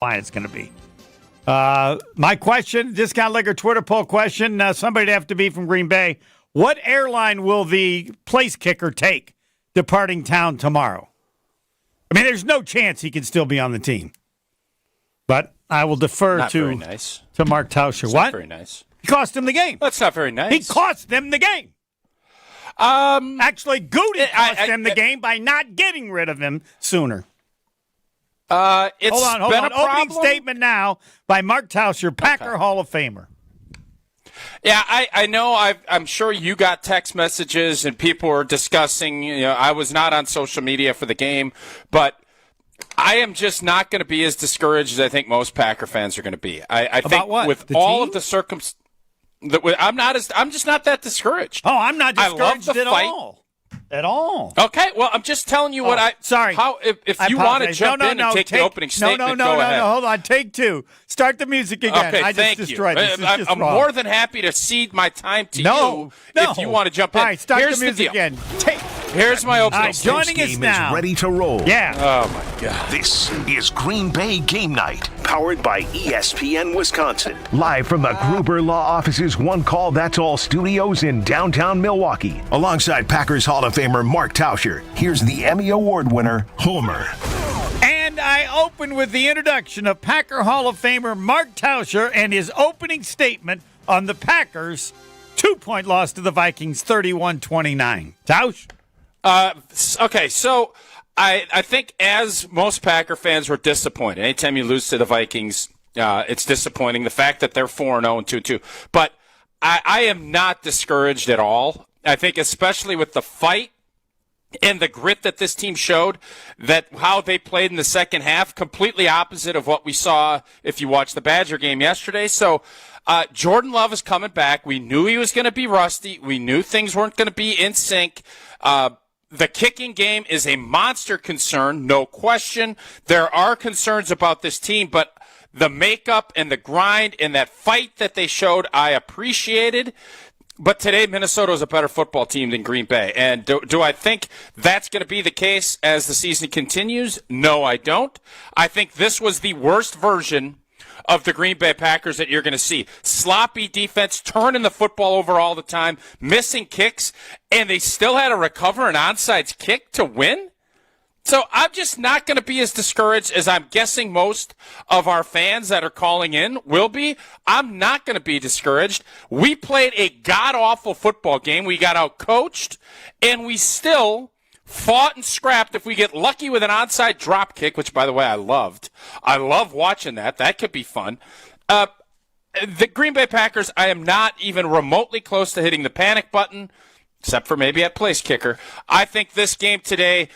fine it's going to be. My question, Discount Liquor Twitter poll question, somebody'd have to be from Green Bay. What airline will the place kicker take departing town tomorrow? I mean, there's no chance he can still be on the team. But I will defer to Mark Tauscher. That's what? Not very nice. He cost him the game. That's not very nice. He cost them the game. Actually, Goody cost them the game by not getting rid of him sooner. It's hold been on. a problem. Opening statement now by Mark Tauscher, Packer Hall of Famer. Yeah, I know. I'm sure you got text messages and people were discussing. I was not on social media for the game, but I am just not going to be as discouraged as I think most Packer fans are going to be. I think what? With the all team? of the circumstances, I'm just not that discouraged. Oh, I'm not discouraged I love the at fight. all. At all. Okay, well, I'm just telling you what I. Sorry. If you want to jump in and take the opening statement, go ahead. No, hold on. Take two. Start the music again. Okay, I thank just destroyed you. this. I'm more than happy to cede my time to you if you want to jump in. All right, start Here's the music deal. again. Here's my opening All right, statement. joining us now. Is ready to roll. Yeah. Oh, my God. This is Green Bay Game Night, powered by ESPN Wisconsin. Live from the Gruber Law Office's One Call That's All studios in downtown Milwaukee. Alongside Packers Hall of Famer Mark Tauscher, here's the Emmy Award winner, Homer. And I open with the introduction of Packer Hall of Famer Mark Tauscher and his opening statement on the Packers' 2-point loss to the Vikings, 31-29. Tausch? Okay, so I think as most Packer fans were disappointed, anytime you lose to the Vikings, it's disappointing. The fact that they're 4-0 and 2-2. But I am not discouraged at all. I think especially with the fight and the grit that this team showed, that how they played in the second half, completely opposite of what we saw if you watched the Badger game yesterday. So Jordan Love is coming back. We knew he was going to be rusty. We knew things weren't going to be in sync. The kicking game is a monster concern, no question. There are concerns about this team, but the makeup and the grind and that fight that they showed, I appreciated. But today, Minnesota is a better football team than Green Bay. And do I think that's going to be the case as the season continues? No, I don't. I think this was the worst version of the Green Bay Packers that you're going to see. Sloppy defense, turning the football over all the time, missing kicks, and they still had to recover an onside kick to win? So I'm just not going to be as discouraged as I'm guessing most of our fans that are calling in will be. I'm not going to be discouraged. We played a god-awful football game. We got out-coached, and we still fought and scrapped. If we get lucky with an onside drop kick, which, by the way, I loved. I love watching that. That could be fun. The Green Bay Packers, I am not even remotely close to hitting the panic button, except for maybe at place kicker. I think this game today,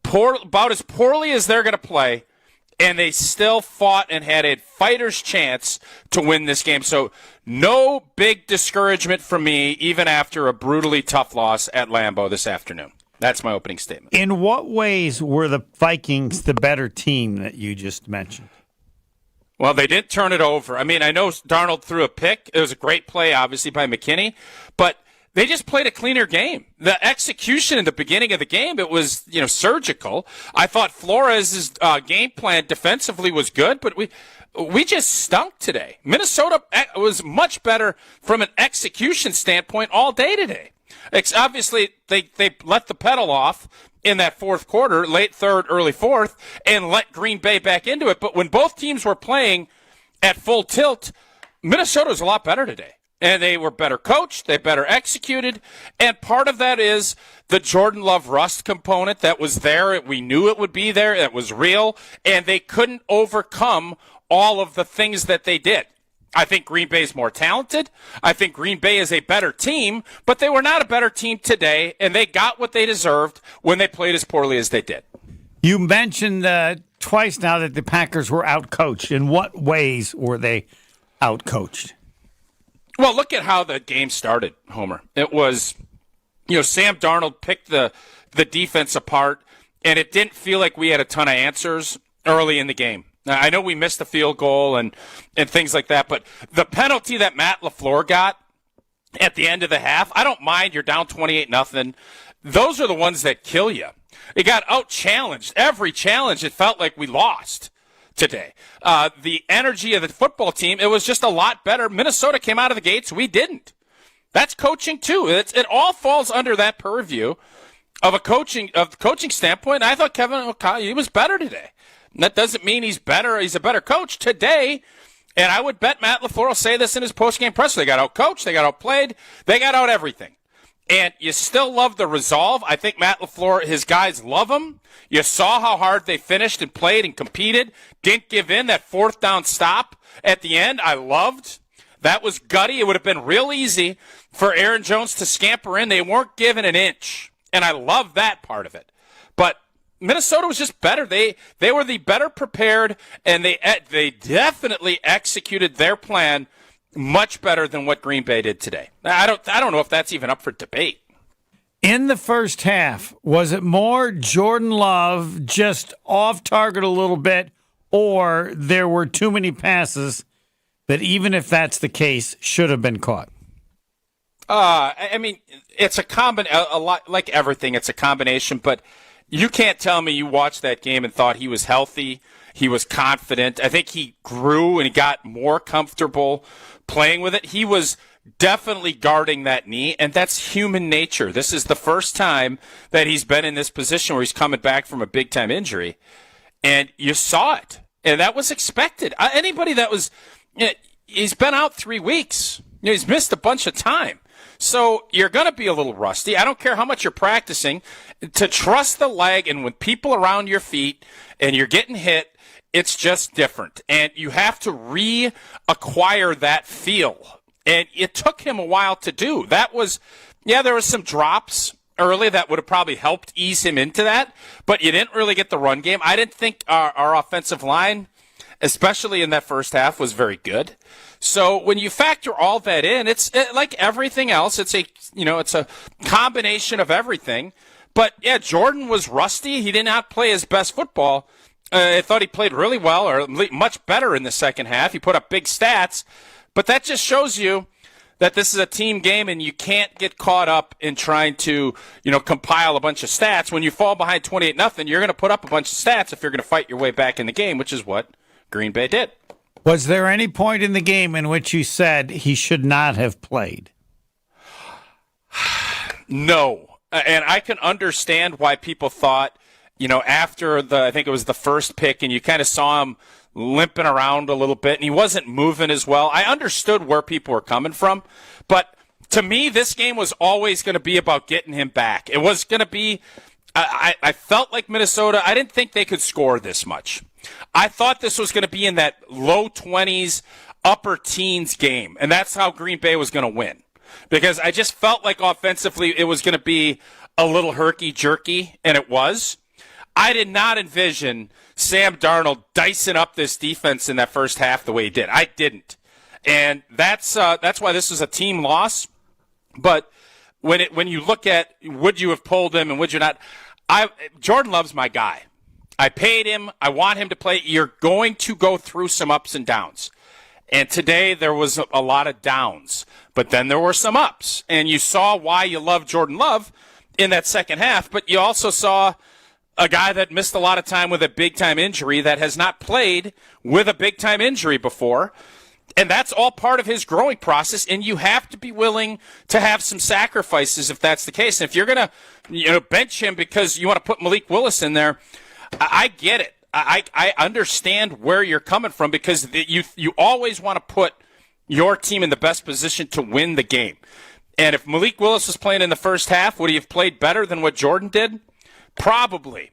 about as poorly as they're going to play, and they still fought and had a fighter's chance to win this game. So no big discouragement from me, even after a brutally tough loss at Lambeau this afternoon. That's my opening statement. In what ways were the Vikings the better team that you just mentioned? Well, they didn't turn it over. I mean, I know Darnold threw a pick. It was a great play, obviously, by McKinney. But they just played a cleaner game. The execution in the beginning of the game, it was, surgical. I thought Flores' game plan defensively was good, but we just stunk today. Minnesota was much better from an execution standpoint all day today. Obviously, they let the pedal off in that fourth quarter, late third, early fourth, and let Green Bay back into it. But when both teams were playing at full tilt, Minnesota was a lot better today. And they were better coached, they better executed, and part of that is the Jordan Love rust component that was there. We knew it would be there. It was real, and they couldn't overcome all of the things that they did. I think Green Bay is more talented. I think Green Bay is a better team, but they were not a better team today, and they got what they deserved when they played as poorly as they did. You mentioned twice now that the Packers were outcoached. In what ways were they outcoached? Well, look at how the game started, Homer. It was, Sam Darnold picked the defense apart, and it didn't feel like we had a ton of answers early in the game. Now, I know we missed the field goal and things like that, but the penalty that Matt LaFleur got at the end of the half, I don't mind. You're down 28-0. Those are the ones that kill you. It got out-challenged. Every challenge, it felt like we lost. today. The energy of the football team, it was just a lot better. Minnesota came out of the gates. We didn't. That's coaching too. It all falls under that purview of coaching standpoint. I thought Kevin O'Connell, he was better today. And that doesn't mean he's better. He's a better coach today. And I would bet Matt LaFleur will say this in his postgame presser. They got out-coached. They got outplayed. They got out everything. And you still love the resolve. I think Matt LaFleur, his guys love him. You saw how hard they finished and played and competed. Didn't give in. That fourth down stop at the end, I loved. That was gutty. It would have been real easy for Aaron Jones to scamper in. They weren't given an inch. And I love that part of it. But Minnesota was just better. They were the better prepared, and they definitely executed their plan much better than what Green Bay did today. I don't know if that's even up for debate. In the first half, was it more Jordan Love just off target a little bit, or there were too many passes that, even if that's the case, should have been caught? I mean, it's a lot like everything. It's a combination, but you can't tell me you watched that game and thought he was healthy. He was confident. I think he grew and he got more comfortable playing with it. He was definitely guarding that knee, and that's human nature. This is the first time that he's been in this position where he's coming back from a big-time injury, and you saw it, and that was expected. Anybody that was, he's been out 3 weeks. He's missed a bunch of time. So you're going to be a little rusty. I don't care how much you're practicing. To trust the leg and with people around your feet and you're getting hit, it's just different. And you have to reacquire that feel. And it took him a while to do. That was, there was some drops early that would have probably helped ease him into that. But you didn't really get the run game. I didn't think our offensive line, especially in that first half, was very good. So when you factor all that in, it's like everything else. It's a combination of everything. But yeah, Jordan was rusty. He did not play his best football. I thought he played really well, or much better in the second half. He put up big stats. But that just shows you that this is a team game, and you can't get caught up in trying to, compile a bunch of stats. When you fall behind 28-0, you're going to put up a bunch of stats if you're going to fight your way back in the game, which is what Green Bay did. Was there any point in the game in which you said he should not have played? No. And I can understand why people thought, after I think it was the first pick, and you kind of saw him limping around a little bit, and he wasn't moving as well. I understood where people were coming from. But to me, this game was always going to be about getting him back. It was going to be, I felt like Minnesota, I didn't think they could score this much. I thought this was going to be in that low 20s, upper teens game, and that's how Green Bay was going to win. Because I just felt like offensively it was going to be a little herky-jerky, and it was. I did not envision Sam Darnold dicing up this defense in that first half the way he did. I didn't. And that's why this is a team loss. But when you look at would you have pulled him and would you not, Jordan Love's my guy. I paid him. I want him to play. You're going to go through some ups and downs. And today there was a lot of downs. But then there were some ups. And you saw why you love Jordan Love in that second half. But you also saw a guy that missed a lot of time with a big-time injury that has not played with a big-time injury before. And that's all part of his growing process, and you have to be willing to have some sacrifices if that's the case. And if you're going to bench him because you want to put Malik Willis in there, I get it. I understand where you're coming from because you always want to put your team in the best position to win the game. And if Malik Willis was playing in the first half, would he have played better than what Jordan did? Probably.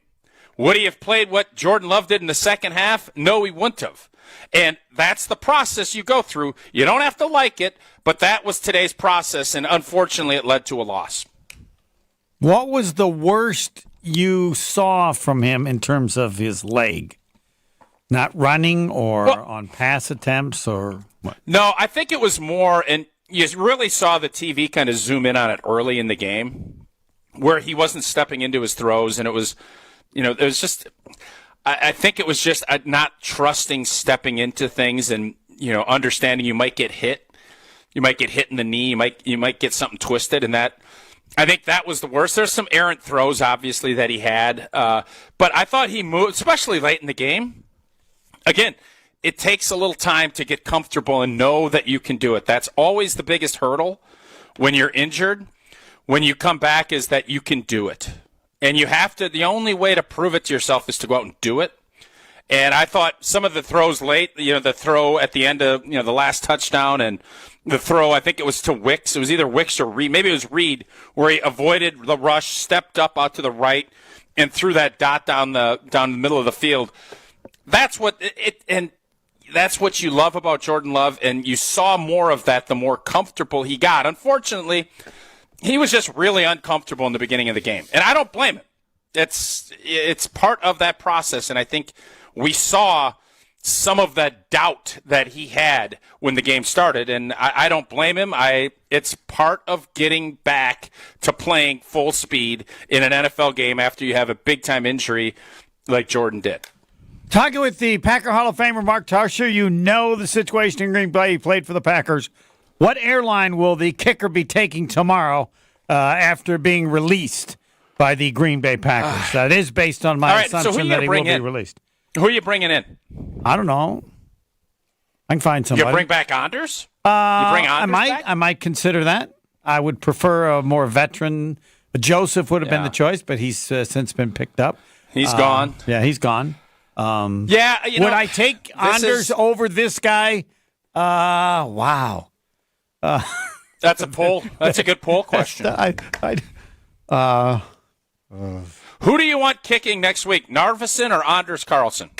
Would he have played what Jordan Love did in the second half? No, he wouldn't have. And that's the process you go through. You don't have to like it, but that was today's process, and unfortunately it led to a loss. What was the worst you saw from him in terms of his leg? Not running or on pass attempts or what? No, I think it was more, and you really saw the TV kind of zoom in on it early in the game, where he wasn't stepping into his throws, and it was, it was just, I think it was just not trusting stepping into things and, understanding you might get hit. You might get hit in the knee. You might get something twisted, and that, I think that was the worst. There's some errant throws, obviously, that he had. But I thought he moved, especially late in the game. again, it takes a little time to get comfortable and know that you can do it. That's always the biggest hurdle when you're injured. When you come back is that you can do it. And you have to, the only way to prove it to yourself is to go out and do it. And I thought some of the throws late, the throw at the end of, the last touchdown and the throw, I think it was to Wicks. It was either Wicks or Reed. Maybe it was Reed where he avoided the rush, stepped up out to the right, and threw that dot down the middle of the field. That's what that's what you love about Jordan Love, and you saw more of that the more comfortable he got. Unfortunately, he was just really uncomfortable in the beginning of the game, and I don't blame him. It's part of that process, and I think we saw some of that doubt that he had when the game started, and I don't blame him. It's part of getting back to playing full speed in an NFL game after you have a big-time injury like Jordan did. Talking with the Packer Hall of Famer Mark Tarsher, you know the situation in Green Bay. He played for the Packers. What airline will the kicker be taking tomorrow after being released by the Green Bay Packers? That is based on my assumption that he will be released. Who are you bringing in? I don't know. I can find somebody. You bring back Anders? You bring Anders back? I might consider that. I would prefer a more veteran. Joseph would have been the choice, but he's since been picked up. He's gone. Yeah, he's gone. Would I take Anders over this guy? Wow. That's a poll. That's a good poll question. Who do you want kicking next week, Narveson or Anders Carlson?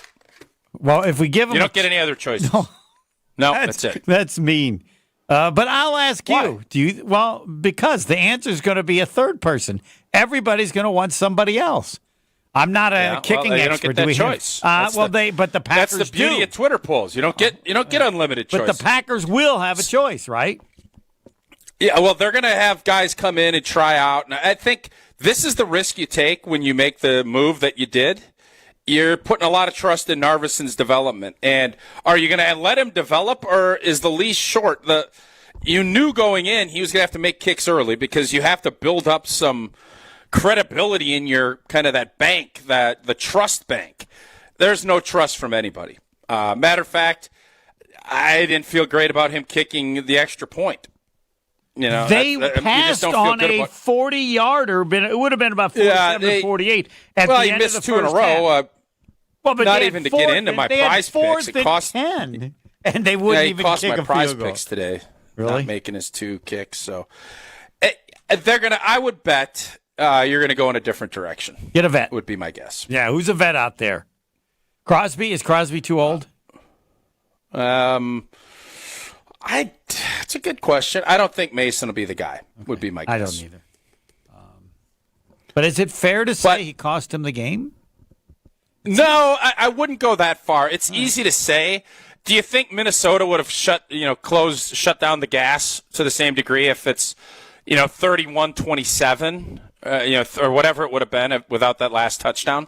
Well, if we give him, you don't get any other choices. No, that's it. That's mean. But I'll ask you. Do you? Well, because the answer is going to be a third person. Everybody's going to want somebody else. I'm not a kicking expert. You don't get that choice. But the Packers. That's the beauty of Twitter polls. You don't get unlimited choice. But the Packers will have a choice, right? Yeah. Well, they're going to have guys come in and try out, and I think this is the risk you take when you make the move that you did. You're putting a lot of trust in Narveson's development, and are you going to let him develop, or is the leash short? You knew going in he was going to have to make kicks early because you have to build up some credibility in your kind of that bank, the trust bank. There's no trust from anybody. Matter of fact, I didn't feel great about him kicking the extra point. They passed on a 40-yarder, but it would have been about 47 or 48 at the end of the first half. Well, he missed two in a row. But not even to get into my prize picks. It cost 10, and they wouldn't even kick a field goal. He cost my prize picks today. Really? Not making his 2 kicks. So they're gonna. I would bet you're gonna go in a different direction. Get a vet. Would be my guess. Yeah, who's a vet out there? Crosby? Is Crosby too old? It's a good question. I don't think Mason will be the guy. Okay. Would be my guess. I don't either. But is it fair to say he cost him the game? No, I wouldn't go that far. It's easy to say. Do you think Minnesota would have shut down the gas to the same degree if it's 31-27, or whatever it would have been without that last touchdown?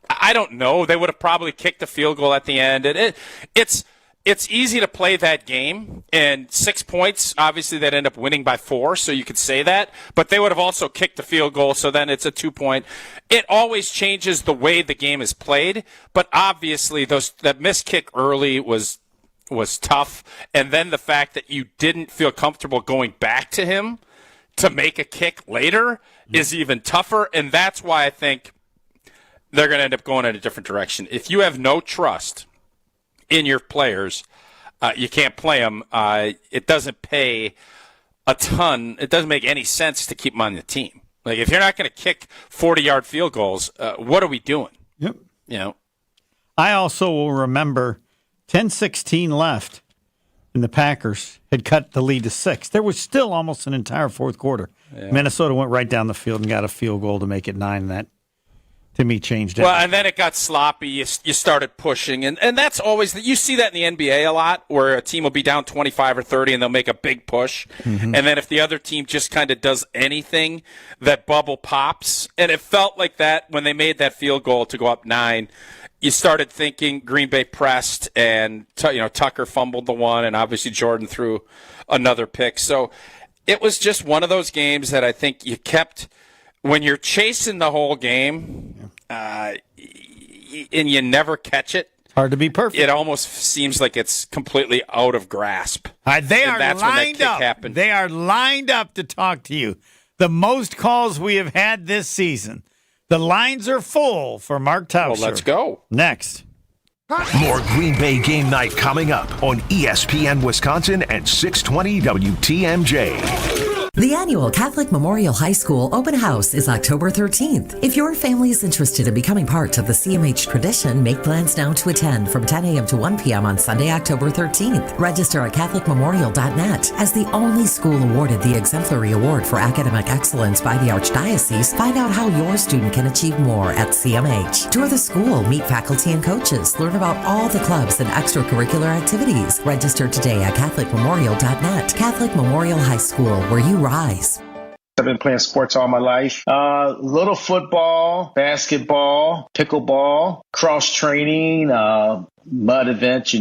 I don't know. They would have probably kicked a field goal at the end. It's easy to play that game, and 6 points, obviously they'd end up winning by 4, so you could say that. But they would have also kicked the field goal, so then it's a 2-point. It always changes the way the game is played, but obviously that missed kick early was tough, and then the fact that you didn't feel comfortable going back to him to make a kick later is even tougher, and that's why I think they're going to end up going in a different direction. If you have no trust in your players, you can't play them. It doesn't pay a ton. It doesn't make any sense to keep them on the team. Like, if you're not going to kick 40-yard field goals, what are we doing? Yep. I also will remember 10-16 left, and the Packers had cut the lead to 6. There was still almost an entire fourth quarter. Yeah. Minnesota went right down the field and got a field goal to make it 9, and that, to me, changed it. Well, and then it got sloppy. You started pushing, and that's always you see that in the NBA a lot, where a team will be down 25 or 30, and they'll make a big push, and then if the other team just kind of does anything, that bubble pops. And it felt like that when they made that field goal to go up 9. You started thinking Green Bay pressed, and Tucker fumbled the one, and obviously Jordan threw another pick. So it was just one of those games that I think you kept. When you're chasing the whole game and you never catch it, Hard to be perfect. It almost seems like it's completely out of grasp. They are that's when that lined kick up. happened. They are lined up to talk to you. The most calls we have had this season. The lines are full for Mark Tauscher. Well, let's go. Next. More Green Bay game night coming up on ESPN Wisconsin at 620 WTMJ. The annual Catholic Memorial High School Open House is October 13th. If your family is interested in becoming part of the CMH tradition, make plans now to attend from 10 a.m. to 1 p.m. on Sunday, October 13th. Register at CatholicMemorial.net. As the only school awarded the Exemplary Award for Academic Excellence by the Archdiocese, find out how your student can achieve more at CMH. Tour the school, meet faculty and coaches, learn about all the clubs and extracurricular activities. Register today at CatholicMemorial.net. Catholic Memorial High School, where you rise. I've been playing sports all my life. Little football, basketball, pickleball, cross training, mud events,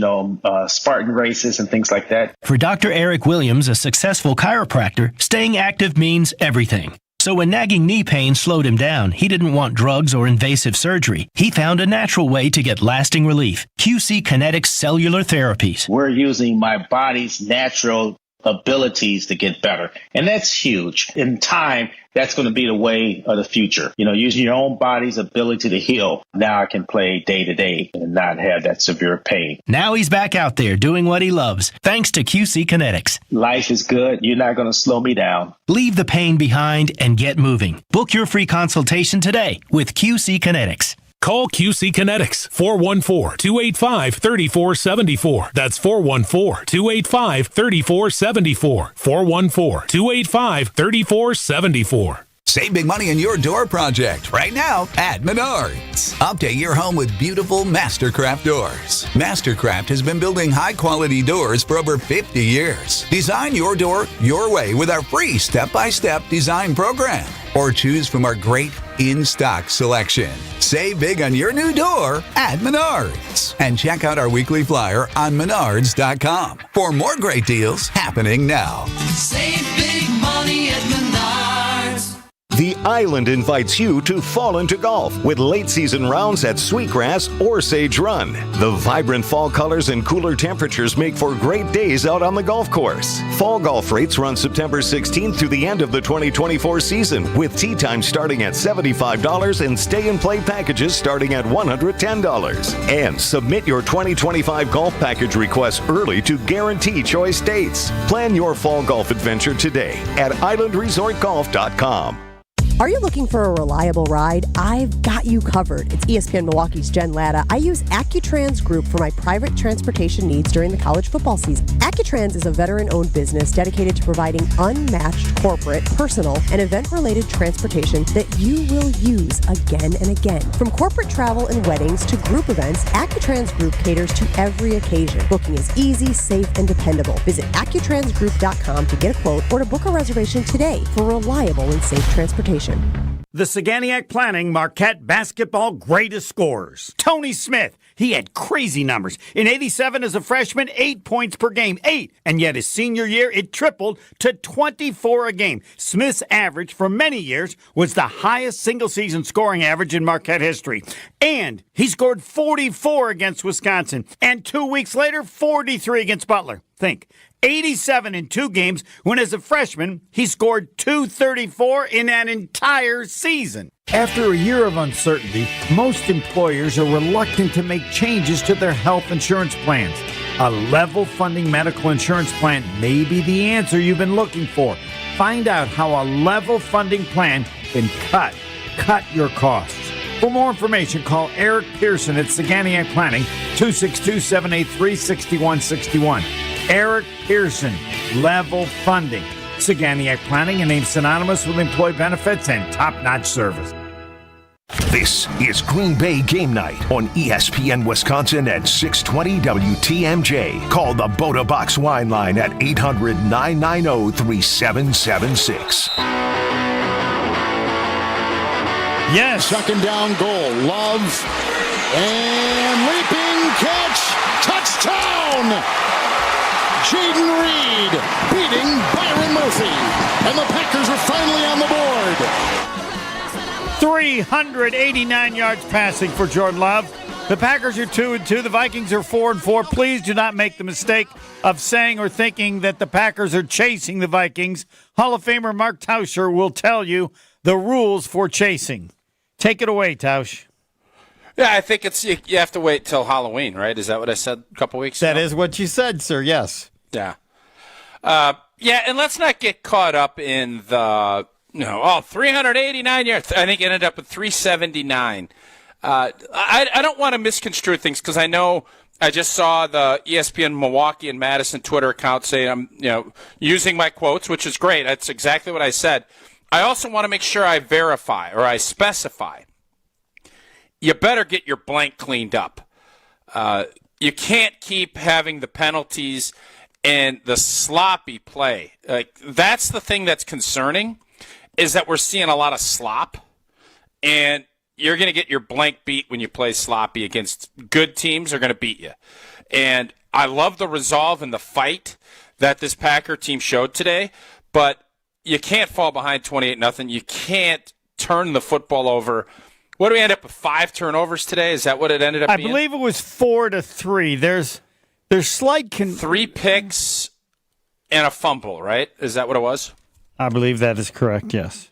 Spartan races and things like that. For Dr. Eric Williams, a successful chiropractor, staying active means everything. So when nagging knee pain slowed him down, he didn't want drugs or invasive surgery. He found a natural way to get lasting relief. QC Kinetics Cellular Therapies. We're using my body's natural abilities to get better. And that's huge. In time, that's going to be the way of the future. Using your own body's ability to heal. Now I can play day to day and not have that severe pain. Now he's back out there doing what he loves, thanks to QC Kinetics. Life is good. You're not going to slow me down. Leave the pain behind and get moving. Book your free consultation today with QC Kinetics. Call QC Kinetics, 414-285-3474. That's 414-285-3474. 414-285-3474. Save big money on your door project right now at Menards. Update your home with beautiful Mastercraft doors. Mastercraft has been building high-quality doors for over 50 years. Design your door your way with our free step-by-step design program. Or choose from our great in-stock selection. Save big on your new door at Menards. And check out our weekly flyer on Menards.com for more great deals happening now. Save big money at Menards. The Island invites you to fall into golf with late season rounds at Sweetgrass or Sage Run. The vibrant fall colors and cooler temperatures make for great days out on the golf course. Fall golf rates run September 16th through the end of the 2024 season, with tee time starting at $75 and stay and play packages starting at $110. And submit your 2025 golf package request early to guarantee choice dates. Plan your fall golf adventure today at islandresortgolf.com. Are you looking for a reliable ride? I've got you covered. It's ESPN Milwaukee's Jen Latta. I use AccuTrans Group for my private transportation needs during the college football season. AccuTrans is a veteran-owned business dedicated to providing unmatched corporate, personal, and event-related transportation that you will use again and again. From corporate travel and weddings to group events, AccuTrans Group caters to every occasion. Booking is easy, safe, and dependable. Visit AccuTransGroup.com to get a quote or to book a reservation today for reliable and safe transportation. The Saganiac Planning Marquette basketball greatest scorers. Tony Smith, he had crazy numbers. In 87 as a freshman, 8 points per game, 8. And yet his senior year, it tripled to 24 a game. Smith's average for many years was the highest single-season scoring average in Marquette history. And he scored 44 against Wisconsin. And 2 weeks later, 43 against Butler. Think. 87 in 2 games, when as a freshman, he scored 234 in an entire season. After a year of uncertainty, most employers are reluctant to make changes to their health insurance plans. A level funding medical insurance plan may be the answer you've been looking for. Find out how a level funding plan can cut your costs. For more information, call Eric Pearson at Saganiac Planning, 262-783-6161. Eric Pearson, level funding. Saganiac Planning, a name synonymous with employee benefits and top-notch service. This is Green Bay Game Night on ESPN Wisconsin at 620 WTMJ. Call the Boda Box Wine Line at 800-990-3776. Yes. Second down goal. Love. And leaping catch. Touchdown! Jaden Reed beating Byron Murphy. And the Packers are finally on the board. 389 yards passing for Jordan Love. The Packers are 2-2. The Vikings are 4-4. Please do not make the mistake of saying or thinking that the Packers are chasing the Vikings. Hall of Famer Mark Tauscher will tell you the rules for chasing. Take it away, Tausch. Yeah, I think it's you have to wait till Halloween, right? Is that what I said a couple weeks ago? That is what you said, sir. Yes. Yeah. Yeah, and let's not get caught up in the 389 yards. I think it ended up with 379. I don't want to misconstrue things because I know I just saw the ESPN Milwaukee and Madison Twitter account say I'm using my quotes, which is great. That's exactly what I said. I also want to make sure I verify or I specify. You better get your blank cleaned up. You can't keep having the penalties and the sloppy play. That's the thing that's concerning, is that we're seeing a lot of slop, and you're going to get your blank beat when you play sloppy against good teams are going to beat you. And I love the resolve and the fight that this Packer team showed today, but you can't fall behind 28-0. You can't turn the football over. What do we end up with, 5 turnovers today? Is that what it ended up being? I believe it was 4-3. There's slight 3 picks and a fumble, right? Is that what it was? I believe that is correct, yes.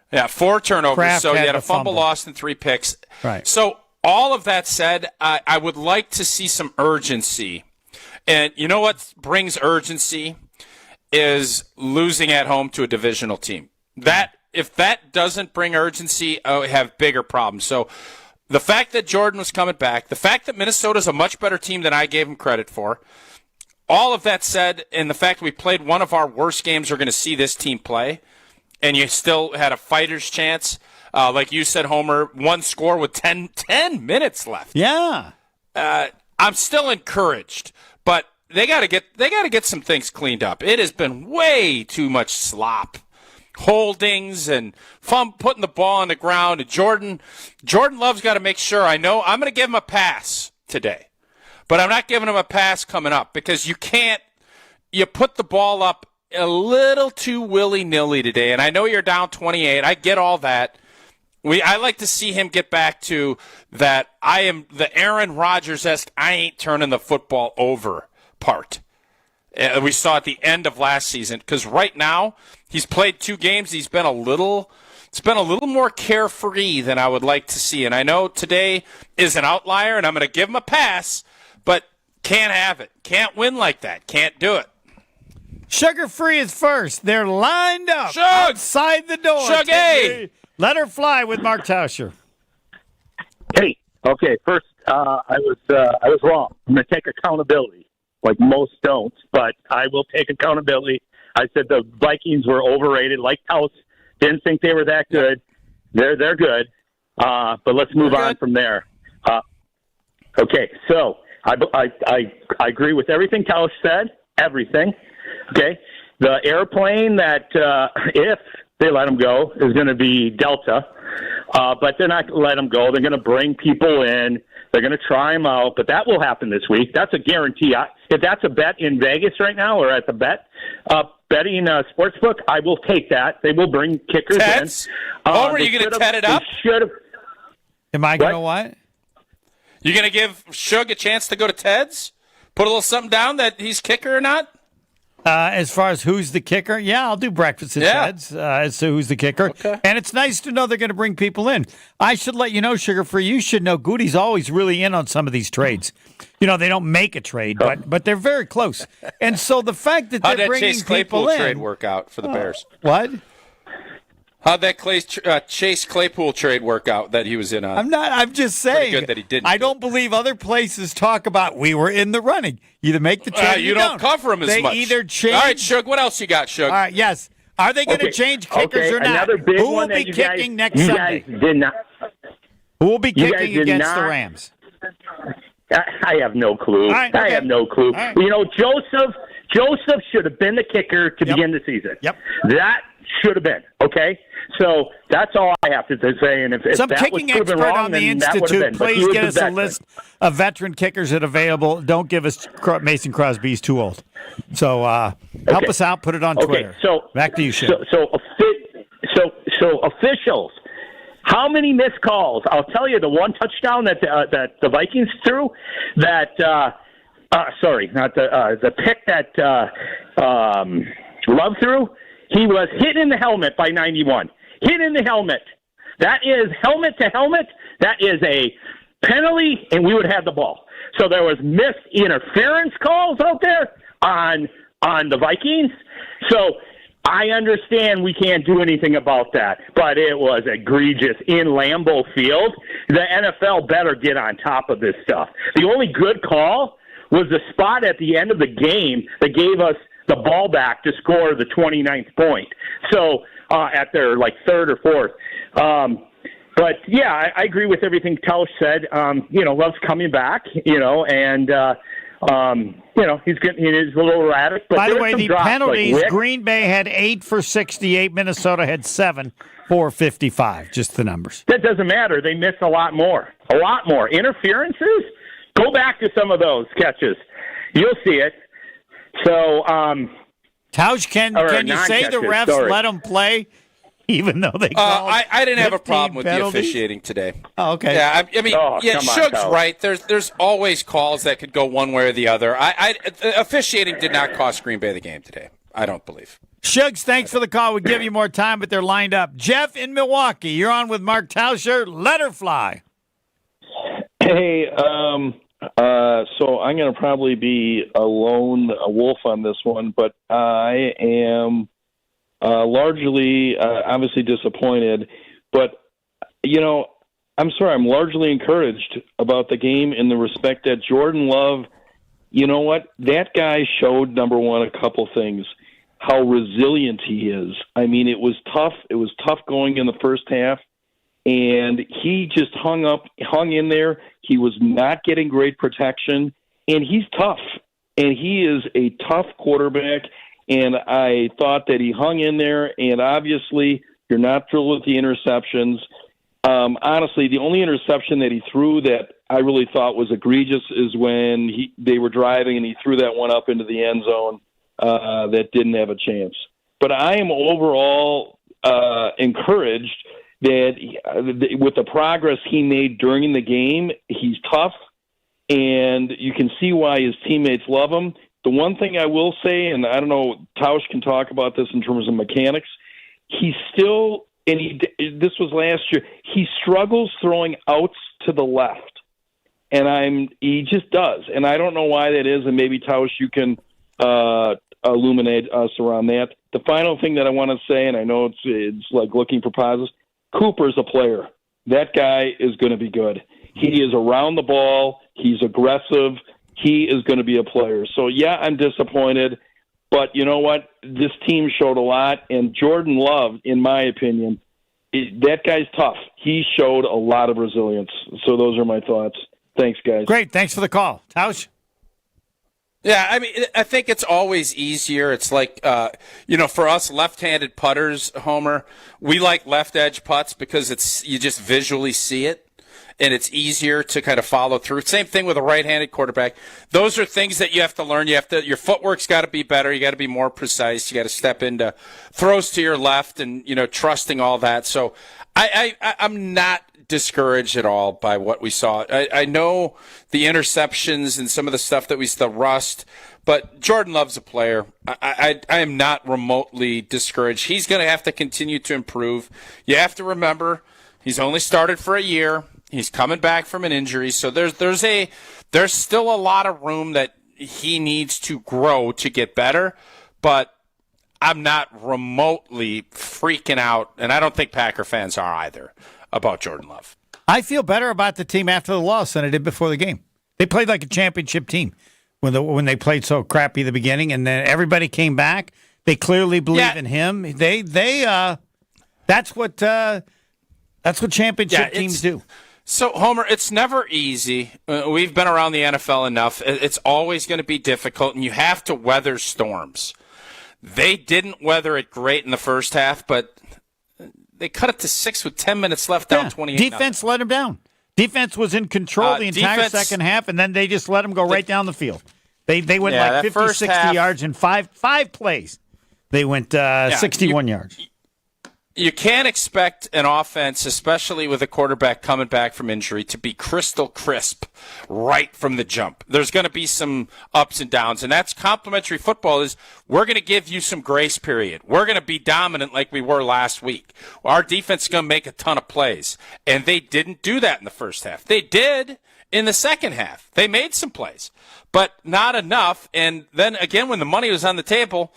Yeah, 4 turnovers. Kraft so you had a fumble lost and 3 picks. Right. So all of that said, I would like to see some urgency. And you know what brings urgency is losing at home to a divisional team. If that doesn't bring urgency, we have bigger problems. So the fact that Jordan was coming back, the fact that Minnesota's a much better team than I gave him credit for, all of that said, and the fact we played one of our worst games we're going to see this team play, and you still had a fighter's chance, like you said, Homer, one score with 10 minutes left. Yeah. I'm still encouraged, but they got to get some things cleaned up. It has been way too much slop, holdings, and putting the ball on the ground. And Jordan Love's got to make sure. I know I'm going to give him a pass today, but I'm not giving him a pass coming up because you put the ball up a little too willy-nilly today. And I know you're down 28. I get all that. I like to see him get back to that. I am the Aaron Rodgers-esque, I ain't turning the football over part. We saw at the end of last season, because right now he's played 2 games. It's been a little more carefree than I would like to see. And I know today is an outlier, and I'm going to give him a pass, but can't have it. Can't win like that. Can't do it. Sugar Free is first. They're lined up outside the door. Shuggy! Let her fly with Mark Tauscher. Hey, okay. First, I was wrong. I'm going to take accountability, like most don't, but I will take accountability. I said the Vikings were overrated. Like Taus, didn't think they were that good. They're good, but let's move on from there. Okay, so I agree with everything Taus said. Everything. Okay, the airplane that if they let them go is going to be Delta, but they're not going to let them go. They're going to bring people in. They're going to try them out, but that will happen this week. That's a guarantee. If that's a bet in Vegas right now or at the betting sportsbook, I will take that. They will bring kickers Teds? in. Are you going to tet it up? Am I going to what? You going to give Shug a chance to go to Ted's? Put a little something down that he's kicker or not? As far as who's the kicker, I'll do breakfast at Ted's as to who's the kicker. Okay. And it's nice to know they're going to bring people in. I should let you know, Sugar Free, you should know Goody's always really in on some of these trades. They don't make a trade, but they're very close. And so the fact that they're bringing Chase Claypool people in. trade work out for the Bears? What? How'd that Chase Claypool trade work out that he was in on? I'm just saying. Pretty good that he didn't. I don't believe other places talk about we were in the running. Either make the trade or you don't cover him as they much. They either change. All right, Shug, what else you got, Shug? All right, yes. Are they going to change kickers or not? Another big Who one will be that kicking next you Sunday? guys did not. Who will be kicking against the Rams? I have no clue. Right, okay. I have no clue. Right. Joseph should have been the kicker to begin the season. Yep. That should have been. Okay? So that's all I have to say. And if some that kicking was proven expert wrong, on the then that would have Institute, been. But he please was get the us a veteran. list of veteran kickers that are available. Don't give us Mason Crosby. He's too old. So help us out. Put it on Twitter. So back to you, Shug. So officials How many missed calls? I'll tell you, the one touchdown that the Vikings threw, the pick that Love threw, he was hit in the helmet by 91. Hit in the helmet. That is helmet to helmet. That is a penalty, and we would have the ball. So there was missed interference calls out there on the Vikings. So I understand we can't do anything about that, but it was egregious in Lambeau Field. The NFL better get on top of this stuff. The only good call was the spot at the end of the game that gave us the ball back to score the 29th point. So at their third or fourth. But yeah, I agree with everything Tausch said. Love's coming back, and he's getting, he is a little erratic. But by the way, the drops, penalties, Green Bay had 8 for 68. Minnesota had 7 for 55. Just the numbers. That doesn't matter. They missed a lot more. Interferences? Go back to some of those catches. You'll see it. So, Tausch, can you say the refs let them play? Even though they called I didn't have a problem with penalties? the officiating today. Oh, okay. Yeah, Shug's right. There's always calls that could go one way or the other. Officiating did not cost Green Bay the game today. I don't believe. Shugs, thanks for the call. We'll give you more time, but they're lined up. Jeff in Milwaukee, you're on with Mark Tauscher. Let her fly. Hey, so I'm going to probably be a wolf on this one, but I am largely, obviously disappointed, but, I'm sorry, I'm largely encouraged about the game in the respect that Jordan Love, you know what, that guy showed, number one, a couple things, how resilient he is. I mean, it was tough. It was tough going in the first half, and he just hung in there. He was not getting great protection, and he's tough, and he is a tough quarterback. And I thought that he hung in there, and obviously you're not thrilled with the interceptions. Honestly, the only interception that he threw that I really thought was egregious is when they were driving and he threw that one up into the end zone that didn't have a chance. But I am overall encouraged that with the progress he made during the game, he's tough, and you can see why his teammates love him. The one thing I will say, and I don't know, Tausch can talk about this in terms of mechanics, he still, and this was last year, he struggles throwing outs to the left. And he just does. And I don't know why that is, and maybe Tausch, you can illuminate us around that. The final thing that I want to say, and I know it's like looking for positives, Cooper's a player. That guy is going to be good. He is around the ball. He's aggressive. He is going to be a player. So, yeah, I'm disappointed. But you know what? This team showed a lot. And Jordan Love, in my opinion, that guy's tough. He showed a lot of resilience. So those are my thoughts. Thanks, guys. Great. Thanks for the call. Tausch? Yeah, I mean, I think it's always easier. It's like, for us left-handed putters, Homer, we like left-edge putts because you just visually see it. And it's easier to kind of follow through. Same thing with a right-handed quarterback. Those are things that you have to learn. Your footwork's got to be better. You got to be more precise. You got to step into throws to your left and, trusting all that. So I'm not discouraged at all by what we saw. I know the interceptions and some of the stuff that the rust, but Jordan Love's a player. I am not remotely discouraged. He's going to have to continue to improve. You have to remember, he's only started for a year. He's coming back from an injury, so there's still a lot of room that he needs to grow to get better, but I'm not remotely freaking out, and I don't think Packer fans are either, about Jordan Love. I feel better about the team after the loss than I did before the game. They played like a championship team when they played so crappy at the beginning, and then everybody came back. They clearly believe in him. That's what championship teams do. So, Homer, it's never easy. We've been around the NFL enough. It's always going to be difficult, and you have to weather storms. They didn't weather it great in the first half, but they cut it to 6 with 10 minutes left, down 28. Defense let them down. Defense was in control the entire second half, and then they just let them go right down the field. They went 50, 60 yards in five plays. They went 61 yards. you can't expect an offense, especially with a quarterback coming back from injury, to be crystal crisp right from the jump. There's going to be some ups and downs, and that's complimentary football. Is we're going to give you some grace period. We're going to be dominant like we were last week. Our defense is going to make a ton of plays, and they didn't do that in the first half. They did in the second half. They made some plays, but not enough. And then again, when the money was on the table,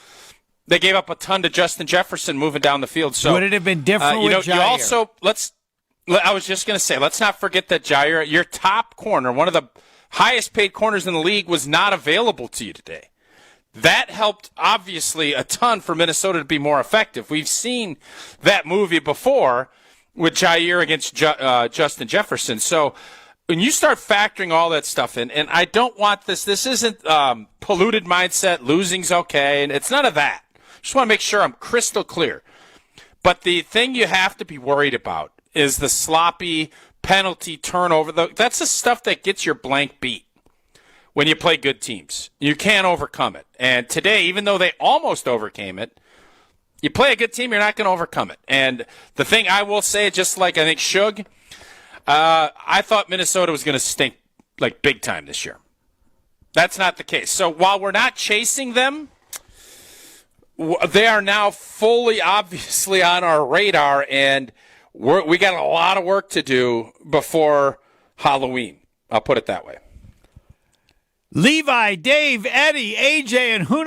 they gave up a ton to Justin Jefferson moving down the field. So would it have been different with Jair? You also I was just going to say, let's not forget that Jair, your top corner, one of the highest paid corners in the league, was not available to you today. That helped obviously a ton for Minnesota to be more effective. We've seen that movie before with Jair against Justin Jefferson. So when you start factoring all that stuff in, and I don't want this isn't polluted mindset, losing's okay, and it's none of that. Just want to make sure I'm crystal clear. But the thing you have to be worried about is the sloppy penalty turnover. That's the stuff that gets your blank beat when you play good teams. You can't overcome it. And today, even though they almost overcame it, you play a good team, you're not going to overcome it. And the thing I will say, just like I think Shug, I thought Minnesota was going to stink like big time this year. That's not the case. So while we're not chasing them, they are now fully, obviously, on our radar, and we got a lot of work to do before Halloween. I'll put it that way. Levi, Dave, Eddie, AJ, and who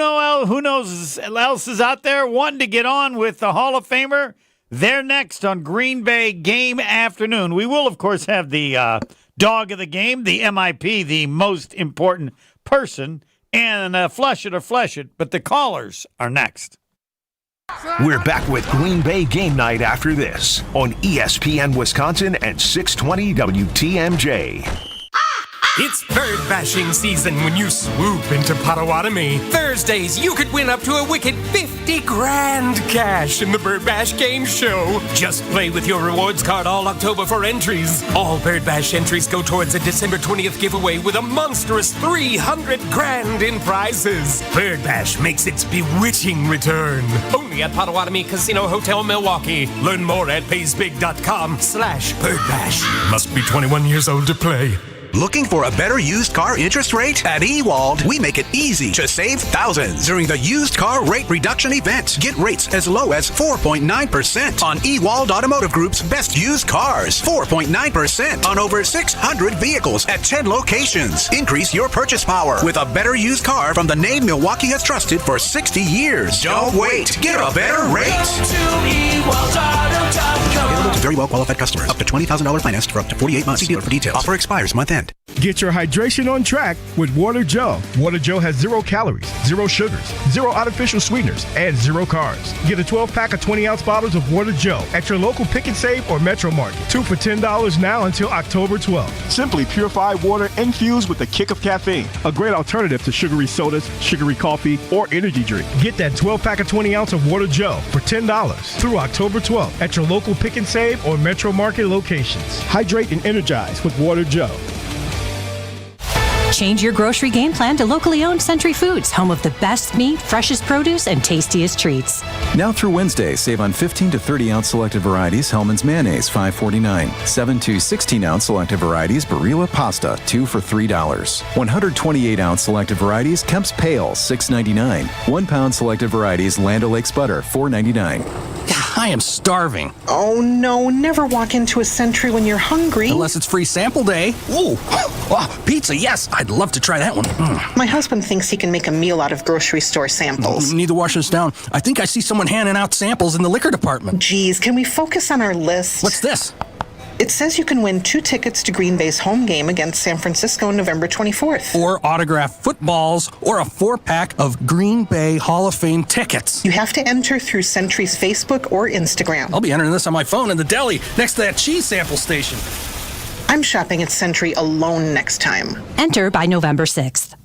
knows else is out there wanting to get on with the Hall of Famer. They're next on Green Bay Game Afternoon. We will, of course, have the dog of the game, the MIP, the most important person, and flush it or flesh it, but the callers are next. We're back with Green Bay Game Night after this on ESPN Wisconsin and 620 WTMJ. It's bird bashing season when you swoop into Potawatomi. Thursdays, you could win up to a wicked 50 grand cash in the Bird Bash Game Show. Just play with your rewards card all October for entries. All Bird Bash entries go towards a December 20th giveaway with a monstrous 300 grand in prizes. Bird Bash makes its bewitching return. Only at Potawatomi Casino Hotel, Milwaukee. Learn more at paysbig.com/birdbash. Must be 21 years old to play. Looking for a better used car interest rate? At Ewald, we make it easy to save thousands during the used car rate reduction event. Get rates as low as 4.9% on Ewald Automotive Group's best used cars. 4.9% on over 600 vehicles at 10 locations. Increase your purchase power with a better used car from the name Milwaukee has trusted for 60 years. Don't wait. Get a better rate. Available to very well qualified customers. Up to $20,000 financed for up to 48 months. See dealer for details. Offer expires month end. Get your hydration on track with Water Joe. Water Joe has 0 calories, 0 sugars, 0 artificial sweeteners, and 0 carbs. Get a 12-pack of 20-ounce bottles of Water Joe at your local Pick and Save or Metro Market. 2 for $10 now until October 12th. Simply purified water infused with a kick of caffeine. A great alternative to sugary sodas, sugary coffee, or energy drink. Get that 12-pack of 20-ounce of Water Joe for $10 through October 12th at your local Pick and Save or Metro Market locations. Hydrate and energize with Water Joe. Change your grocery game plan to locally owned Century Foods, home of the best meat, freshest produce, and tastiest treats. Now through Wednesday, save on 15 to 30-ounce selected varieties Hellman's Mayonnaise, $5.49. 7 to 16-ounce selected varieties Barilla Pasta, 2 for $3. 128-ounce selected varieties Kemp's Pale, $6.99. 1 pound selected varieties Land O'Lakes Butter, $4.99. I am starving. Oh no, never walk into a Century when you're hungry. Unless it's free sample day. Ooh, wow, pizza, yes. I'd love to try that one. My husband thinks he can make a meal out of grocery store samples. Need to wash this down. I think I see someone handing out samples in the liquor department. Geez, can we focus on our list? What's this? It says you can win 2 tickets to Green Bay's home game against San Francisco on November 24th. Or autographed footballs, or a 4-pack of Green Bay Hall of Fame tickets. You have to enter through Century's Facebook or Instagram. I'll be entering this on my phone in the deli next to that cheese sample station. I'm shopping at Century alone next time. Enter by November 6th.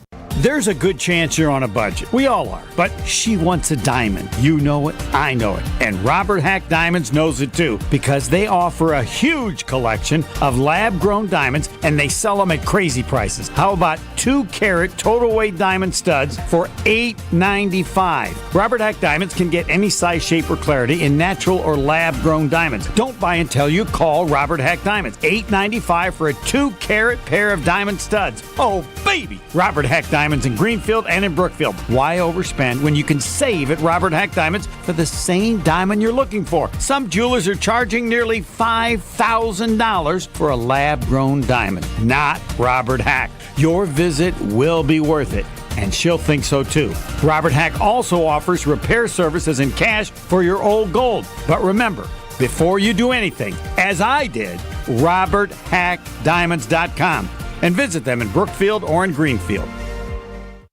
There's a good chance you're on a budget. We all are. But she wants a diamond. You know it. I know it. And Robert Hack Diamonds knows it too, because they offer a huge collection of lab-grown diamonds, and they sell them at crazy prices. How about 2-carat total weight diamond studs for $8.95? Robert Hack Diamonds can get any size, shape, or clarity in natural or lab-grown diamonds. Don't buy until you call Robert Hack Diamonds. $8.95 for a 2-carat pair of diamond studs. Oh, baby! Robert Hack Diamonds in Greenfield and in Brookfield. Why overspend when you can save at Robert Hack Diamonds for the same diamond you're looking for? Some jewelers are charging nearly $5,000 for a lab-grown diamond. Not Robert Hack. Your visit will be worth it, and she'll think so too. Robert Hack also offers repair services and cash for your old gold. But remember, before you do anything, as I did, RobertHackDiamonds.com, and visit them in Brookfield or in Greenfield.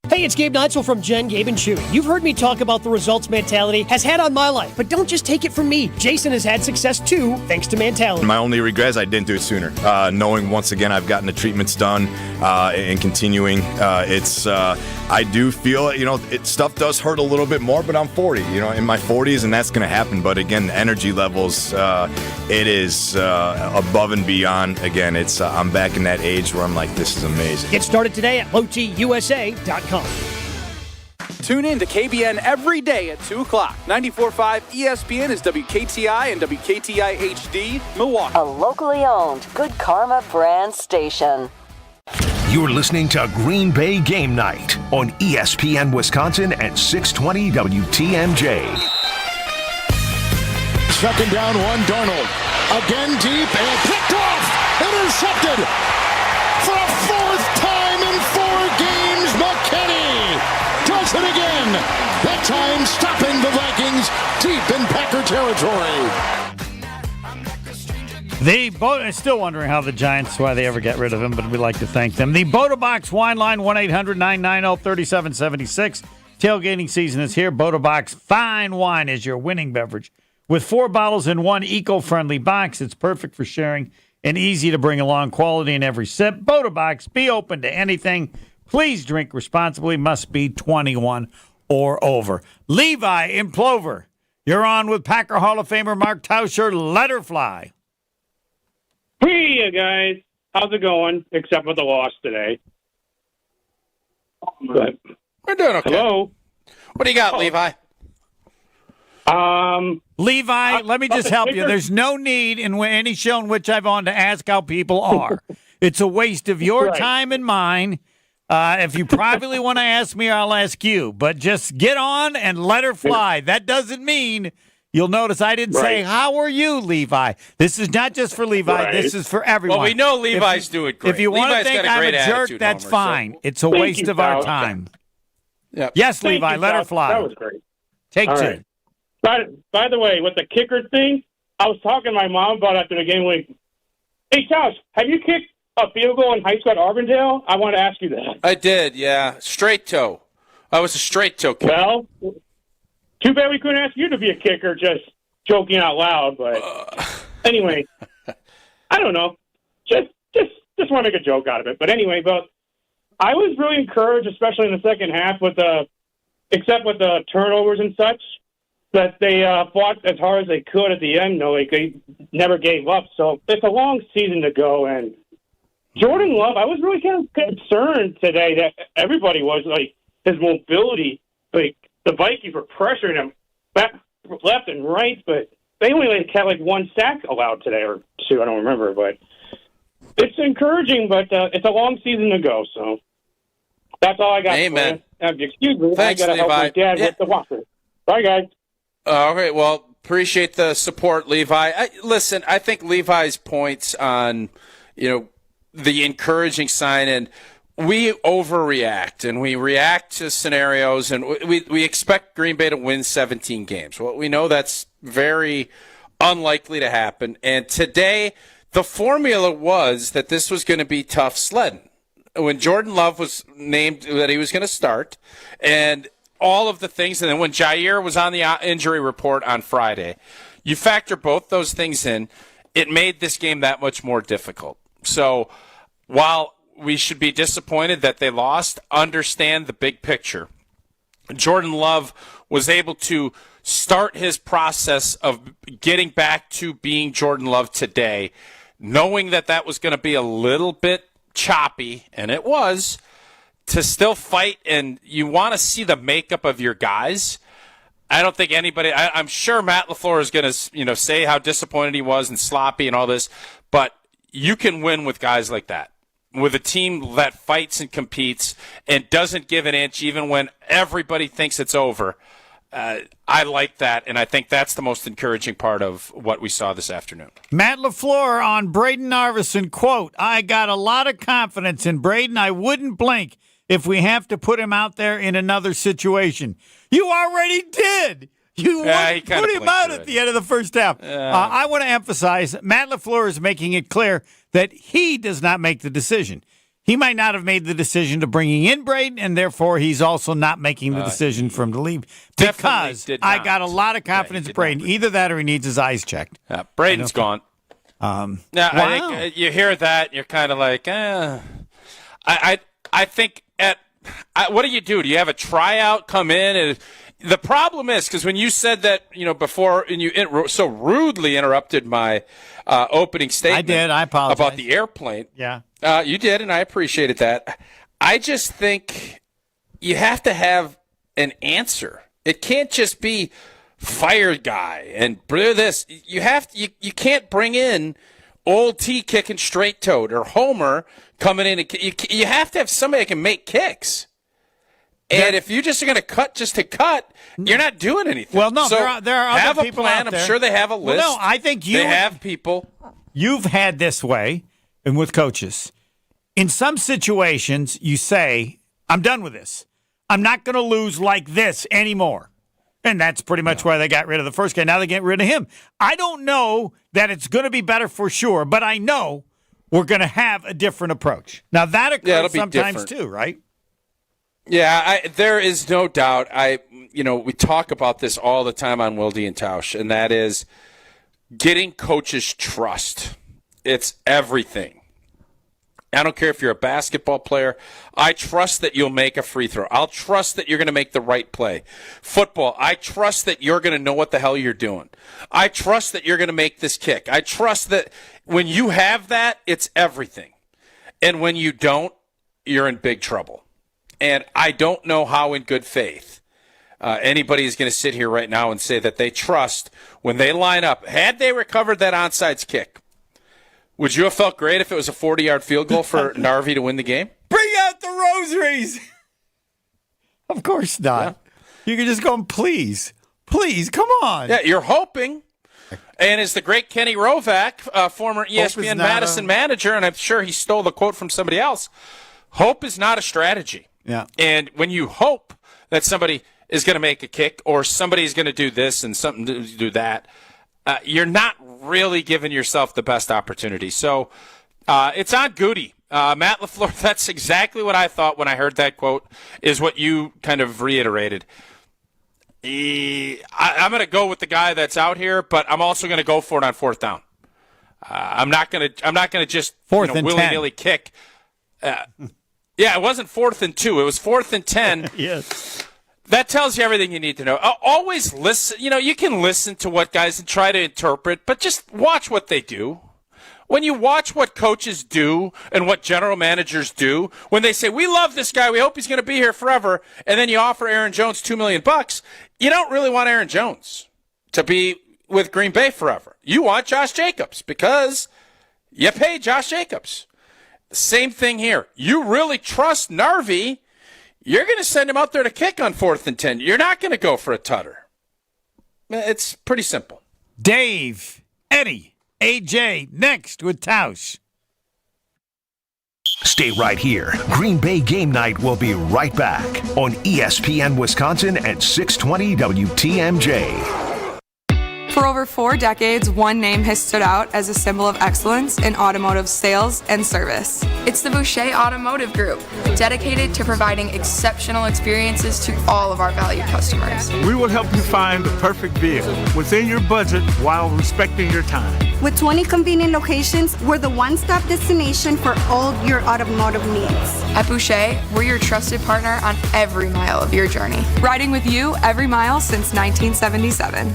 Hey, it's Gabe Neitzel from Jen, Gabe, and Chewy. You've heard me talk about the results mentality has had on my life, but don't just take it from me. Jason has had success too, thanks to mentality. My only regret is I didn't do it sooner. Knowing once again I've gotten the treatments done and continuing, I do feel, stuff does hurt a little bit more, but I'm 40, in my 40s, and that's going to happen. But again, the energy levels, it is above and beyond. Again, I'm back in that age where I'm like, this is amazing. Get started today at lowtusa.com. Tune in to KBN every day at 2 o'clock. 94.5 ESPN is WKTI and WKTI HD, Milwaukee. A locally owned Good Karma brand station. You're listening to Green Bay Game Night on ESPN Wisconsin at 620 WTMJ. Second down, one, Darnold. Again deep and picked off. Intercepted. For a fourth time in 4 games, McKinney does it again. That time stopping the Vikings deep in Packer territory. Still wondering how the Giants, why they ever get rid of him, but we'd like to thank them. The Boda Box Wine Line, 1-800-990-3776. Tailgating season is here. Boda Box Fine Wine is your winning beverage. With 4 bottles in one eco-friendly box, it's perfect for sharing and easy to bring along, quality in every sip. Boda Box, be open to anything. Please drink responsibly. Must be 21 or over. Levi in Plover, you're on with Packer Hall of Famer Mark Tauscher. Let her fly. Hey, guys. How's it going? Except with the loss today. But, we're doing okay. Hello? What do you got, Levi? Levi, let me just help you. There's no need in any show in which I've on to ask how people are. It's a waste of your time and mine. If you privately want to ask me, I'll ask you. But just get on and let her fly. That doesn't mean... You'll notice I didn't say, how are you, Levi? This is not just for Levi. This is for everyone. Well, we know Levi's doing great. If you want to think I'm a jerk, that's fine. So. It's a waste of our time. Yep. Yes, Levi, let her fly. That was great. Take 2. Right. By the way, with the kicker thing, I was talking to my mom about after the game. Like, hey, Josh, have you kicked a field goal in high school at Auburndale? I want to ask you that. I did, yeah. Straight toe. I was a straight toe kicker. Well... Too bad we couldn't ask you to be a kicker, just joking out loud. But anyway, I don't know. Just want to make a joke out of it. But anyway, I was really encouraged, especially in the second half, except with the turnovers and such, that they fought as hard as they could at the end. They never gave up. So it's a long season to go. And Jordan Love, I was really kind of concerned today that everybody was his mobility, the Vikings were pressuring him back, left and right, but they only had 1 sack allowed today, or 2, I don't remember. But it's encouraging, but it's a long season to go, so that's all I got. Amen. Excuse me, thanks, I got to help my dad with the washer. Bye, guys. All right, well, appreciate the support, Levi. Listen, I think Levi's points on, the encouraging sign, and we overreact and we react to scenarios, and we expect Green Bay to win 17 games. Well, we know that's very unlikely to happen. And today, the formula was that this was going to be tough sledding. When Jordan Love was named that he was going to start, and all of the things, and then when Jair was on the injury report on Friday, you factor both those things in, it made this game that much more difficult. So while we should be disappointed that they lost, understand the big picture. Jordan Love was able to start his process of getting back to being Jordan Love today, knowing that that was going to be a little bit choppy, and it was, to still fight, and you want to see the makeup of your guys. I don't think anybody. I'm sure Matt LaFleur is going to, say how disappointed he was and sloppy and all this, but you can win with guys like that, with a team that fights and competes and doesn't give an inch even when everybody thinks it's over. I like that, and I think that's the most encouraging part of what we saw this afternoon. Matt LaFleur on Braden Narveson, quote, "I got a lot of confidence in Braden. I wouldn't blink if we have to put him out there in another situation." You already did. You put him out at the end of the first half. I want to emphasize Matt LaFleur is making it clear that he does not make the decision. He might not have made the decision to bringing in Braden, and therefore he's also not making the decision for him to leave. Because I got a lot of confidence in Braden. Either that or he needs his eyes checked. Braden's gone. Wow. I think you hear that, and you're kind of like, I think what do? Do you have a tryout come in? And the problem is, because when you said that, before, and you so rudely interrupted my opening statement. I did. I apologize. About the airplane. Yeah. You did, and I appreciated that. I just think you have to have an answer. It can't just be fired guy and this. You can't bring in old T kicking straight toed or Homer coming in. You have to have somebody that can make kicks. And if you're just going to cut just to cut, you're not doing anything. Well, no, so there are other people out there. I'm sure they have a list. Well, no, I think they have people. You've had this way, and with coaches. In some situations, you say, I'm done with this. I'm not going to lose like this anymore. And that's pretty much why they got rid of the first guy. Now they get rid of him. I don't know that it's going to be better for sure, but I know we're going to have a different approach. Now, that occurs sometimes too, right? Yeah, there is no doubt. We talk about this all the time on Wilde and Tausch, and that is getting coaches' trust. It's everything. I don't care if you're a basketball player. I trust that you'll make a free throw. I'll trust that you're going to make the right play. Football, I trust that you're going to know what the hell you're doing. I trust that you're going to make this kick. I trust that when you have that, it's everything. And when you don't, you're in big trouble. And I don't know how in good faith anybody is going to sit here right now and say that they trust when they line up. Had they recovered that onside kick, would you have felt great if it was a 40-yard field goal for Narvi to win the game? Bring out the rosaries. Of course not. Yeah. You can just go, please, come on. Yeah, you're hoping. And as the great Kenny Rovak, former ESPN Madison manager, and I'm sure he stole the quote from somebody else, hope is not a strategy. Yeah. And when you hope that somebody is going to make a kick or somebody's going to do this and something to do that, you're not really giving yourself the best opportunity. So it's on Goody. Matt LaFleur, that's exactly what I thought when I heard that quote, is what you kind of reiterated. I'm going to go with the guy that's out here, but I'm also going to go for it on fourth down. I'm not going to just willy-nilly kick. Yeah, it wasn't 4th and 2. It was 4th and 10. Yes. That tells you everything you need to know. Always listen. You can listen to what guys and try to interpret, but just watch what they do. When you watch what coaches do and what general managers do, when they say, we love this guy, we hope he's going to be here forever, and then you offer Aaron Jones $2 million, you don't really want Aaron Jones to be with Green Bay forever. You want Josh Jacobs because you pay Josh Jacobs. Same thing here. You really trust Narvi. You're going to send him out there to kick on 4th and 10. You're not going to go for a tutter. It's pretty simple. Dave, Eddie, AJ, next with Tausch. Stay right here. Green Bay Game Night will be right back on ESPN Wisconsin at 620 WTMJ. For over 4 decades, one name has stood out as a symbol of excellence in automotive sales and service. It's the Boucher Automotive Group, dedicated to providing exceptional experiences to all of our valued customers. We will help you find the perfect vehicle within your budget while respecting your time. With 20 convenient locations, we're the one-stop destination for all your automotive needs. At Boucher, we're your trusted partner on every mile of your journey. Riding with you every mile since 1977.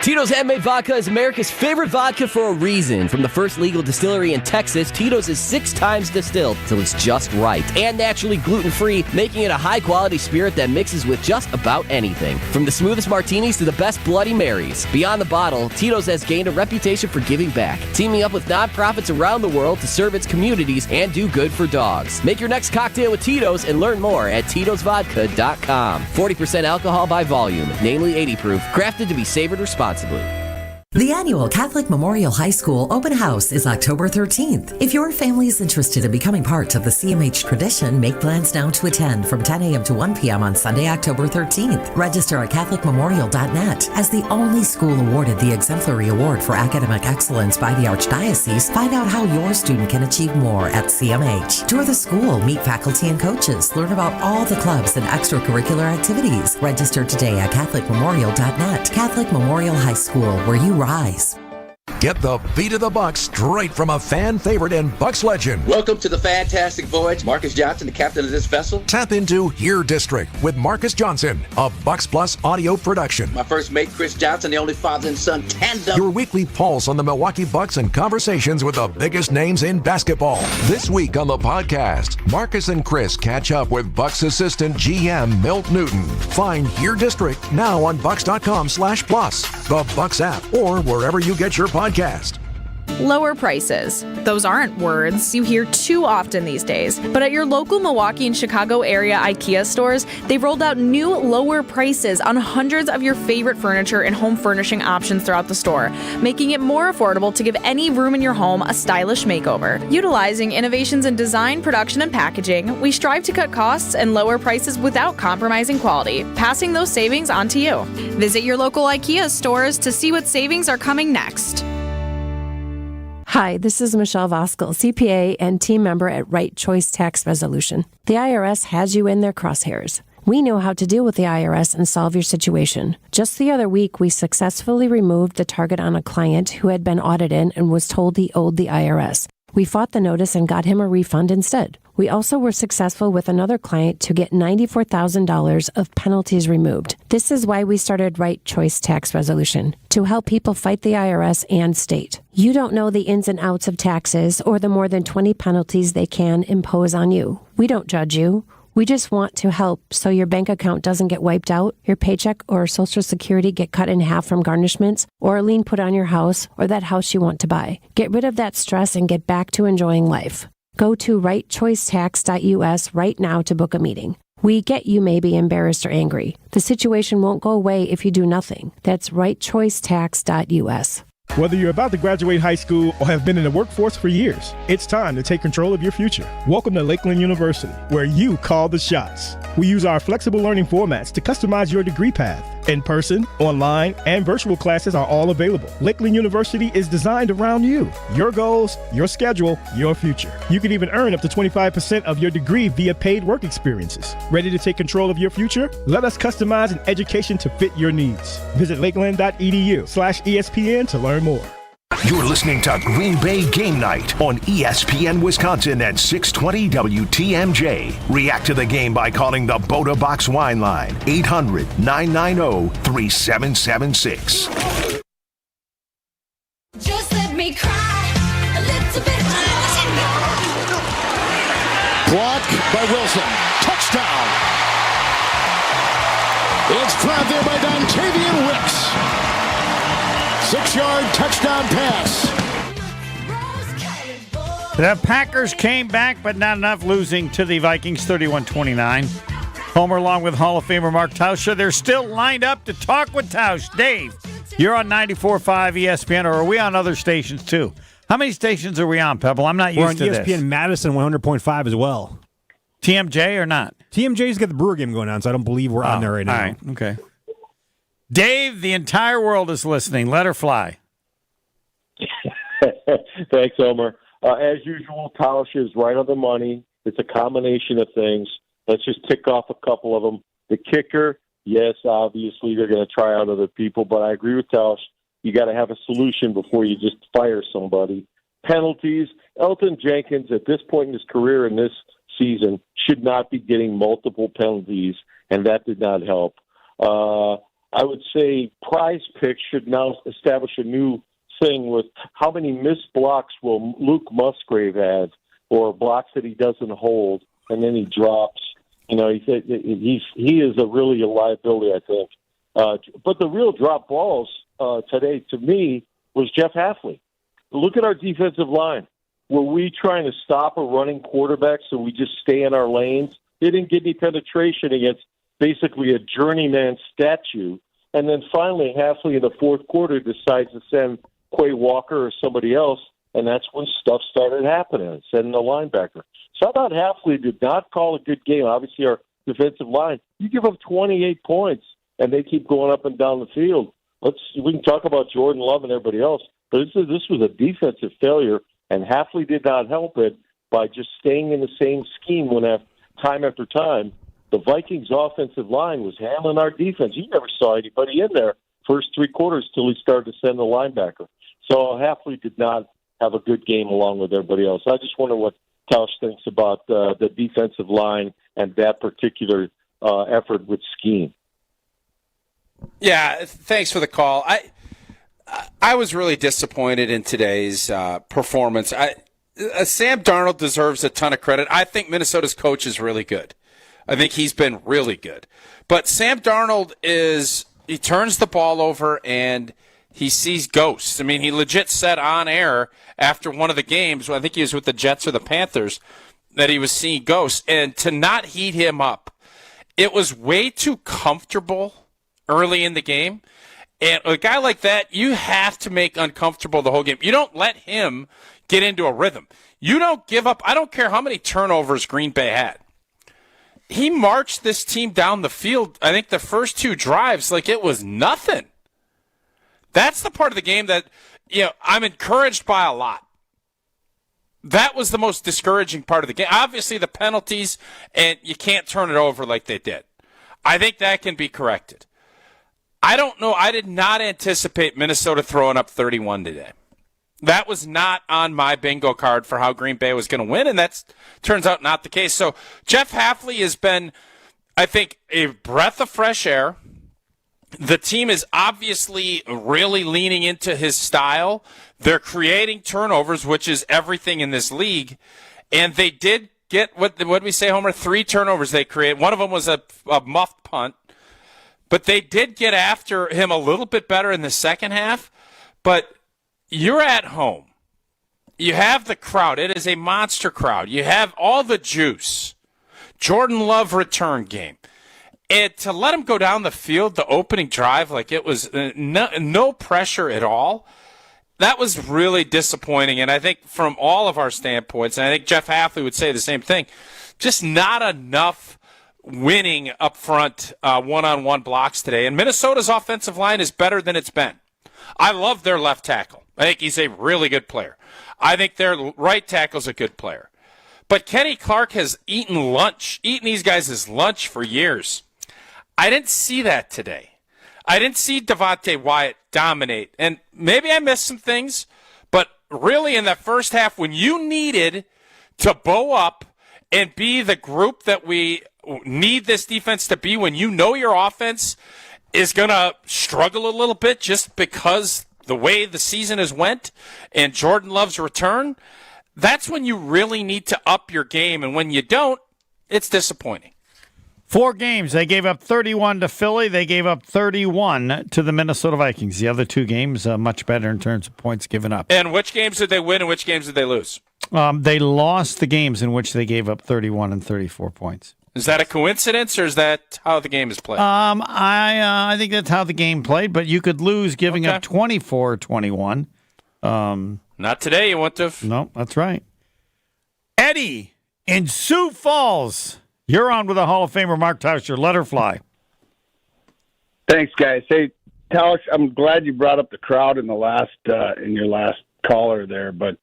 Tito's Handmade Vodka is America's favorite vodka for a reason. From the first legal distillery in Texas, Tito's is 6 times distilled till it's just right. And naturally gluten-free, making it a high-quality spirit that mixes with just about anything. From the smoothest martinis to the best Bloody Marys. Beyond the bottle, Tito's has gained a reputation for giving back, teaming up with nonprofits around the world to serve its communities and do good for dogs. Make your next cocktail with Tito's and learn more at Tito'sVodka.com. 40% alcohol by volume, namely 80 proof, crafted to be savored responsibly. The annual Catholic Memorial High School Open House is October 13th. If your family is interested in becoming part of the CMH tradition, make plans now to attend from 10 a.m. to 1 p.m. on Sunday, October 13th. Register at CatholicMemorial.net. As the only school awarded the Exemplary Award for Academic Excellence by the Archdiocese, find out how your student can achieve more at CMH. Tour the school, meet faculty and coaches, learn about all the clubs and extracurricular activities. Register today at CatholicMemorial.net. Catholic Memorial High School, where you rise. Get the beat of the Bucks straight from a fan favorite and Bucks legend. Welcome to the fantastic voyage. Marcus Johnson, the captain of this vessel. Tap into Here District with Marcus Johnson, a Bucks Plus audio production. My first mate, Chris Johnson, the only father and son tandem. Your weekly pulse on the Milwaukee Bucks and conversations with the biggest names in basketball. This week on the podcast, Marcus and Chris catch up with Bucks assistant GM Milt Newton. Find Here District now on Bucks.com/plus, the Bucks app, or wherever you get your podcast. Lower prices. Those aren't words you hear too often these days. But at your local Milwaukee and Chicago area IKEA stores, they've rolled out new lower prices on hundreds of your favorite furniture and home furnishing options throughout the store, making it more affordable to give any room in your home a stylish makeover. Utilizing innovations in design, production, and packaging, we strive to cut costs and lower prices without compromising quality, passing those savings on to you. Visit your local IKEA stores to see what savings are coming next. Hi, this is Michelle Voskel, CPA and team member at Right Choice Tax Resolution. The IRS has you in their crosshairs. We know how to deal with the IRS and solve your situation. Just the other week, we successfully removed the target on a client who had been audited and was told he owed the IRS. We fought the notice and got him a refund instead. We also were successful with another client to get $94,000 of penalties removed. This is why we started Right Choice Tax Resolution, to help people fight the IRS and state. You don't know the ins and outs of taxes or the more than 20 penalties they can impose on you. We don't judge you. We just want to help so your bank account doesn't get wiped out, your paycheck or Social Security get cut in half from garnishments, or a lien put on your house or that house you want to buy. Get rid of that stress and get back to enjoying life. Go to rightchoicetax.us right now to book a meeting. We get you may be embarrassed or angry. The situation won't go away if you do nothing. That's rightchoicetax.us. Whether you're about to graduate high school or have been in the workforce for years, it's time to take control of your future. Welcome to Lakeland University, where you call the shots. We use our flexible learning formats to customize your degree path. In-person, online, and virtual classes are all available. Lakeland University is designed around you, your goals, your schedule, your future. You can even earn up to 25% of your degree via paid work experiences. Ready to take control of your future? Let us customize an education to fit your needs. Visit lakeland.edu/ESPN to learn more. You're listening to Green Bay Game Night on ESPN Wisconsin at 620 WTMJ. React to the game by calling the Boda Box Wine Line, 800-990-3776. Just let me cry a little bit. Block by Wilson. Touchdown. It's grabbed there by Dontavian Wicks. 6-yard touchdown pass. The Packers came back, but not enough, losing to the Vikings 31-29. Homer along with Hall of Famer Mark Tauscher. They're still lined up to talk with Tausch. Dave, you're on 94.5 ESPN, or are we on other stations too? How many stations are we on, Pebble? I'm not used to this. We're on ESPN Madison 100.5 as well. TMJ or not? TMJ's got the Brewer game going on, so I don't believe we're on there right now. All right, okay. Dave, the entire world is listening. Let her fly. Thanks, Homer. As usual, Tausch is right on the money. It's a combination of things. Let's just tick off a couple of them. The kicker, yes, obviously they're going to try out other people, but I agree with Tausch. you got to have a solution before you just fire somebody. Penalties. Elton Jenkins, at this point in his career in this season, should not be getting multiple penalties, and that did not help. I would say Prize Picks should now establish a new thing with how many missed blocks will Luke Musgrave have, or blocks that he doesn't hold, and then he drops. You know, he is really a liability, I think. But the real drop balls today, to me, was Jeff Hafley. Look at our defensive line. Were we trying to stop a running quarterback so we just stay in our lanes? They didn't get any penetration against basically a journeyman statue. And then finally, Hafley in the fourth quarter decides to send Quay Walker or somebody else, and that's when stuff started happening, sending the linebacker. So I thought Hafley did not call a good game. Obviously, our defensive line, you give up 28 points, and they keep going up and down the field. We can talk about Jordan Love and everybody else, but this was a defensive failure, and Hafley did not help it by just staying in the same scheme when time after time. The Vikings' offensive line was handling our defense. You never saw anybody in there first three quarters till he started to send the linebacker. So Hafley did not have a good game along with everybody else. I just wonder what Tausch thinks about the defensive line and that particular effort with scheme. Yeah, thanks for the call. I was really disappointed in today's performance. Sam Darnold deserves a ton of credit. I think Minnesota's coach is really good. I think he's been really good. But Sam Darnold he turns the ball over and he sees ghosts. I mean, he legit said on air after one of the games, I think he was with the Jets or the Panthers, that he was seeing ghosts. And to not heat him up, it was way too comfortable early in the game. And a guy like that, you have to make uncomfortable the whole game. You don't let him get into a rhythm. You don't give up. I don't care how many turnovers Green Bay had. He marched this team down the field, I think the first two drives, like it was nothing. That's the part of the game that I'm encouraged by a lot. That was the most discouraging part of the game. Obviously, the penalties, and you can't turn it over like they did. I think that can be corrected. I don't know. I did not anticipate Minnesota throwing up 31 today. That was not on my bingo card for how Green Bay was going to win, and that turns out not the case. So Jeff Hafley has been, I think, a breath of fresh air. The team is obviously really leaning into his style. They're creating turnovers, which is everything in this league. And they did get, what did we say, Homer? 3 turnovers they created. One of them was a muffed punt. But they did get after him a little bit better in the second half. But you're at home. You have the crowd. It is a monster crowd. You have all the juice. Jordan Love return game. And to let him go down the field, the opening drive, like it was no pressure at all, that was really disappointing. And I think from all of our standpoints, and I think Jeff Hafley would say the same thing, just not enough winning up front one-on-one blocks today. And Minnesota's offensive line is better than it's been. I love their left tackle. I think he's a really good player. I think their right tackle's a good player. But Kenny Clark has eaten these guys' lunch for years. I didn't see that today. I didn't see Devontae Wyatt dominate. And maybe I missed some things, but really in that first half when you needed to bow up and be the group that we need this defense to be, when you know your offense is going to struggle a little bit just because the way the season has went and Jordan Love's return, that's when you really need to up your game. And when you don't, it's disappointing. 4 games. They gave up 31 to Philly. They gave up 31 to the Minnesota Vikings. The other 2 games, much better in terms of points given up. And which games did they win and which games did they lose? They lost the games in which they gave up 31 and 34 points. Is that a coincidence, or is that how the game is played? I think that's how the game played, but you could lose giving up 24-21. Not today, you want to. No, that's right. Eddie in Sioux Falls. You're on with the Hall of Famer, Mark Tauscher. Let her fly. Thanks, guys. Hey, Tausch, I'm glad you brought up the crowd in your last caller there. But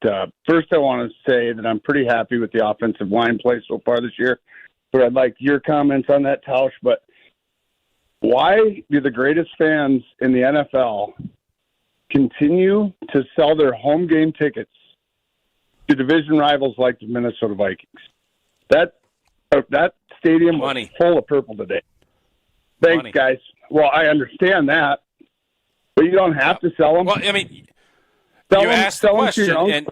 first, I want to say that I'm pretty happy with the offensive line play so far this year. But I'd like your comments on that, Tausch. But why do the greatest fans in the NFL continue to sell their home game tickets to division rivals like the Minnesota Vikings. That stadium was full of purple today. Thanks, guys. Well, I understand that, but you don't have to sell them. Well, I mean, you asked the question, and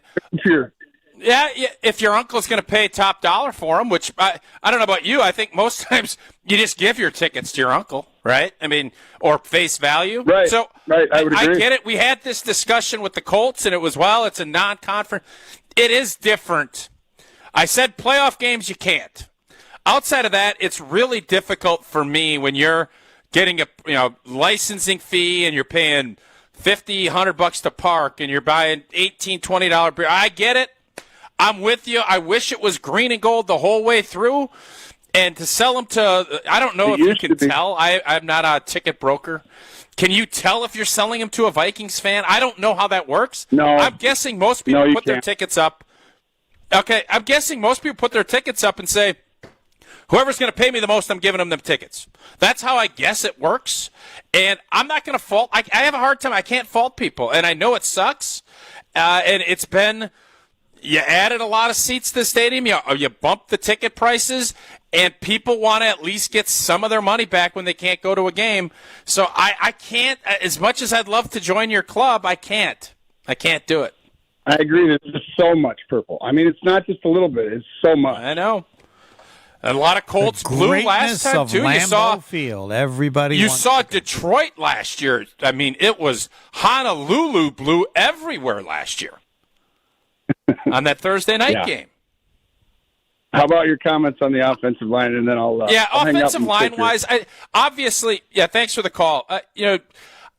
yeah, if your uncle's going to pay top dollar for them, which I don't know about you, I think most times you just give your tickets to your uncle, right? I mean, or face value. Right. So right. I would agree. I get it. We had this discussion with the Colts, and it was, well, it's a non-conference. It is different. I said playoff games you can't. Outside of that, it's really difficult for me when you're getting a licensing fee and you're paying $50, $100 to park and you're buying $18, $20 beer. I get it. I'm with you. I wish it was green and gold the whole way through. And to sell them to, I don't know if you can tell. I'm not a ticket broker. Can you tell if you're selling them to a Vikings fan? I don't know how that works. No. I'm guessing most people put their tickets up. Okay, I'm guessing most people put their tickets up and say, whoever's going to pay me the most, I'm giving them tickets. That's how I guess it works. And I'm not going to fault. I have a hard time. I can't fault people. And I know it sucks. And it's been, you added a lot of seats to the stadium. You bumped the ticket prices. And people want to at least get some of their money back when they can't go to a game. So I can't, as much as I'd love to join your club, I can't. I can't do it. I agree. There's just so much purple. I mean, it's not just a little bit. It's so much. I know. And a lot of Colts blew last time, too. Lambeau You saw Field. Everybody. You saw Detroit last year. I mean, it was Honolulu blew everywhere last year on that Thursday night game. How about your comments on the offensive line, and then I'll offensive line wise, obviously, thanks for the call.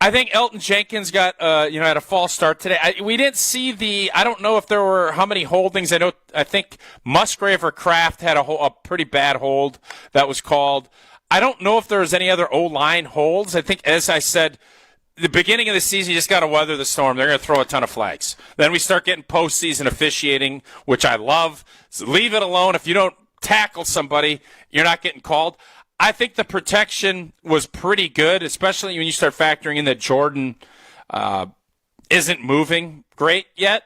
I think Elton Jenkins got had a false start today. We didn't see I don't know if there were how many holdings. I think Musgrave or Kraft had a pretty bad hold that was called. I don't know if there was any other O-line holds. I think, as I said, the beginning of the season, you just got to weather the storm. They're going to throw a ton of flags. Then we start getting postseason officiating, which I love. So leave it alone. If you don't tackle somebody, you're not getting called. I think the protection was pretty good, especially when you start factoring in that Jordan isn't moving great yet.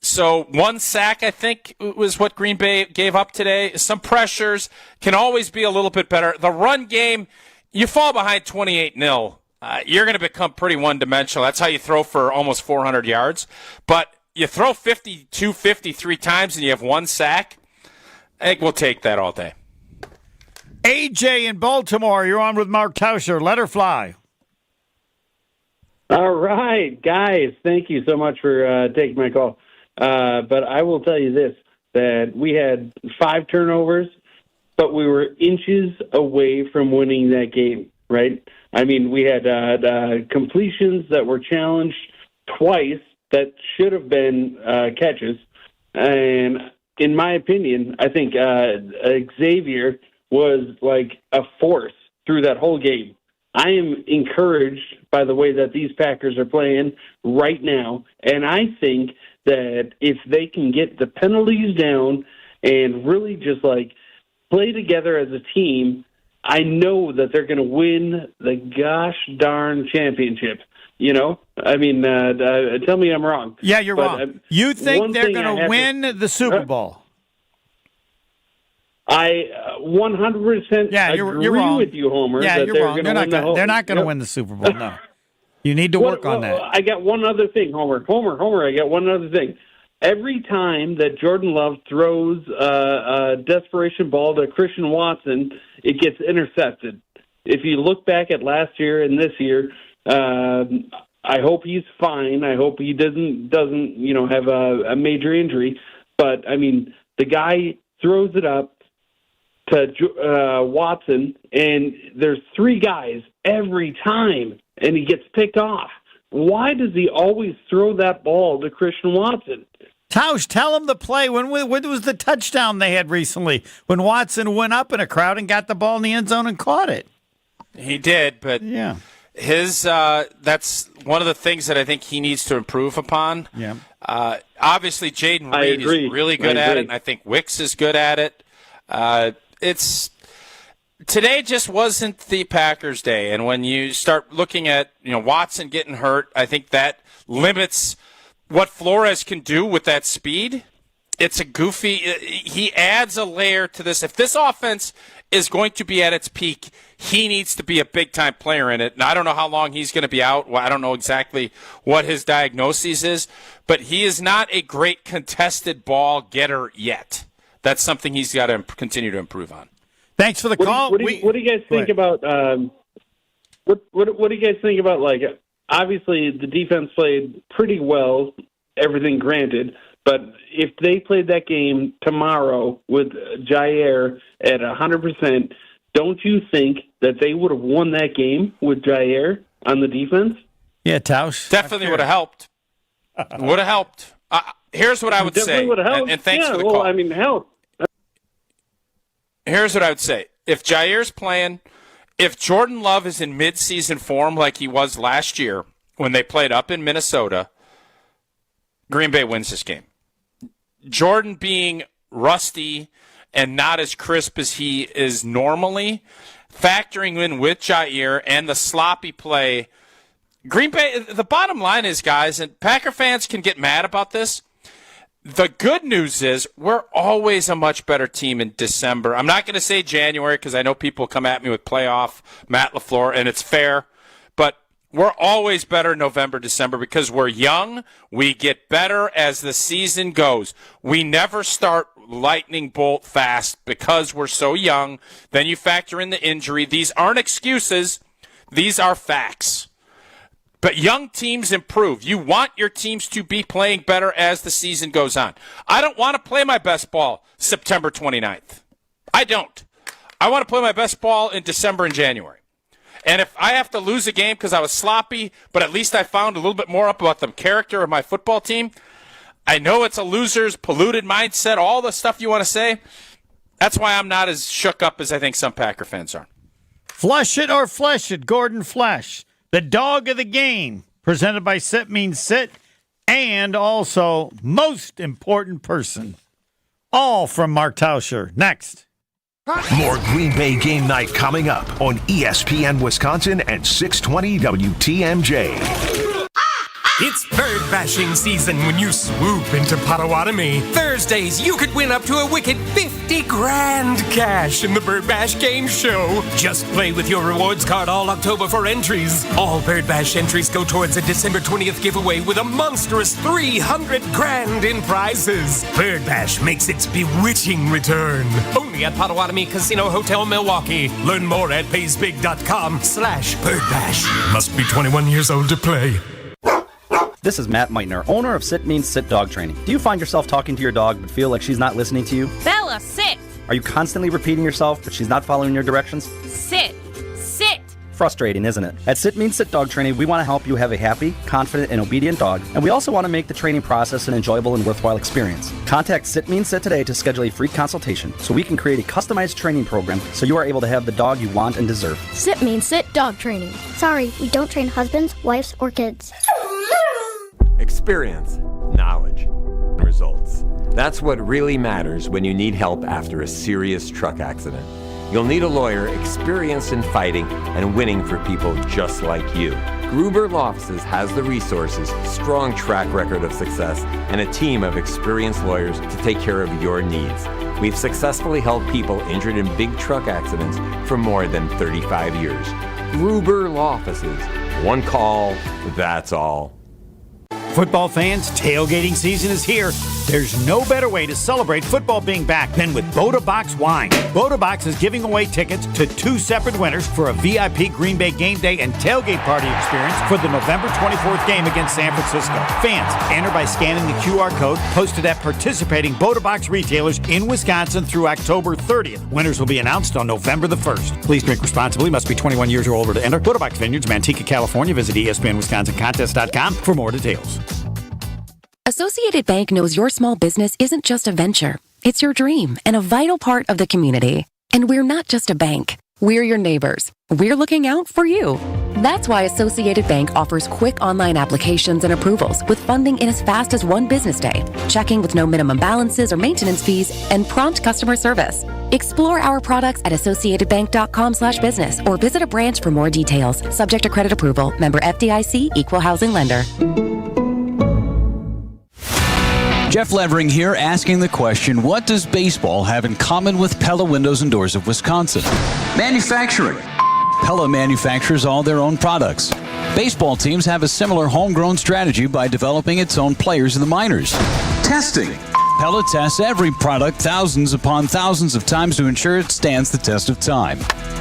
So 1 sack, I think, was what Green Bay gave up today. Some pressures can always be a little bit better. The run game, you fall behind 28-0. You're going to become pretty one-dimensional. That's how you throw for almost 400 yards. But you throw 52, 53 times and you have 1 sack, I think we'll take that all day. AJ in Baltimore, you're on with Mark Tauscher. Let her fly. All right, guys, thank you so much for taking my call. But I will tell you this, that we had 5 turnovers, but we were inches away from winning that game, right? I mean, we had completions that were challenged twice that should have been catches. And in my opinion, I think Xavier was like a force through that whole game. I am encouraged by the way that these Packers are playing right now, and I think that if they can get the penalties down and really just like play together as a team, I know that they're going to win the gosh darn championship. You know, I mean, tell me I'm wrong. Yeah, you're wrong. You think they're going to win the Super Bowl? I 100% you're agree wrong. with you, Homer. Yeah, that you're they're wrong. They're not going to win the Super Bowl, no. You need to work on that. I got one other thing, Homer, I got one other thing. Every time that Jordan Love throws a desperation ball to Christian Watson, it gets intercepted. If you look back at last year and this year, I hope he's fine. I hope he doesn't have a major injury. But, I mean, the guy throws it up to Watson, and there's 3 guys every time, and he gets picked off. Why does he always throw that ball to Christian Watson? Tausch, tell him the play. When was the touchdown they had recently? When Watson went up in a crowd and got the ball in the end zone and caught it. He did, but his that's one of the things that I think he needs to improve upon. Yeah. Obviously, Jaden Reed is really good at it, and I think Wicks is good at it. today just wasn't the Packers' day. And when you start looking at Watson getting hurt, I think that limits what Flores can do with that speed. It's a goofy. He adds a layer to this. If this offense is going to be at its peak, he needs to be a big-time player in it. And I don't know how long he's going to be out. Well, I don't know exactly what his diagnosis is, but he is not a great contested ball getter yet. That's something he's got to continue to improve on. Thanks for the call. What do you guys think about? What do you guys think about? Like, obviously, the defense played pretty well. Everything granted. But if they played that game tomorrow with Jair at 100%, don't you think that they would have won that game with Jair on the defense? Yeah, Tausch. Definitely would have helped. Would have helped. Here's what I would say. And thanks for the call. I mean, help. Here's what I would say. If Jair's playing, if Jordan Love is in midseason form like he was last year when they played up in Minnesota, Green Bay wins this game. Jordan being rusty and not as crisp as he is normally, factoring in with Jair and the sloppy play, Green Bay, the bottom line is, guys, and Packer fans can get mad about this, the good news is we're always a much better team in December. I'm not going to say January because I know people come at me with playoff Matt LaFleur, and it's fair, but we're always better November, December because we're young. We get better as the season goes. We never start lightning bolt fast because we're so young. Then you factor in the injury. These aren't excuses. These are facts. But young teams improve. You want your teams to be playing better as the season goes on. I don't want to play my best ball September 29th. I don't. I want to play my best ball in December and January. And if I have to lose a game because I was sloppy, but at least I found a little bit more up about the character of my football team, I know it's a loser's polluted mindset, all the stuff you want to say. That's why I'm not as shook up as I think some Packer fans are. Flush it or flesh it, Gordon Flesh. The dog of the game, presented by Sit Means Sit, and also most important person. All from Mark Tauscher. Next. More Green Bay game night coming up on ESPN Wisconsin and 620 WTMJ. It's bird bashing season when you swoop into Potawatomi. Thursdays, you could win up to a wicked 50 grand cash in the Bird Bash Game Show. Just play with your rewards card all October for entries. All Bird Bash entries go towards a December 20th giveaway with a monstrous 300 grand in prizes. Bird Bash makes its bewitching return. Only at Potawatomi Casino Hotel, Milwaukee. Learn more at paysbig.com/birdbash. Must be 21 years old to play. This is Matt Meitner, owner of Sit Means Sit Dog Training. Do you find yourself talking to your dog but feel like she's not listening to you? Bella, sit! Are you constantly repeating yourself but she's not following your directions? Sit! Sit! Frustrating, isn't it? At Sit Means Sit Dog Training, we want to help you have a happy, confident, and obedient dog, and we also want to make the training process an enjoyable and worthwhile experience. Contact Sit Means Sit today to schedule a free consultation so we can create a customized training program so you are able to have the dog you want and deserve. Sit Means Sit Dog Training. Sorry, we don't train husbands, wives, or kids. Experience, knowledge, results. That's what really matters when you need help after a serious truck accident. You'll need a lawyer experienced in fighting and winning for people just like you. Gruber Law Offices has the resources, strong track record of success, and a team of experienced lawyers to take care of your needs. We've successfully helped people injured in big truck accidents for more than 35 years. Gruber Law Offices. One call, that's all. Football fans, tailgating season is here. There's no better way to celebrate football being back than with Boda Box Wine. Boda Box is giving away tickets to 2 separate winners for a VIP Green Bay game day and tailgate party experience for the November 24th game against San Francisco. Fans, enter by scanning the QR code posted at participating Boda Box retailers in Wisconsin through October 30th. Winners will be announced on November the 1st. Please drink responsibly. Must be 21 years or older to enter. Boda Box Vineyards, Manteca, California. Visit ESPNWisconsinContest.com for more details. Associated Bank knows your small business isn't just a venture. It's your dream and a vital part of the community. And we're not just a bank. We're your neighbors. We're looking out for you. That's why Associated Bank offers quick online applications and approvals with funding in as fast as one business day, checking with no minimum balances or maintenance fees, and prompt customer service. Explore our products at associatedbank.com/business or visit a branch for more details. Subject to credit approval. Member FDIC, Equal Housing Lender. Jeff Levering here, asking the question, what does baseball have in common with Pella Windows and Doors of Wisconsin? Manufacturing. Pella manufactures all their own products. Baseball teams have a similar homegrown strategy by developing its own players in the minors. Testing. Pella tests every product thousands upon thousands of times to ensure it stands the test of time.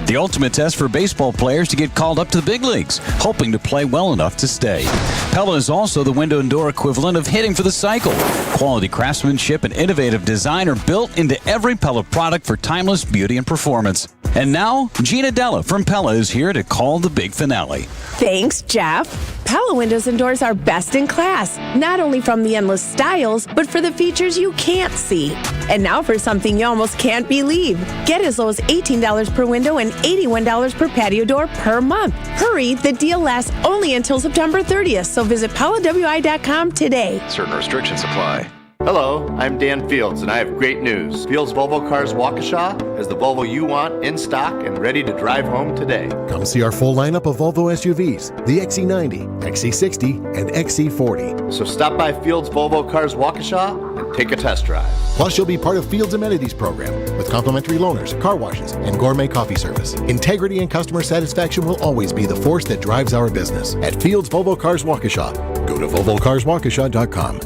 The ultimate test for baseball players to get called up to the big leagues, hoping to play well enough to stay. Pella is also the window and door equivalent of hitting for the cycle. Quality craftsmanship and innovative design are built into every Pella product for timeless beauty and performance. And now, Gina Della from Pella is here to call the big finale. Thanks, Jeff. Pella windows and doors are best in class, not only from the endless styles, but for the features you can't see. And now for something you almost can't believe. Get as low as $18 per window and $81 per patio door per month. Hurry, the deal lasts only until September 30th, so visit PellaWI.com today. Certain restrictions apply. Hello, I'm Dan Fields, and I have great news. Fields Volvo Cars Waukesha has the Volvo you want in stock and ready to drive home today. Come see our full lineup of Volvo SUVs, the XC90, XC60, and XC40. So stop by Fields Volvo Cars Waukesha and take a test drive. Plus, you'll be part of Fields Amenities program with complimentary loaners, car washes, and gourmet coffee service. Integrity and customer satisfaction will always be the force that drives our business. At Fields Volvo Cars Waukesha, go to VolvoCarsWaukesha.com.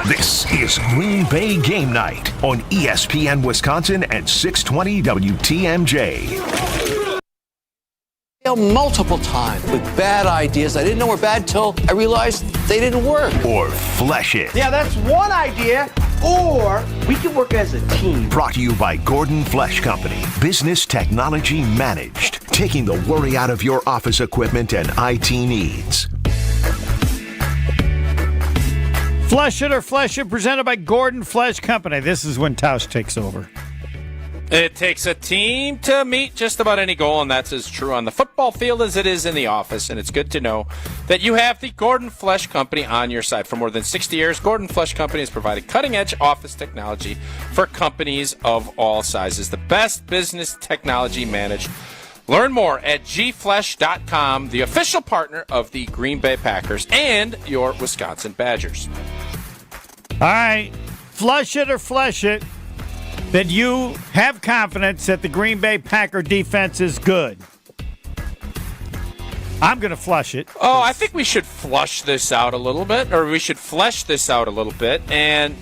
This is Green Bay Game Night on ESPN Wisconsin and 620 WTMJ. Multiple times with bad ideas. I didn't know were bad till I realized they didn't work. Or flesh it. Yeah, that's one idea. Or we can work as a team. Brought to you by Gordon Flesh Company. Business technology managed. Taking the worry out of your office equipment and IT needs. Flesh It or Flesh It, presented by Gordon Flesh Company. This is when Tausch takes over. It takes a team to meet just about any goal, and that's as true on the football field as it is in the office. And it's good to know that you have the Gordon Flesh Company on your side. For more than 60 years, Gordon Flesh Company has provided cutting-edge office technology for companies of all sizes. The best business technology managed. Learn more at gflesh.com, the official partner of the Green Bay Packers and your Wisconsin Badgers. All right, flush it or flesh it that you have confidence that the Green Bay Packer defense is good. I'm going to flush it. Oh, I think we should flush this out a little bit, or we should flesh this out a little bit, and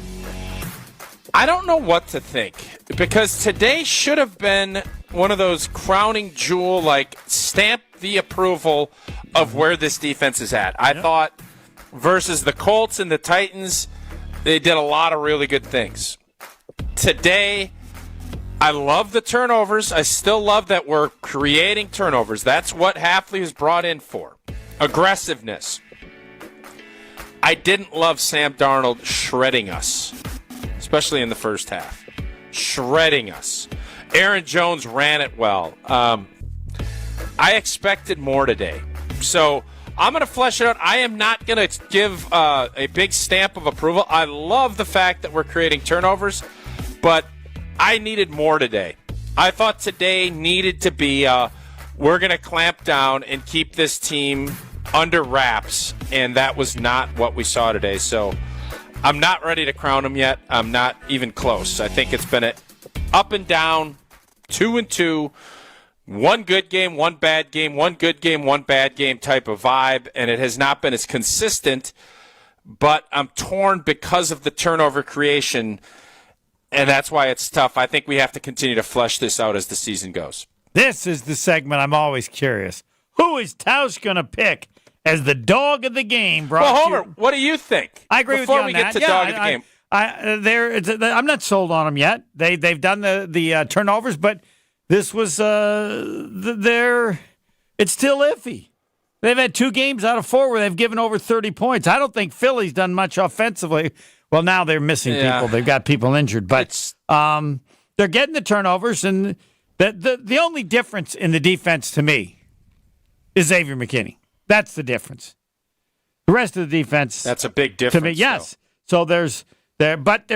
I don't know what to think, because today should have been one of those crowning jewel, like, stamp the approval of where this defense is at. I thought versus the Colts and the Titans, they did a lot of really good things. Today, I love the turnovers. I still love that we're creating turnovers. That's what Hafley was brought in for. Aggressiveness. I didn't love Sam Darnold shredding us, especially in the first half. Shredding us. Aaron Jones ran it well. I expected more today. So I'm going to flesh it out. I am not going to give a big stamp of approval. I love the fact that we're creating turnovers, but I needed more today. I thought today needed to be we're going to clamp down and keep this team under wraps, and that was not what we saw today. So I'm not ready to crown them yet. I'm not even close. I think it's been an up and down, 2-2, one good game, one bad game, one good game, one bad game type of vibe, and it has not been as consistent, but I'm torn because of the turnover creation, and that's why it's tough. I think we have to continue to flesh this out as the season goes. This is the segment I'm always curious. Who is Tausch going to pick as the dog of the game? Well, Homer, what do you think? I agree Before with you on we get that. to dog of the game. I'm not sold on them yet. They've done the turnovers, but this was it's still iffy. They've had 2 games out of 4 where they've given over 30 points. I don't think Philly's done much offensively. Well, now they're missing people. They've got people injured, but they're getting the turnovers, and the only difference in the defense to me is Xavier McKinney. That's the difference. The rest of the defense. That's a big difference. To me, yes. So there's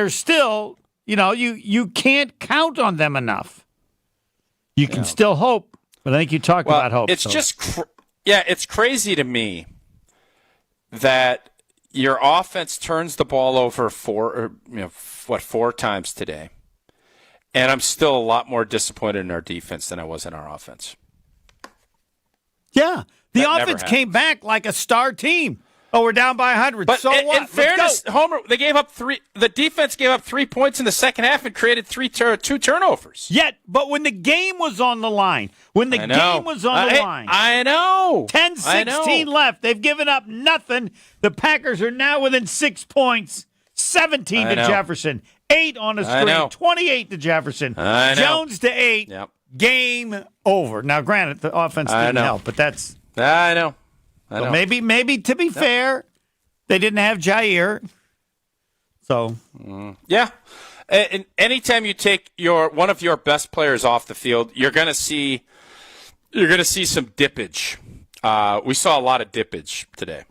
still, you can't count on them enough. You can still hope, but I think you talk about hope. It's just, it's crazy to me that your offense turns the ball over four times today, and I'm still a lot more disappointed in our defense than I was in our offense. Yeah, the offense came back like a star team. Oh, we're down by 100. But so what? In fairness, Homer, they gave up 3. The defense gave up 3 points in the second half and created 2 turnovers. Yet, but when the game was on the line, I know. 10-16 left. They've given up nothing. The Packers are now within 6 points. 17 to Jefferson. 8 on the screen. 28 to Jefferson. Jones to 8. Yep. Game over. Now, granted, the offense didn't help, but that's. I know. So maybe to be fair, they didn't have Jair. So yeah, and anytime you take one of your best players off the field, you're gonna see some dippage. We saw a lot of dippage today.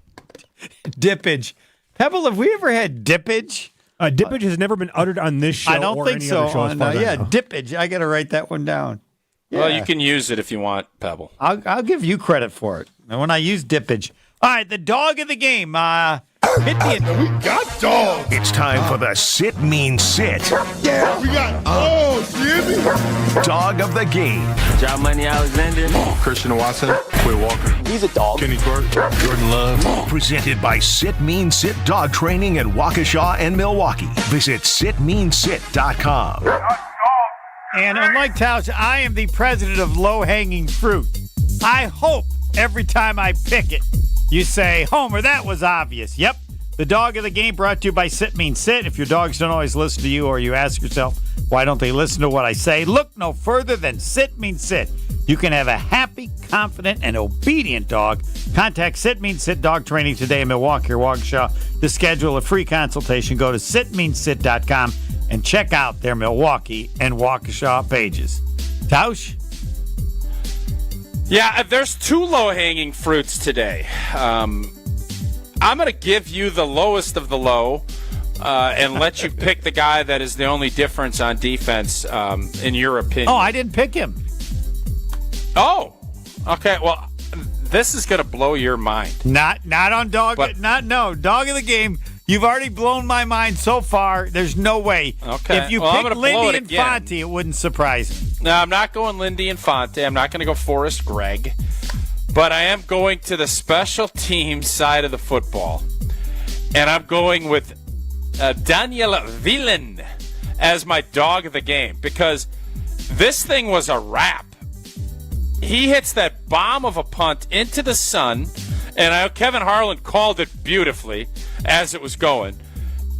Dippage, Pebble. Have we ever had dippage? Dippage has never been uttered on this show. I don't or think any so. Other show as far as I know. Dippage. I got to write that one down. Yeah. Well, you can use it if you want, Pebble. I'll give you credit for it. And when I use dippage. All right, the dog of the game. Hit the. We got dog. It's time for the Sit Mean Sit. Yeah, we got Jimmy. Dog of the game. John Money Alexander. Christian Watson. Quay Walker. He's a dog. Kenny Clark. Jordan Love. Presented by Sit Mean Sit Dog Training in Waukesha and Milwaukee. Visit sitmeansit.com. And unlike Tausch, I am the president of low-hanging fruit. I hope every time I pick it, you say, Homer, that was obvious. Yep. The dog of the game brought to you by Sit Mean Sit. If your dogs don't always listen to you or you ask yourself, why don't they listen to what I say? Look no further than Sit Mean Sit. You can have a happy, confident, and obedient dog. Contact Sit Mean Sit Dog Training today in Milwaukee or Waukesha to schedule a free consultation. Go to sitmeansit.com and check out their Milwaukee and Waukesha pages. Tausch? Yeah, there's 2 low-hanging fruits today. I'm going to give you the lowest of the low and let you pick the guy that is the only difference on defense, in your opinion. Oh, I didn't pick him. Oh, okay. Well, this is going to blow your mind. Not on dog. Dog of the game. You've already blown my mind so far. There's no way. Okay. If you pick Lindy Infante, it wouldn't surprise me. No, I'm not going Lindy Infante. I'm not going to go Forrest Gregg. But I am going to the special teams side of the football. And I'm going with Daniel Whelan as my dog of the game because this thing was a wrap. He hits that bomb of a punt into the sun, and Kevin Harlan called it beautifully as it was going.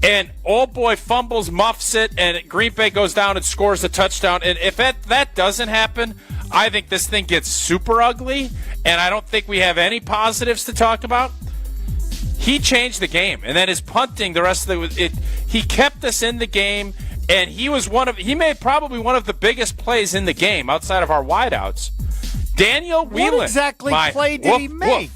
And old boy fumbles, muffs it, and Green Bay goes down and scores a touchdown. And if that doesn't happen, I think this thing gets super ugly, and I don't think we have any positives to talk about. He changed the game, and then his punting, the rest of it, he kept us in the game, and he made probably one of the biggest plays in the game outside of our wideouts. Daniel Whelan. What exactly play did he make?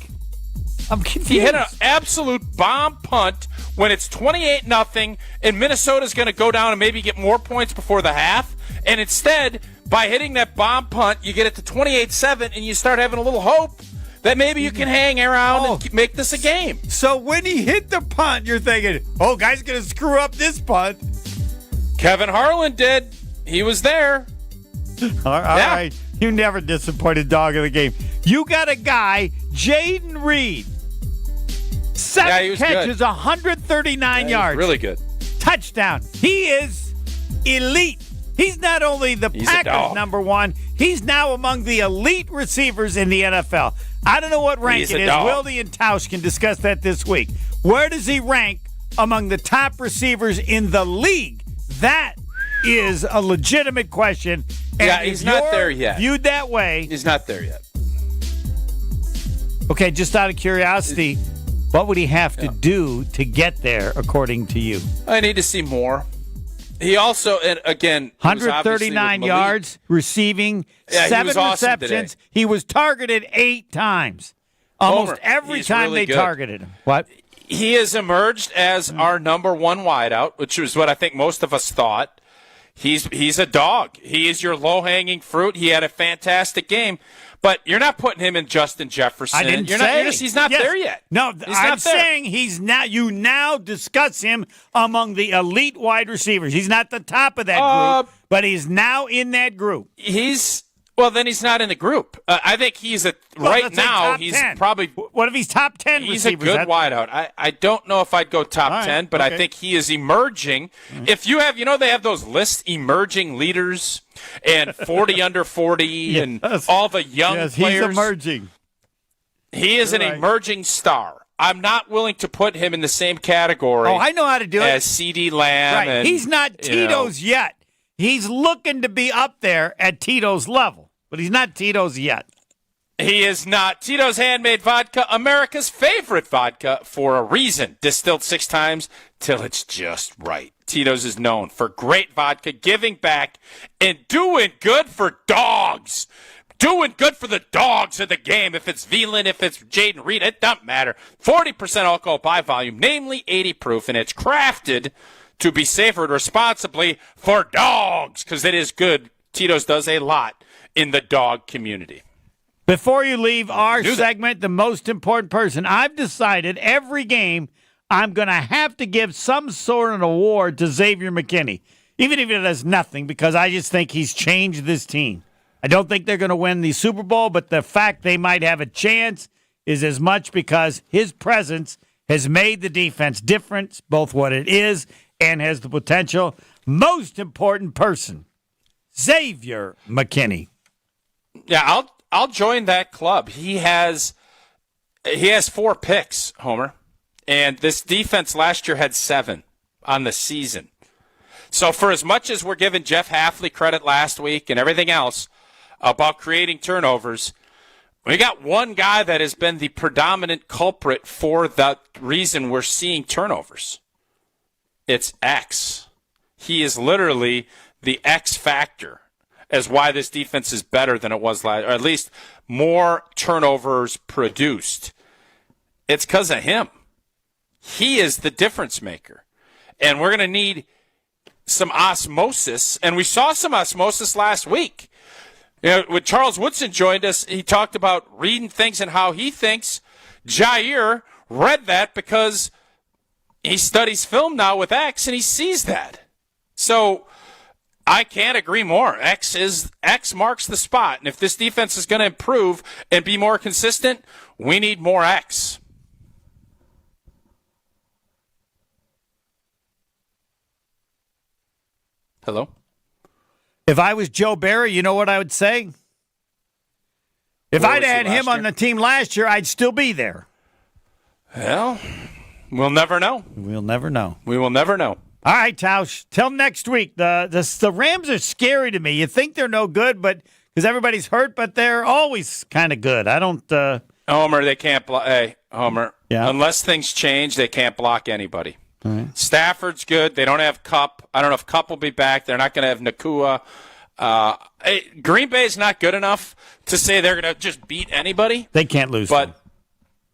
I'm confused. He hit an absolute bomb punt when it's 28-0, and Minnesota's going to go down and maybe get more points before the half. And instead, by hitting that bomb punt, you get it to 28-7, and you start having a little hope that maybe you can hang around and make this a game. So when he hit the punt, you're thinking, oh, guy's going to screw up this punt. Kevin Harlan did. He was there. All right. You never disappointed dog of the game. You got a guy, Jaden Reed. 7 catches, 139 yards. Really good. Touchdown. He is elite. He's not only the Packers' number one, he's now among the elite receivers in the NFL. I don't know what rank it is. Wildy and Tausch can discuss that this week. Where does he rank among the top receivers in the league? That is a legitimate question. And he's not there yet. Viewed that way. He's not there yet. Okay, just out of curiosity, what would he have to do to get there, according to you? I need to see more. He also, and again, 139 yards receiving, 7 receptions. He was targeted 8 times. Almost Homer, every time really they good. targeted him. What? He has emerged as our number one wideout, which is what I think most of us thought. He's a dog. He is your low-hanging fruit. He had a fantastic game. But you're not putting him in Justin Jefferson. I didn't say. He's not there yet. No, I'm there. saying he's not. You now discuss him among the elite wide receivers. He's not the top of that group, but he's now in that group. Then he's not in the group. I think he's right now. He's 10. Probably. What if he's top 10 He's receivers? a good wideout. I don't know if I'd go top All right, 10, but okay. I think he is emerging. If you have, they have those lists, emerging leaders and 40 under 40 and all the young players. He's emerging. He is an emerging star. I'm not willing to put him in the same category. Oh, I know how to do it. As C.D. Lamb. Right. And, he's not Tito's yet. He's looking to be up there at Tito's level, but he's not Tito's yet. He is not. Tito's Handmade Vodka, America's favorite vodka for a reason. Distilled 6 times till it's just right. Tito's is known for great vodka, giving back, and doing good for dogs. Doing good for the dogs of the game. If it's Veland, if it's Jaden Reed, it doesn't matter. 40% alcohol by volume, namely 80 proof, and it's crafted to be savored responsibly for dogs, because it is good. Tito's does a lot in the dog community. Before you leave our segment, the most important person, I've decided every game I'm going to have to give some sort of award to Xavier McKinney, even if it does nothing, because I just think he's changed this team. I don't think they're going to win the Super Bowl, but the fact they might have a chance is as much because his presence has made the defense different, both what it is and has the potential. Most important person, Xavier McKinney. Yeah, I'll join that club. He has 4 picks, Homer, and this defense last year had 7 on the season. So for as much as we're giving Jeff Hafley credit last week and everything else about creating turnovers, we got one guy that has been the predominant culprit for the reason we're seeing turnovers. It's X. He is literally the X factor as why this defense is better than it was last, or at least more turnovers produced. It's because of him. He is the difference maker. And we're going to need some osmosis, and we saw some osmosis last week. When Charles Woodson joined us, he talked about reading things and how he thinks. Jair read that because he studies film now with X, and he sees that. So I can't agree more. X marks the spot, and if this defense is going to improve and be more consistent, we need more X. Hello? If I was Joe Barry, you know what I would say? If I'd had him on the team last year, I'd still be there. Well, we'll never know. We'll never know. We will never know. All right, Tausch. Till next week. The Rams are scary to me. You think they're no good, but because everybody's hurt, but they're always kind of good. I don't. Homer, they can't block. Hey, Homer. Yeah. Unless things change, they can't block anybody. All right. Stafford's good. They don't have Kupp. I don't know if Kupp will be back. They're not going to have Nakua. Green Bay's not good enough to say they're going to just beat anybody. They can't lose. But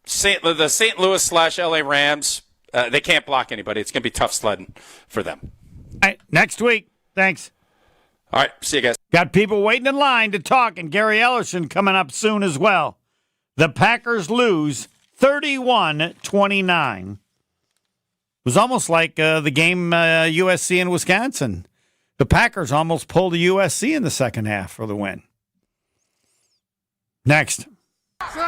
the St. Louis/LA Rams, they can't block anybody. It's going to be tough sledding for them. All right, next week. Thanks. All right, see you guys. Got people waiting in line to talk, and Gary Ellerson coming up soon as well. The Packers lose 31-29. It was almost like the game USC and Wisconsin. The Packers almost pulled a USC in the second half for the win. Next.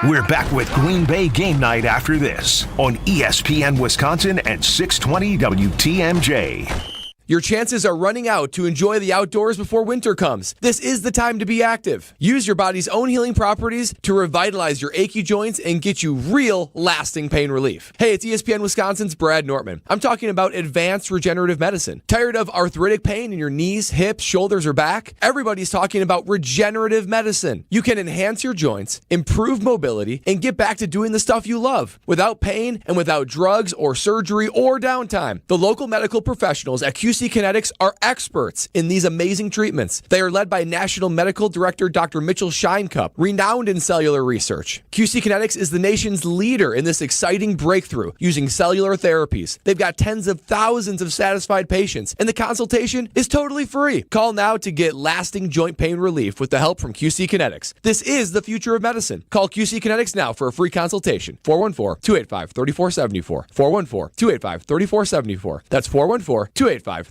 We're back with Green Bay Game Night after this on ESPN Wisconsin and 620 WTMJ. Your chances are running out to enjoy the outdoors before winter comes. This is the time to be active. Use your body's own healing properties to revitalize your achy joints and get you real, lasting pain relief. Hey, it's ESPN Wisconsin's Brad Nortman. I'm talking about advanced regenerative medicine. Tired of arthritic pain in your knees, hips, shoulders, or back? Everybody's talking about regenerative medicine. You can enhance your joints, improve mobility, and get back to doing the stuff you love without pain and without drugs or surgery or downtime. The local medical professionals at QC QC Kinetics are experts in these amazing treatments. They are led by National Medical Director Dr. Mitchell Scheinkup, renowned in cellular research. QC Kinetics is the nation's leader in this exciting breakthrough using cellular therapies. They've got tens of thousands of satisfied patients, and the consultation is totally free. Call now to get lasting joint pain relief with the help from QC Kinetics. This is the future of medicine. Call QC Kinetics now for a free consultation. 414-285-3474. 414-285-3474. That's 414-285-3474.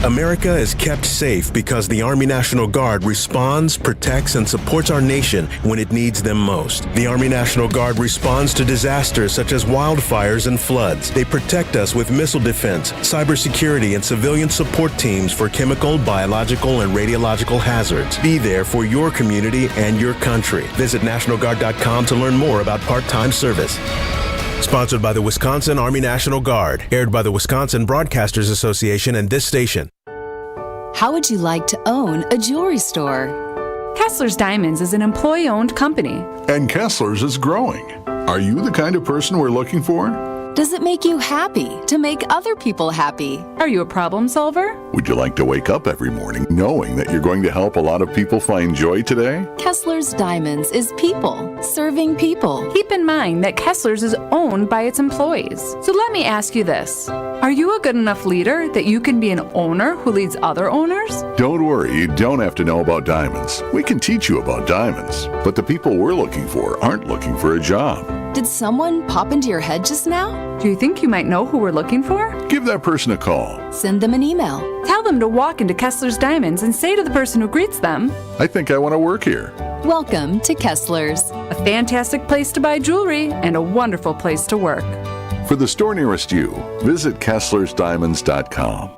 America is kept safe because the Army National Guard responds, protects, and supports our nation when it needs them most. The Army National Guard responds to disasters such as wildfires and floods. They protect us with missile defense, cybersecurity, and civilian support teams for chemical, biological, and radiological hazards. Be there for your community and your country. Visit NationalGuard.com to learn more about part-time service. Sponsored by the Wisconsin Army National Guard. Aired by the Wisconsin Broadcasters Association and this station. How would you like to own a jewelry store? Kessler's Diamonds is an employee-owned company. And Kessler's is growing. Are you the kind of person we're looking for? Does it make you happy to make other people happy? Are you a problem solver? Would you like to wake up every morning knowing that you're going to help a lot of people find joy today? Kessler's Diamonds is people serving people. Keep in mind that Kessler's is owned by its employees. So let me ask you this. Are you a good enough leader that you can be an owner who leads other owners? Don't worry, you don't have to know about diamonds. We can teach you about diamonds. But the people we're looking for aren't looking for a job. Did someone pop into your head just now? Do you think you might know who we're looking for? Give that person a call. Send them an email. Tell them to walk into Kessler's Diamonds and say to the person who greets them, I think I want to work here. Welcome to Kessler's. A fantastic place to buy jewelry and a wonderful place to work. For the store nearest you, visit KesslersDiamonds.com.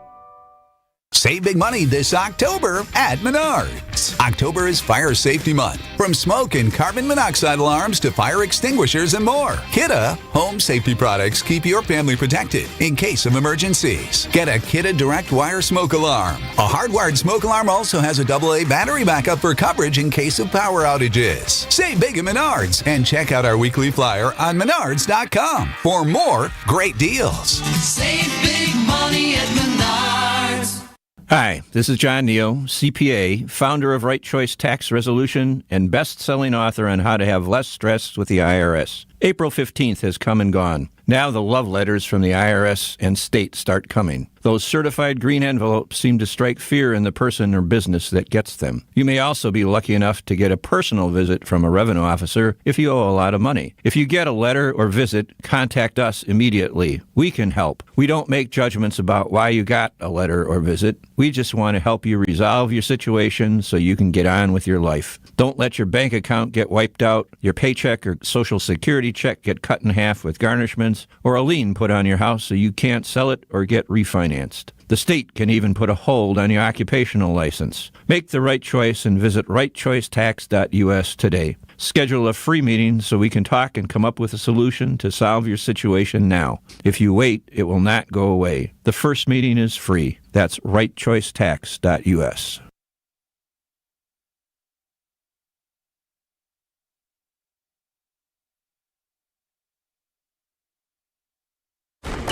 Save big money this October at Menards. October is Fire Safety Month. From smoke and carbon monoxide alarms to fire extinguishers and more. Kidde home safety products keep your family protected in case of emergencies. Get a Kidde direct wire smoke alarm. A hardwired smoke alarm also has a AA battery backup for coverage in case of power outages. Save big at Menards and check out our weekly flyer on Menards.com for more great deals. Save big money at Menards. Hi, this is John Neo, CPA, founder of Right Choice Tax Resolution and best-selling author on how to have less stress with the IRS. April 15th has come and gone. Now the love letters from the IRS and state start coming. Those certified green envelopes seem to strike fear in the person or business that gets them. You may also be lucky enough to get a personal visit from a revenue officer if you owe a lot of money. If you get a letter or visit, contact us immediately. We can help. We don't make judgments about why you got a letter or visit. We just want to help you resolve your situation so you can get on with your life. Don't let your bank account get wiped out, your paycheck or Social Security check get cut in half with garnishments, or a lien put on your house so you can't sell it or get refinanced. The state can even put a hold on your occupational license. Make the right choice and visit rightchoicetax.us today. Schedule a free meeting so we can talk and come up with a solution to solve your situation now. If you wait, it will not go away. The first meeting is free. That's rightchoicetax.us.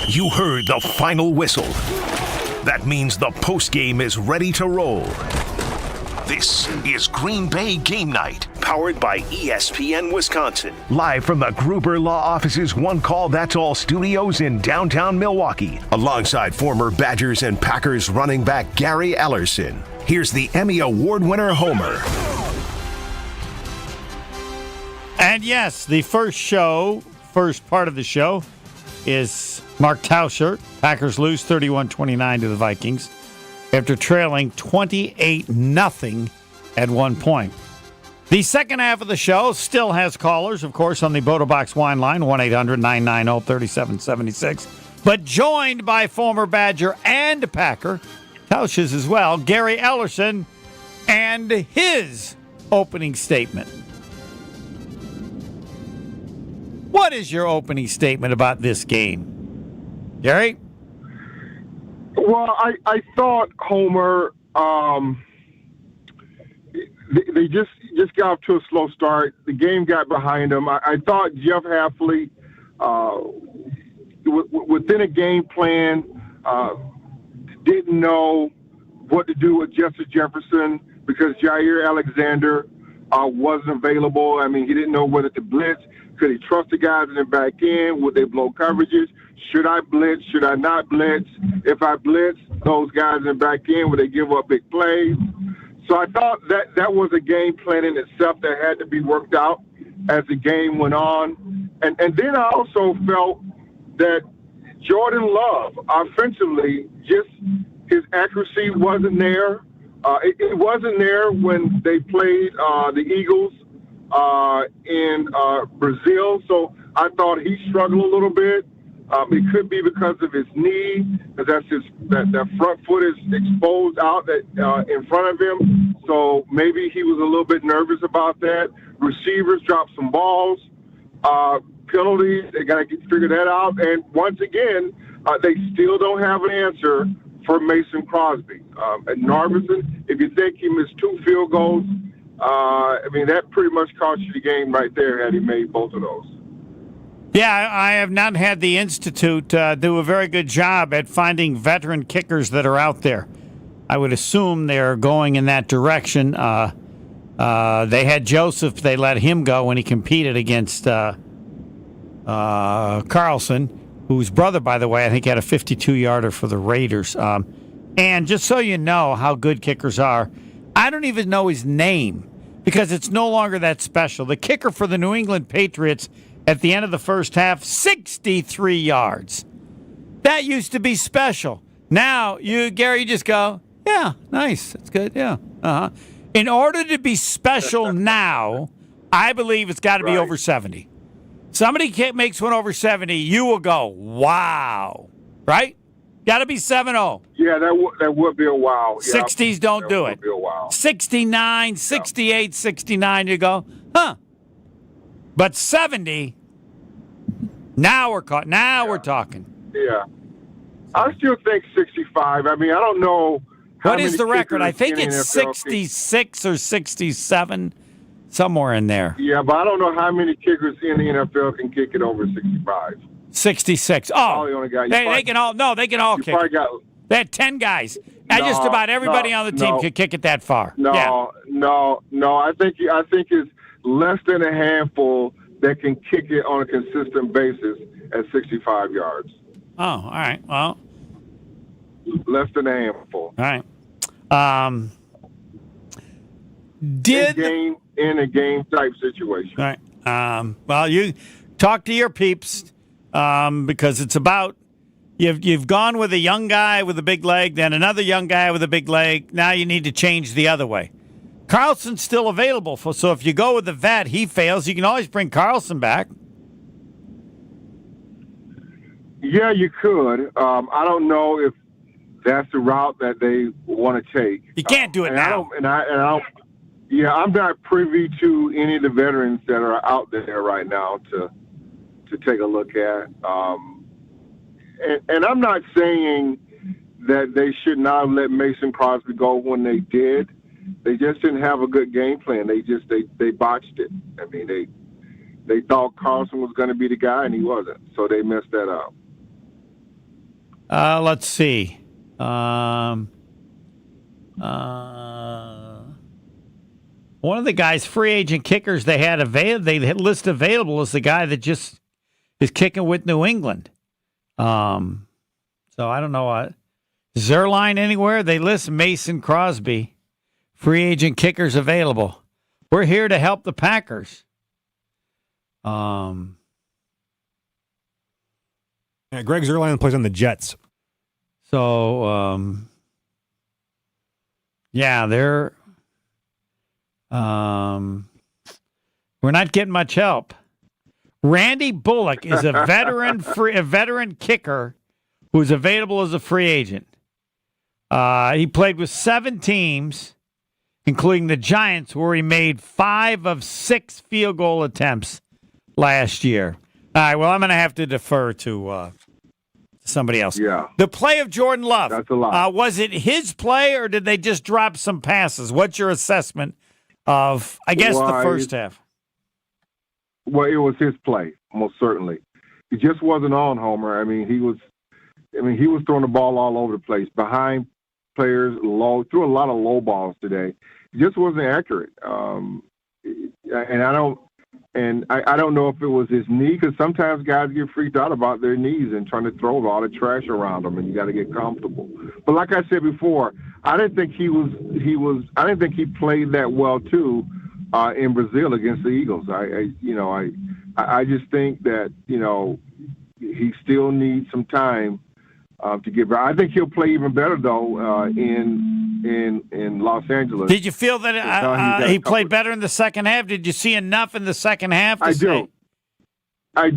You heard the final whistle. That means the postgame is ready to roll. This is Green Bay Game Night, powered by ESPN Wisconsin. Live from the Gruber Law Office's One Call That's All studios in downtown Milwaukee, alongside former Badgers and Packers running back Gary Ellerson. Here's the Emmy Award winner, Homer. And yes, the first part of the show is Mark Tauscher. Packers lose 31-29 to the Vikings after trailing 28-0 at one point. The second half of the show still has callers, of course, on the Bodo Box Wine line, 1-800-990-3776. But joined by former Badger and Packer, Tauscher's as well, Gary Ellerson, and his opening statement. What is your opening statement about this game? Gary? Well, I thought, Homer, they just got off to a slow start. The game got behind them. I thought Jeff Hafley, within a game plan, didn't know what to do with Jesse Jefferson because Jair Alexander wasn't available. I mean, he didn't know whether to blitz. Could he trust the guys in the back end? Would they blow coverages? Should I blitz? Should I not blitz? If I blitz those guys in the back end, would they give up big plays? So I thought that was a game plan in itself that had to be worked out as the game went on. And then I also felt that Jordan Love, offensively, just his accuracy wasn't there. It wasn't there when they played the Eagles in Brazil. So I thought he struggled a little bit. It could be because of his knee, because that front foot is exposed out in front of him. So maybe he was a little bit nervous about that. Receivers dropped some balls. Penalties, they got to figure that out. And once again, they still don't have an answer for Mason Crosby. And Narvison, if you think he missed 2 field goals, I mean, that pretty much cost you the game right there had he made both of those. Yeah, I have not had the Institute do a very good job at finding veteran kickers that are out there. I would assume they're going in that direction. They had Joseph. They let him go when he competed against Carlson, whose brother, by the way, I think had a 52-yarder for the Raiders. And just so you know how good kickers are, I don't even know his name because it's no longer that special. The kicker for the New England Patriots at the end of the first half, 63 yards. That used to be special. Now, Gary, you just go, yeah, nice. That's good. Yeah. Uh-huh. In order to be special now, I believe it's got to be over 70. Somebody makes one over 70, you will go, wow. Right? Got to be 7-0. Yeah, that would be a wow. 60s don't do it. 69, 68, 69, you go, huh. But 70, now we're caught. Now we're talking. Yeah. I still think 65. I mean, I don't know. What is the record? I think it's 66 or 67, somewhere in there. Yeah, but I don't know how many kickers in the NFL can kick it over 65. 66. Oh, they can all kick it. They had 10 guys. And just about everybody on the team could kick it that far. No. I think it's less than a handful that can kick it on a consistent basis at 65 yards. Oh, all right. Well, less than a handful. All right. In a game type situation. All right. Well, you talk to your peeps because it's about you've gone with a young guy with a big leg, then another young guy with a big leg. Now you need to change the other way. Carlson's still available, so if you go with the vet, he fails, you can always bring Carlson back. Yeah, you could. I don't know if that's the route that they want to take. You can't do it now. I'm not privy to any of the veterans that are out there right now to take a look at. And I'm not saying that they should not have let Mason Crosby go when they did. They just didn't have a good game plan. They botched it. I mean, they thought Carlson was going to be the guy, and he wasn't. So they messed that up. Let's see. One of the guys, free agent kickers they had listed available is the guy that just is kicking with New England. So I don't know. Is their line anywhere? They list Mason Crosby. Free agent kickers available. We're here to help the Packers. Yeah, Greg Zuerlein plays on the Jets. So, they're we're not getting much help. Randy Bullock is a veteran kicker who's available as a free agent. He played with 7 teams, including the Giants, where he made 5 of 6 field goal attempts last year. All right, well, I'm going to have to defer to somebody else. Yeah. The play of Jordan Love. That's a lot. Was it his play, or did they just drop some passes? What's your assessment of, the first half? Well, it was his play, most certainly. He just wasn't on, Homer. I mean, he was I mean, he was throwing the ball all over the place, behind players, threw a lot of low balls today. It just wasn't accurate. And I don't know if it was his knee, because sometimes guys get freaked out about their knees and trying to throw all the trash around them, and you got to get comfortable. But like I said before, I didn't think I didn't think he played that well too in Brazil against the Eagles. I just think that he still needs some time to get back. I think he'll play even better though in Los Angeles. Did you feel that he played better in the second half? Did you see enough in the second half? I did. I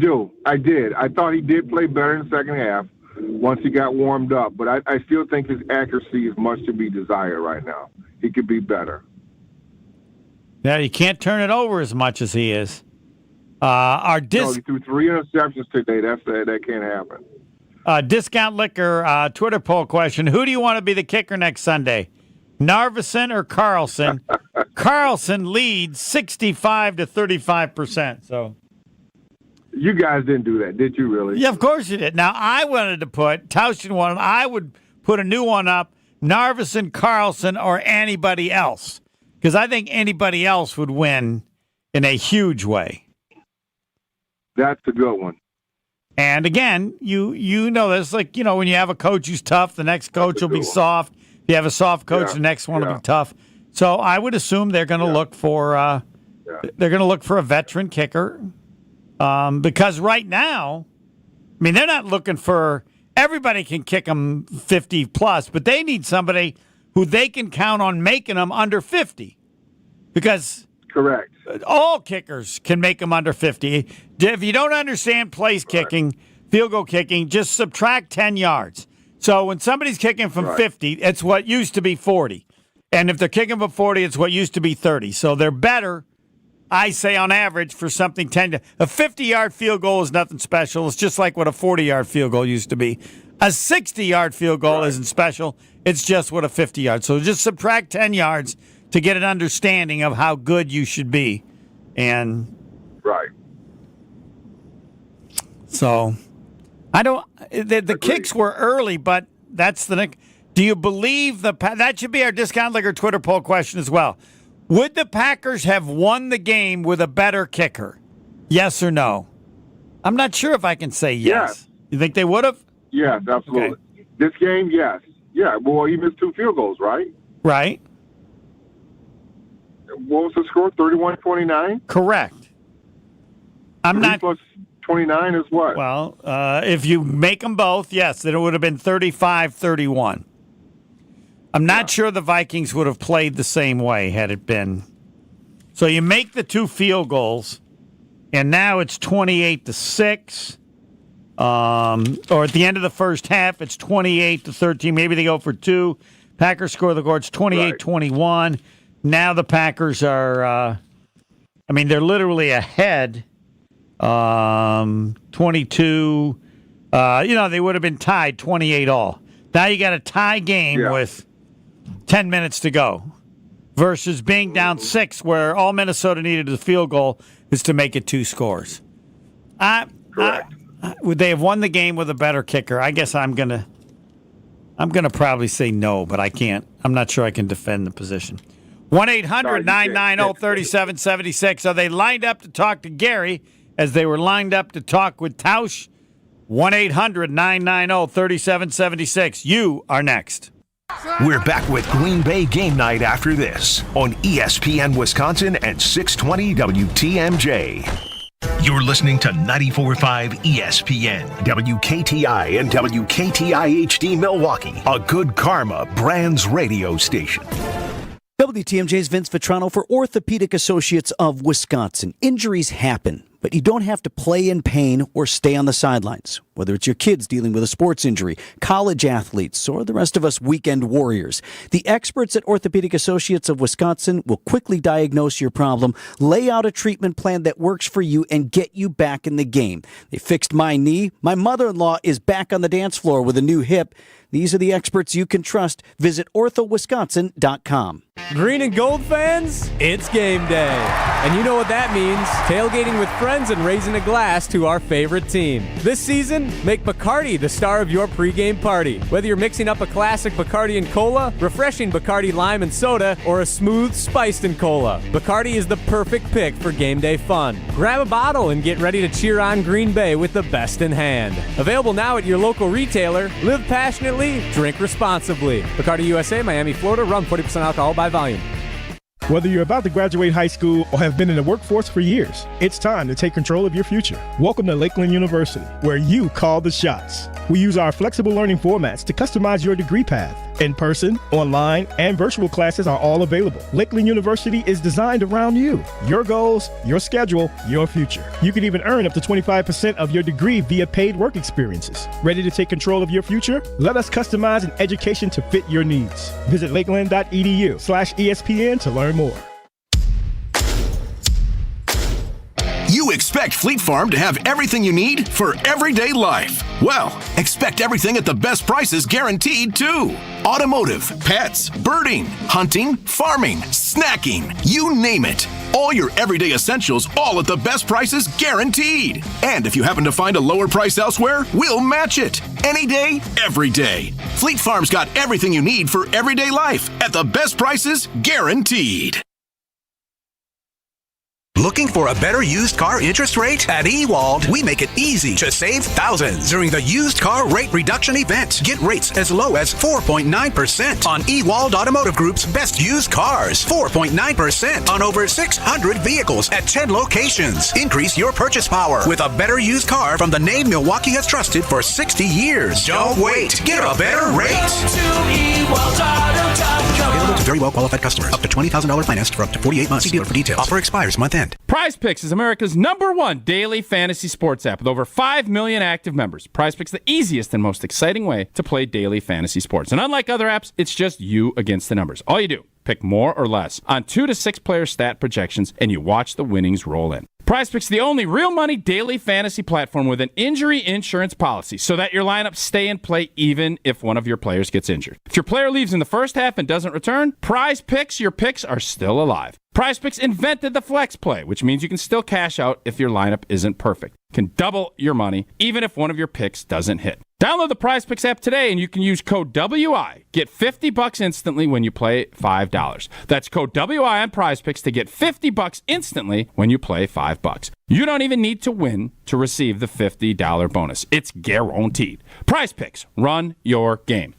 thought he did play better in the second half once he got warmed up, but I still think his accuracy is much to be desired right now. He could be better. Yeah, you can't turn it over as much as he is. He threw 3 interceptions today. That can't happen. Discount Liquor Twitter poll question: who do you want to be the kicker next Sunday, Narveson or Carlson? Carlson leads 65 to 35%. So you guys didn't do that, did you? Really? Yeah, of course you did. Now I wanted to put Tauschen one. I would put a new one up: Narveson, Carlson, or anybody else, because I think anybody else would win in a huge way. That's a good one. And again, you know this, like, when you have a coach who's tough, the next coach will be soft. If you have a soft coach, the next one will be tough. So I would assume they're going to look for a veteran kicker, because right now, I mean, they're not looking for everybody can kick them 50 plus, but they need somebody who they can count on making them under 50, because correct. All kickers can make them under 50. If you don't understand place kicking, field goal kicking, just subtract 10 yards. So when somebody's kicking from 50, it's what used to be 40. And if they're kicking from 40, it's what used to be 30. So they're better, I say, on average, for something 10 to... A 50-yard field goal is nothing special. It's just like what a 40-yard field goal used to be. A 60-yard field goal isn't special. It's just what a 50-yard. So just subtract 10 yards to get an understanding of how good you should be. And so I don't, the kicks were early, but that's the, do you believe that should be our Discount Liquor Twitter poll question as well. Would the Packers have won the game with a better kicker? Yes or no? I'm not sure if I can say yes. You think they would have? Yes, absolutely. Okay. This game, yes. Yeah, well, he missed 2 field goals, right? Right. What was the score? 31-29? Correct. I'm not. Plus 29 is what? Well, if you make them both, yes, then it would have been 35-31. I'm not sure the Vikings would have played the same way had it been. So you make the 2 field goals, and now it's 28-6. Or at the end of the first half, it's 28-13. Maybe they go for 2. Packers score the goal. It's 28-21. Now the Packers are, they're literally ahead, 22. They would have been tied 28-all. Now you got a tie game with 10 minutes to go versus being down 6, where all Minnesota needed a field goal is to make it 2 scores. Correct. Would they have won the game with a better kicker? I guess I'm gonna probably say no, but I can't. I'm not sure I can defend the position. 1-800-990-3776. Are they lined up to talk to Gary as they were lined up to talk with Tausch? 1-800-990-3776. You are next. We're back with Green Bay Game Night after this on ESPN Wisconsin and 620 WTMJ. You're listening to 94.5 ESPN, WKTI and WKTI HD Milwaukee, a Good Karma Brands radio station. WTMJ's Vince Vitrano for Orthopedic Associates of Wisconsin. Injuries happen, but you don't have to play in pain or stay on the sidelines. Whether it's your kids dealing with a sports injury, college athletes, or the rest of us weekend warriors, the experts at Orthopedic Associates of Wisconsin will quickly diagnose your problem, lay out a treatment plan that works for you, and get you back in the game. They fixed my knee. My mother-in-law is back on the dance floor with a new hip. These are the experts you can trust. Visit orthowisconsin.com. Green and gold fans, it's game day. And you know what that means. Tailgating with friends and raising a glass to our favorite team. This season, fun? Make Bacardi the star of your pregame party. Whether you're mixing up a classic Bacardi and cola, refreshing Bacardi lime and soda, or a smooth spiced and cola, Bacardi is the perfect pick for game day fun. Grab a bottle and get ready to cheer on Green Bay with the best in hand. Available now at your local retailer. Live passionately, drink responsibly. Bacardi USA, Miami, Florida. Rum 40% alcohol by volume. Whether you're about to graduate high school or have been in the workforce for years, it's time to take control of your future. Welcome to Lakeland University, where you call the shots. We use our flexible learning formats to customize your degree path. In person, online, and virtual classes are all available. Lakeland University is designed around you, your goals, your schedule, your future. You can even earn up to 25% of your degree via paid work experiences. Ready to take control of your future? Let us customize an education to fit your needs. Visit lakeland.edu/ESPN to learn more. You expect Fleet Farm to have everything you need for everyday life. Well, expect everything at the best prices guaranteed, too. Automotive, pets, birding, hunting, farming, snacking, you name it. All your everyday essentials, all at the best prices guaranteed. And if you happen to find a lower price elsewhere, we'll match it. Any day, every day. Fleet Farm's got everything you need for everyday life at the best prices guaranteed. Looking for a better used car interest rate? At Ewald, we make it easy to save thousands during the used car rate reduction event. Get rates as low as 4.9% on Ewald Automotive Group's best used cars. 4.9% on over 600 vehicles at 10 locations. Increase your purchase power with a better used car from the name Milwaukee has trusted for 60 years. Don't wait. Get a better rate. Available to very well qualified customers. Up to $20,000 financed for up to 48 months. See dealer for details. Offer expires month end. Prize Picks is America's #1 daily fantasy sports app with over 5 million active members. Prize Picks is the easiest and most exciting way to play daily fantasy sports. And unlike other apps, it's just you against the numbers. All you do, pick more or less on 2 to 6 player stat projections, and you watch the winnings roll in. PrizePicks is the only real money daily fantasy platform with an injury insurance policy so that your lineups stay in play even if one of your players gets injured. If your player leaves in the first half and doesn't return, PrizePicks, your picks are still alive. PrizePicks invented the flex play, which means you can still cash out if your lineup isn't perfect. Can double your money even if one of your picks doesn't hit. Download the PrizePicks app today and you can use code WI. Get $50 instantly when you play $5. That's code WI on PrizePicks to get $50 instantly when you play $5. You don't even need to win to receive the $50 bonus. It's guaranteed. PrizePicks, run your game.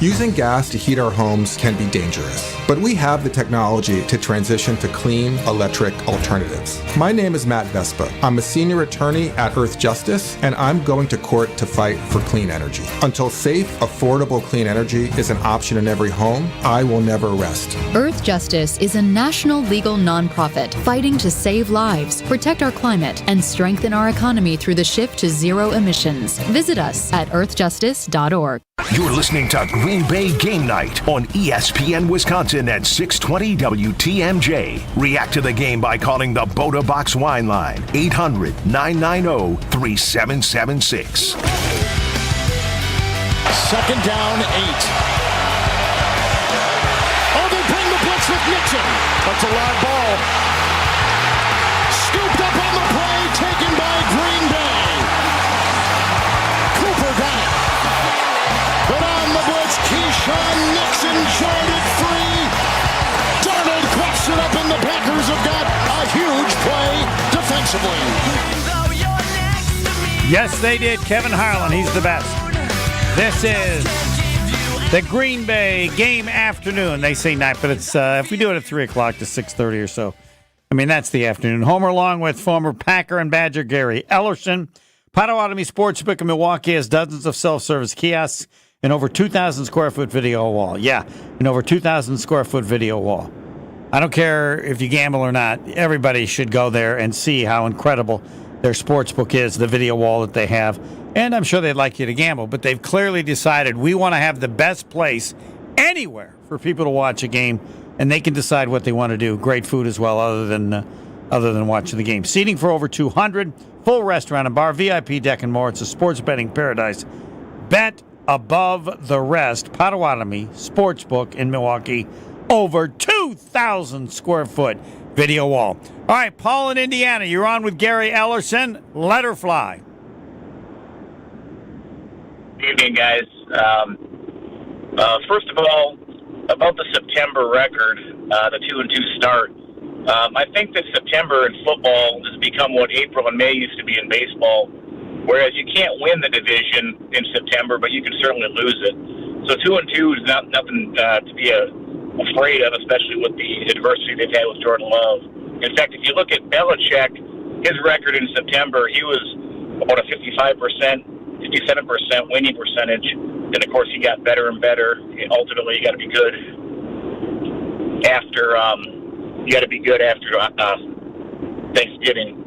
Using gas to heat our homes can be dangerous, but we have the technology to transition to clean electric alternatives. My name is Matt Vespa. I'm a senior attorney at Earth Justice, and I'm going to court to fight for clean energy. Until safe, affordable clean energy is an option in every home, I will never rest. Earth Justice is a national legal nonprofit fighting to save lives, protect our climate, and strengthen our economy through the shift to zero emissions. Visit us at earthjustice.org. You're listening to Green Bay Game Night on ESPN Wisconsin at 620 WTMJ. React to the game by calling the Boda Box Wine Line, 800-990-3776. Second down, 8. Oh, they bring the blitz with Nixon. That's a live ball. Scooped up on the play, taken by Green Bay. Cooper got it. But on the blitz, Keyshawn Nixon showed it free. Darnold crushed it up, and the Packers have got a huge play defensively. Yes, they did. Kevin Harlan, he's the best. This is the Green Bay game afternoon. They say night, but it's if we do it at 3 o'clock to 6:30 or so. I mean, that's the afternoon. Homer along with former Packer and Badger Gary Ellerson. Potawatomi Sportsbook in Milwaukee has dozens of self-service kiosks and over 2,000 square foot video wall. Yeah, an over 2,000 square foot video wall. I don't care if you gamble or not. Everybody should go there and see how incredible their sportsbook is, the video wall that they have. And I'm sure they'd like you to gamble, but they've clearly decided we want to have the best place anywhere for people to watch a game, and they can decide what they want to do. Great food as well, other than watching the game. Seating for over 200, full restaurant and bar, VIP deck and more. It's a sports betting paradise. Bet above the rest. Potawatomi Sportsbook in Milwaukee. Over 2,000 square foot video wall. All right, Paul in Indiana, you're on with Gary Ellerson. Let her fly. Evening, guys. First of all, about the September record, the 2-2 start. I think that September in football has become what April and May used to be in baseball, whereas you can't win the division in September, but you can certainly lose it. So 2-2 is nothing to be afraid of, especially with the adversity they've had with Jordan Love. In fact, if you look at Belichick, his record in September, he was about a 57% winning percentage. And, of course, he got better and better. Ultimately, you got to be good after Thanksgiving.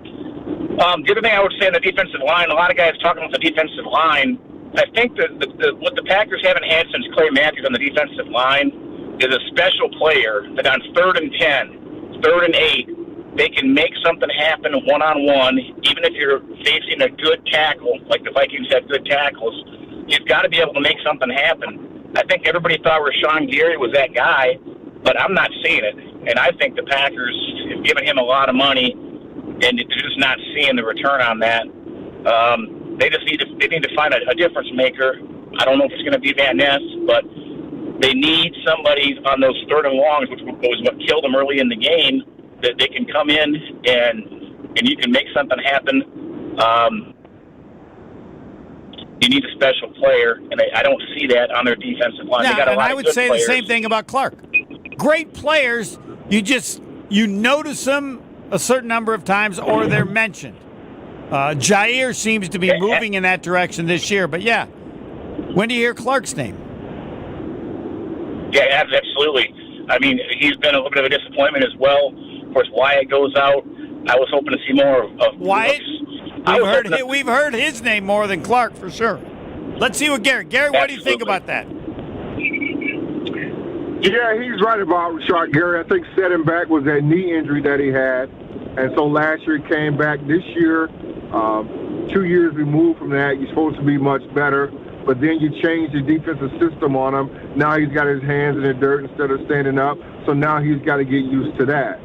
The other thing I would say on the defensive line, a lot of guys talking about the defensive line. I think that what the Packers haven't had since Clay Matthews on the defensive line is a special player that on 3rd and 10, 3rd and 8, they can make something happen one-on-one, even if you're facing a good tackle, like the Vikings have good tackles. You've got to be able to make something happen. I think everybody thought Rashawn Gary was that guy, but I'm not seeing it. And I think the Packers have given him a lot of money, and they're just not seeing the return on that. They need to find a difference maker. I don't know if it's going to be Van Ness, but they need somebody on those 3rd and longs, which was what killed them early in the game, that they can come in and you can make something happen. You need a special player, and I don't see that on their defensive line. Yeah, they got a and lot I of would good say players. the same thing about Clark. Great players, you notice them a certain number of times, or they're mentioned. Jair seems to be moving in that direction this year, but yeah. When do you hear Clark's name? Yeah, absolutely. I mean, he's been a little bit of a disappointment as well. Of course, Wyatt goes out. I was hoping to see more of Wyatt. We've heard his name more than Clark for sure. Let's see what Gary. Gary, what do you think about that? Yeah, he's right about Rashawn Gary. I think setting back was that knee injury that he had, and so last year he came back. This year, 2 years removed from that, you're supposed to be much better. But then you change the defensive system on him. Now he's got his hands in the dirt instead of standing up. So now he's got to get used to that.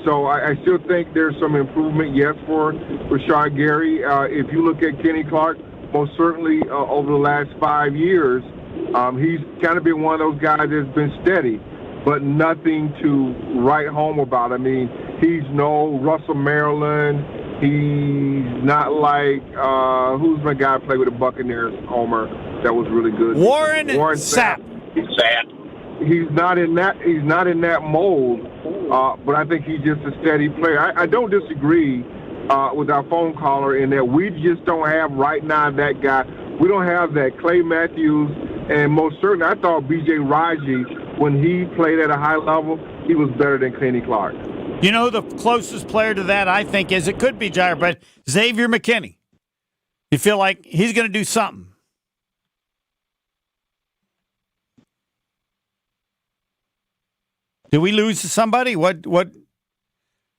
So I still think there's some improvement, yes, for Rashawn Gary. If you look at Kenny Clark, most certainly over the last 5 years, he's kind of been one of those guys that's been steady, but nothing to write home about. I mean, he's no Russell Maryland. He's not like who's my guy played with the Buccaneers, Homer, that was really good. Warren Sapp. He's not in that. He's not in that mold. But I think he's just a steady player. I don't disagree with our phone caller in that we just don't have right now that guy. We don't have that Clay Matthews, and most certainly I thought B.J. Raji, when he played at a high level, he was better than Kenny Clark. You know, the closest player to that, I think, is it could be Jair, but Xavier McKinney. You feel like he's going to do something. Did we lose somebody? What?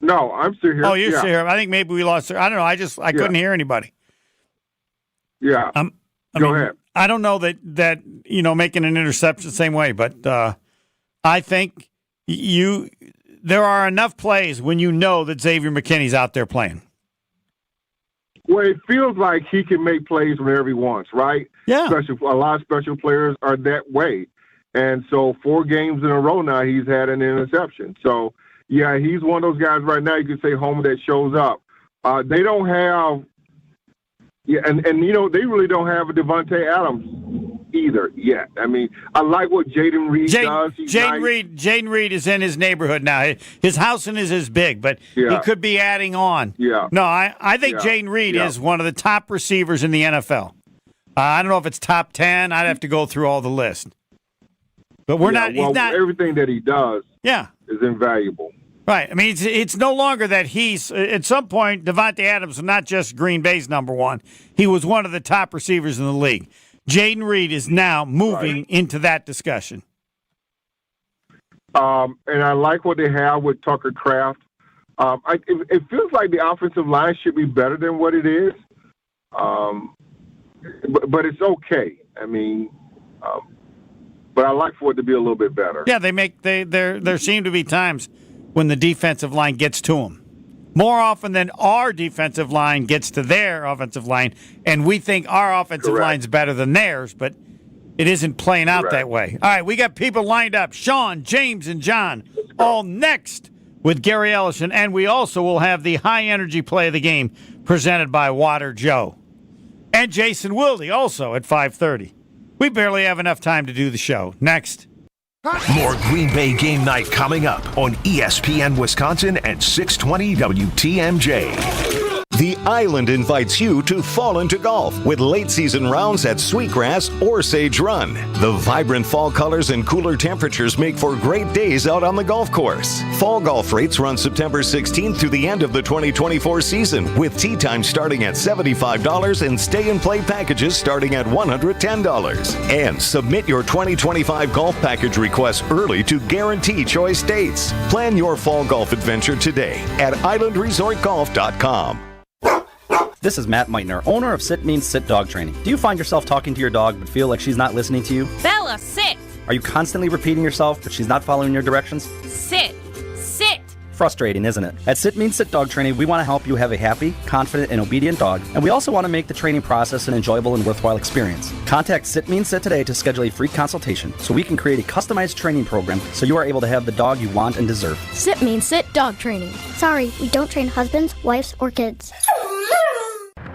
No, I'm still here. Oh, you're still here. I think maybe we lost her. I don't know. I couldn't hear anybody. Yeah. Go ahead. I don't know that making an interception the same way, but I think there are enough plays when you know that Xavier McKinney's out there playing. Well, it feels like he can make plays whenever he wants, right? Yeah. A lot of special players are that way. And so 4 games in a row now he's had an interception. So, yeah, he's one of those guys right now you could say Homer that shows up. They don't have and they really don't have a Devontae Adams either yet. I mean, I like what Jaden Reed does. Jaden Reed is in his neighborhood now. His house isn't as big, but he could be adding on. Yeah. No, I think Jaden Reed is one of the top receivers in the NFL. I don't know if it's top 10. I'd have to go through all the list. But we're not. He's not. Everything that he does is invaluable. Right. I mean, it's no longer that he's – at some point, Devontae Adams was not just Green Bay's number one. He was one of the top receivers in the league. Jaden Reed is now moving into that discussion. And I like what they have with Tucker Kraft. It feels like the offensive line should be better than what it is. But it's okay. I mean but I like for it to be a little bit better. Yeah, there seem to be times when the defensive line gets to them. more often than our defensive line gets to their offensive line, and we think our offensive line's better than theirs, but it isn't playing out that way. All right, we got people lined up. Sean, James, and John all next with Gary Ellison, and we also will have the high-energy play of the game presented by Water Joe. And Jason Wilde also at 5:30. We barely have enough time to do the show. Next. More Green Bay Game Night coming up on ESPN Wisconsin at 620 WTMJ. The Island invites you to fall into golf with late season rounds at Sweetgrass or Sage Run. The vibrant fall colors and cooler temperatures make for great days out on the golf course. Fall golf rates run September 16th through the end of the 2024 season, with tee time starting at $75 and stay and play packages starting at $110. And submit your 2025 golf package requests early to guarantee choice dates. Plan your fall golf adventure today at islandresortgolf.com. This is Matt Meitner, owner of Sit Means Sit Dog Training. Do you find yourself talking to your dog but feel like she's not listening to you? Bella, sit! Are you constantly repeating yourself but she's not following your directions? Sit! Sit! Frustrating, isn't it? At Sit Means Sit Dog Training, we want to help you have a happy, confident, and obedient dog, and we also want to make the training process an enjoyable and worthwhile experience. Contact Sit Means Sit today to schedule a free consultation so we can create a customized training program so you are able to have the dog you want and deserve. Sit Means Sit Dog Training. Sorry, we don't train husbands, wives, or kids.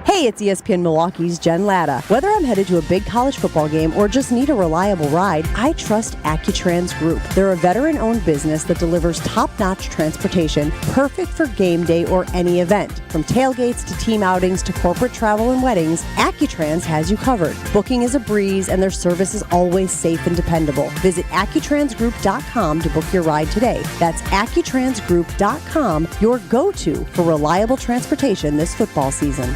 Hey, it's ESPN Milwaukee's Jen Latta. Whether I'm headed to a big college football game or just need a reliable ride, I trust Accutrans Group. They're a veteran-owned business that delivers top-notch transportation, perfect for game day or any event. From tailgates to team outings to corporate travel and weddings, Accutrans has you covered. Booking is a breeze and their service is always safe and dependable. Visit AccuTransGroup.com to book your ride today. That's AccuTransGroup.com, your go-to for reliable transportation this football season.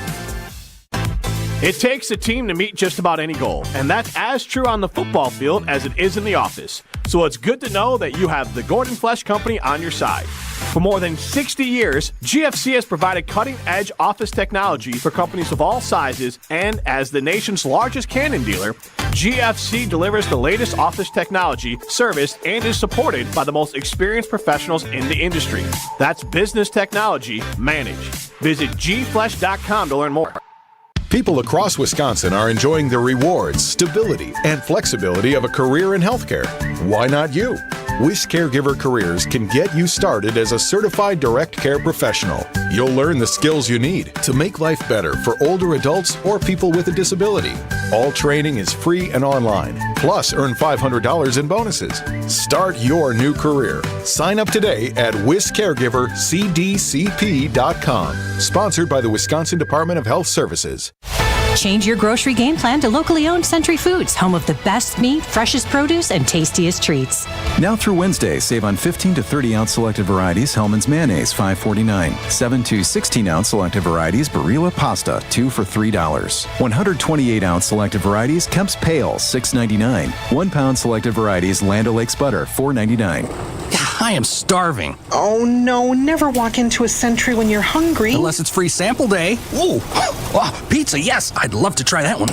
It takes a team to meet just about any goal, and that's as true on the football field as it is in the office. So it's good to know that you have the Gordon Flesch Company on your side. For more than 60 years, GFC has provided cutting-edge office technology for companies of all sizes, and as the nation's largest Canon dealer, GFC delivers the latest office technology, service, and is supported by the most experienced professionals in the industry. That's business technology managed. Visit gflesch.com to learn more. People across Wisconsin are enjoying the rewards, stability, and flexibility of a career in healthcare. Why not you? WIS Caregiver Careers can get you started as a certified direct care professional. You'll learn the skills you need to make life better for older adults or people with a disability. All training is free and online. Plus, earn $500 in bonuses. Start your new career. Sign up today at wiscaregivercdcp.com. Sponsored by the Wisconsin Department of Health Services. Change your grocery game plan to locally owned Century Foods, home of the best meat, freshest produce, and tastiest treats. Now through Wednesday, save on 15 to 30-ounce selected varieties Hellman's Mayonnaise, $5.49. 7 to 16-ounce selected varieties Barilla Pasta, 2 for $3. 128-ounce selected varieties Kemp's Pale, $6.99. 1 pound selected varieties Land O'Lakes Butter, $4.99. I am starving. Oh no, never walk into a Century when you're hungry. Unless it's free sample day. Ooh, pizza, yes. I'd love to try that one.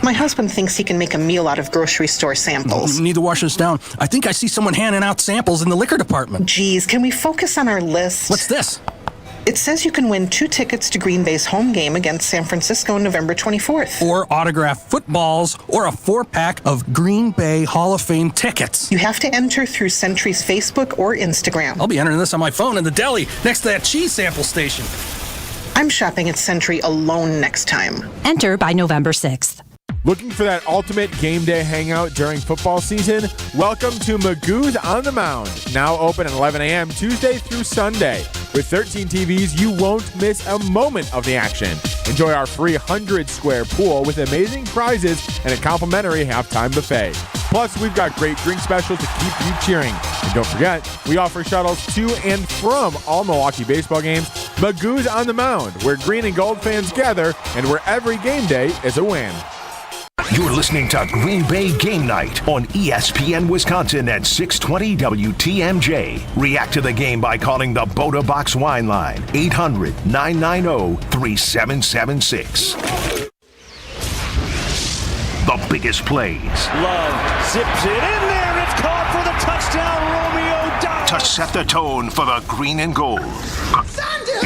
My husband thinks he can make a meal out of grocery store samples. You need to wash this down. I think I see someone handing out samples in the liquor department. Geez, can we focus on our list? What's this? It says you can win 2 tickets to Green Bay's home game against San Francisco on November 24th. Or autographed footballs, or a 4-pack of Green Bay Hall of Fame tickets. You have to enter through Century's Facebook or Instagram. I'll be entering this on my phone in the deli next to that cheese sample station. I'm shopping at Century alone next time. Enter by November 6th. Looking for that ultimate game day hangout during football season? Welcome to Magoo's on the Mound. Now open at 11 a.m. Tuesday through Sunday. With 13 TVs, you won't miss a moment of the action. Enjoy our free 100-square pool with amazing prizes and a complimentary halftime buffet. Plus, we've got great drink specials to keep you cheering. And don't forget, we offer shuttles to and from all Milwaukee baseball games. Magoo's on the Mound, where green and gold fans gather and where every game day is a win. You're listening to Green Bay Game Night on ESPN Wisconsin at 620 WTMJ. React to the game by calling the Boda Box Wine Line, 800-990-3776. The biggest plays. Love zips it in there. It's caught for the touchdown, Romeo Doubs. To set the tone for the green and gold.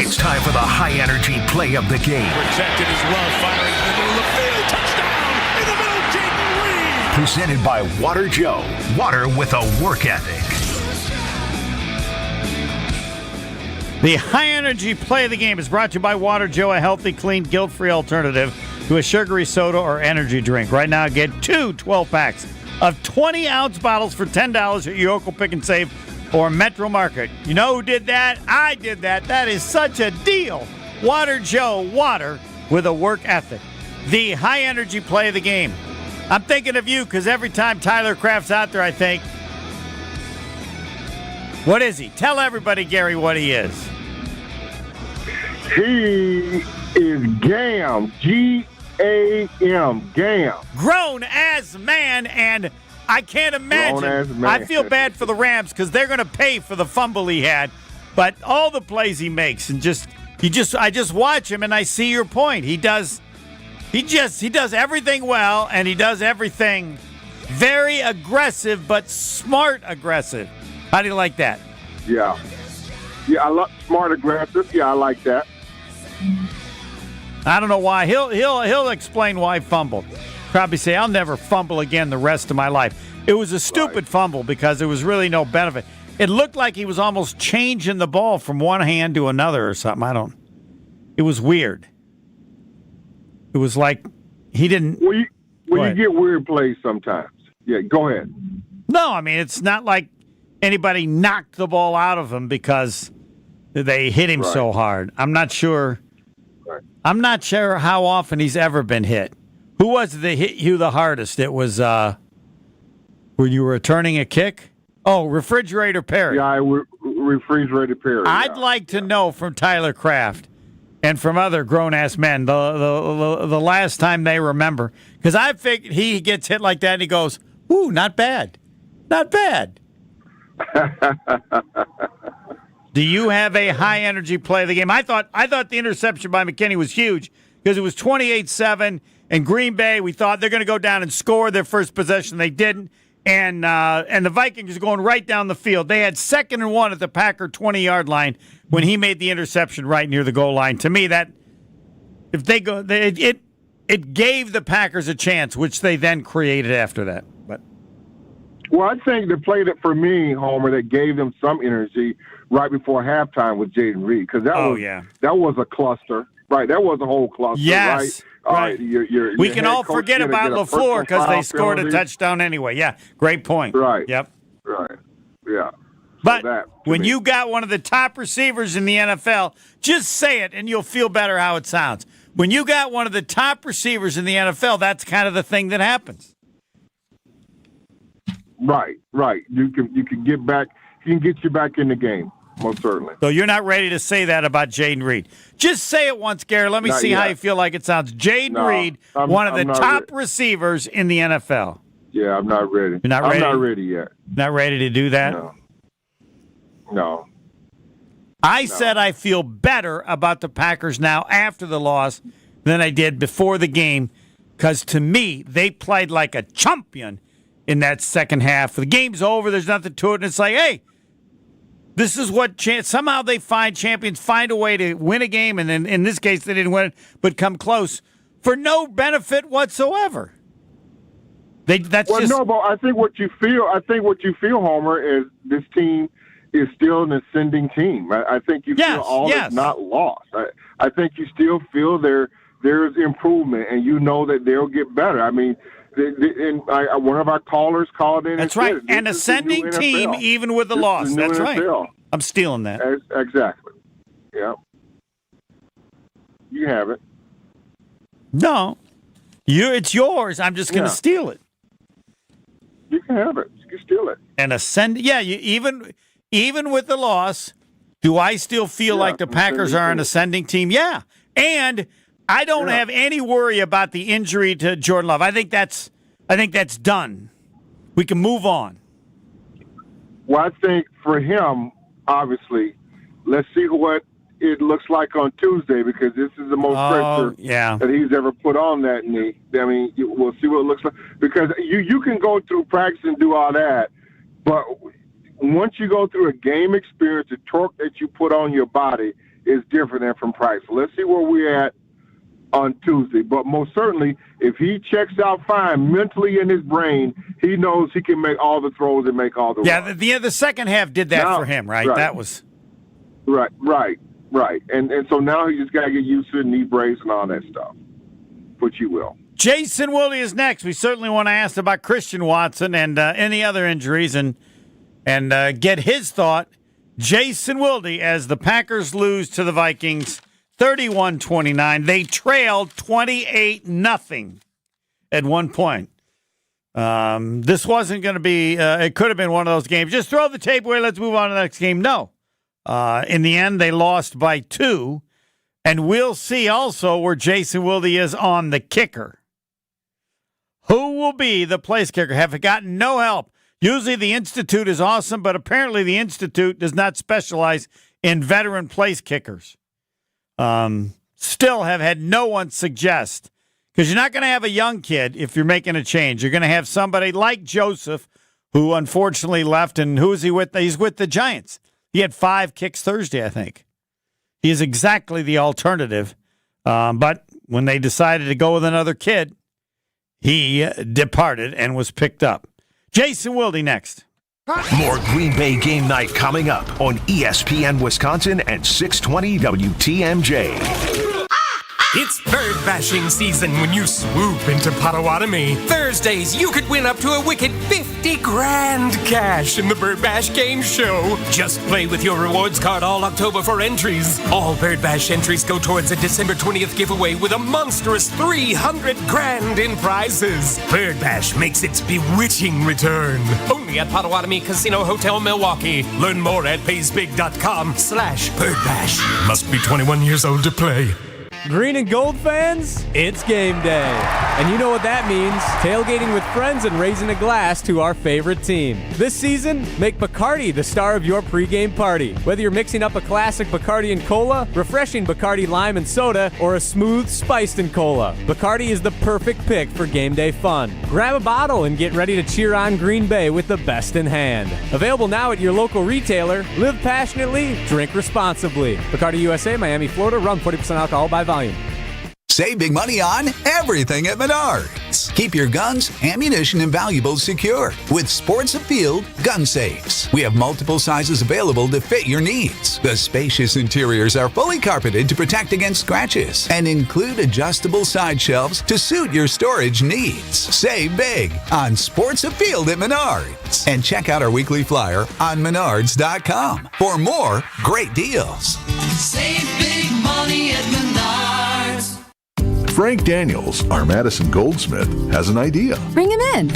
It's time for the high-energy play of the game. Protected as well, firing in the middle of the field. Touchdown in the middle, Jaden Reed. Presented by Water Joe. Water with a work ethic. The high-energy play of the game is brought to you by Water Joe, a healthy, clean, guilt-free alternative to a sugary soda or energy drink. Right now, get 2 12-packs of 20-ounce bottles for $10 at your local Pick and Save or Metro Market. You know who did that? I did that. That is such a deal. Water Joe, water with a work ethic. The high-energy play of the game. I'm thinking of you because every time Tyler Kraft's out there, I think, what is he? Tell everybody, Gary, what he is. He is GAM. G-A-M. GAM. Grown-as man, and I can't imagine. I feel bad for the Rams because they're going to pay for the fumble he had, but all the plays he makes and I just watch him and I see your point. He does everything well, and he does everything very aggressive but smart aggressive. How do you like that? Yeah, I love smart aggressive. Yeah, I like that. I don't know why. He'll explain why he fumbled. Probably say, I'll never fumble again the rest of my life. It was a stupid fumble because there was really no benefit. It looked like he was almost changing the ball from one hand to another or something. It was weird. It was like he didn't. Well, you get weird plays sometimes. Yeah, go ahead. No, I mean, it's not like anybody knocked the ball out of him because they hit him so hard. I'm not sure. I'm not sure how often he's ever been hit. Who was it that hit you the hardest? It was when you were returning a kick? Oh, Refrigerator Perry. Yeah, Refrigerator Perry. I'd like to know from Tyler Kraft and from other grown-ass men the last time they remember. Because I figured he gets hit like that and he goes, ooh, not bad. Not bad. Do you have a high-energy play of the game? I thought the interception by McKinney was huge because it was 28-7, and Green Bay, we thought they're going to go down and score their first possession. They didn't, and the Vikings are going right down the field. They had 2nd and 1 at the Packer 20-yard line when he made the interception right near the goal line. To me, that if they go, it gave the Packers a chance, which they then created after that. Well, I think the play that for me, Homer, that gave them some energy right before halftime was Jaden Reed because that was a cluster, right? That was a whole cluster, yes, right? We can all forget about LaFleur because they scored a touchdown anyway. Yeah, great point. Right. Yep. Right. Yeah. But when you got one of the top receivers in the NFL, just say it and you'll feel better how it sounds. When you got one of the top receivers in the NFL, that's kind of the thing that happens. Right. You can get back. He can get you back in the game, most certainly. So you're not ready to say that about Jaden Reed. Just say it once, Gary. Let me see how you feel like it sounds. Jaden Reed, one of the top receivers in the NFL. Yeah, I'm not ready. You're not ready? I'm not ready yet. Not ready to do that? No. I said I feel better about the Packers now after the loss than I did before the game because, to me, they played like a champion in that second half. The game's over. There's nothing to it. And it's like, hey, this is what somehow they find champions find a way to win a game. And then in this case, they didn't win it, but come close for no benefit whatsoever. No, but I think what you feel, Homer, is this team is still an ascending team. I think you feel all is not lost. I think you still feel there's improvement, and you know that they'll get better. I mean, one of our callers called in. That's right. An ascending team, even with the loss. That's right. I'm stealing that. Exactly. Yeah. You have it. No. It's yours. I'm just going to steal it. You can have it. You can steal it. An ascending. Yeah. Even with the loss, do I still feel like the Packers are an ascending team? Yeah. And I don't have any worry about the injury to Jordan Love. I think that's done. We can move on. Well, I think for him, obviously, let's see what it looks like on Tuesday because this is the most pressure that he's ever put on that knee. I mean, we'll see what it looks like because you can go through practice and do all that, but once you go through a game experience, the torque that you put on your body is different than from Price. So let's see where we're at on Tuesday. But most certainly, if he checks out fine mentally in his brain, he knows he can make all the throws and make all the runs. The second half did that for him, right? That was right. And so now he just got to get used to the knee brace and all that stuff, which he will. Jason Wilde is next. We certainly want to ask about Christian Watson and any other injuries and get his thought. Jason Wilde, as the Packers lose to the Vikings 31-29. They trailed 28-0 at one point. This wasn't going to be, it could have been one of those games. Just throw the tape away, let's move on to the next game. No. In the end, they lost by 2. And we'll see also where Jason Wilde is on the kicker. Who will be the place kicker? Have gotten no help. Usually the Institute is awesome, but apparently the Institute does not specialize in veteran place kickers. Still have had no one suggest, because you're not going to have a young kid if you're making a change. You're going to have somebody like Joseph, who unfortunately left, and who is he with? He's with the Giants. He had 5 kicks Thursday, I think. He is exactly the alternative. But when they decided to go with another kid, he departed and was picked up. Jason Wilde next. More Green Bay game night coming up on ESPN Wisconsin and 620 WTMJ. It's bird bashing season when you swoop into Potawatomi. Thursdays, you could win up to a wicked 50 grand cash in the Bird Bash Game Show. Just play with your rewards card all October for entries. All Bird Bash entries go towards a December 20th giveaway with a monstrous 300 grand in prizes. Bird Bash makes its bewitching return. Only at Potawatomi Casino Hotel, Milwaukee. Learn more at paysbig.com/birdbash. Must be 21 years old to play. Green and gold fans, it's game day. And you know what that means. Tailgating with friends and raising a glass to our favorite team. This season, make Bacardi the star of your pregame party. Whether you're mixing up a classic Bacardi and cola, refreshing Bacardi lime and soda, or a smooth spiced and cola, Bacardi is the perfect pick for game day fun. Grab a bottle and get ready to cheer on Green Bay with the best in hand. Available now at your local retailer. Live passionately, drink responsibly. Bacardi USA, Miami, Florida. Rum 40% alcohol by volume. Save big money on everything at Menards. Keep your guns, ammunition, and valuables secure with Sports Afield gun safes. We have multiple sizes available to fit your needs. The spacious interiors are fully carpeted to protect against scratches and include adjustable side shelves to suit your storage needs. Save big on Sports Afield at Menards. And check out our weekly flyer on Menards.com for more great deals. Save big money at Menards. Frank Daniels, our Madison goldsmith, has an idea. Bring him in.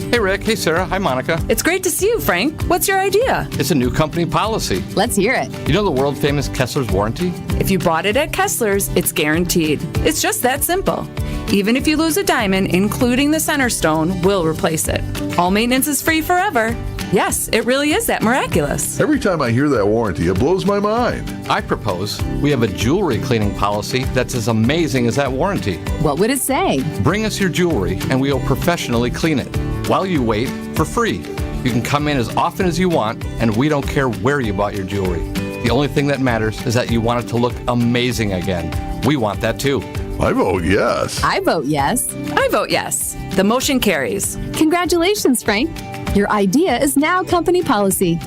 Hey, Rick. Hey, Sarah. Hi, Monica. It's great to see you, Frank. What's your idea? It's a new company policy. Let's hear it. You know the world-famous Kessler's warranty? If you bought it at Kessler's, it's guaranteed. It's just that simple. Even if you lose a diamond, including the center stone, we'll replace it. All maintenance is free forever. Yes, it really is that miraculous. Every time I hear that warranty, it blows my mind. I propose we have a jewelry cleaning policy that's as amazing as that warranty. What would it say? Bring us your jewelry and we'll professionally clean it. While you wait, for free. You can come in as often as you want, and we don't care where you bought your jewelry. The only thing that matters is that you want it to look amazing again. We want that too. I vote yes. I vote yes. I vote yes. The motion carries. Congratulations, Frank. Your idea is now company policy.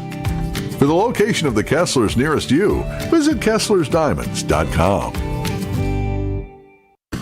For the location of the Kesslers nearest you, visit KesslersDiamonds.com.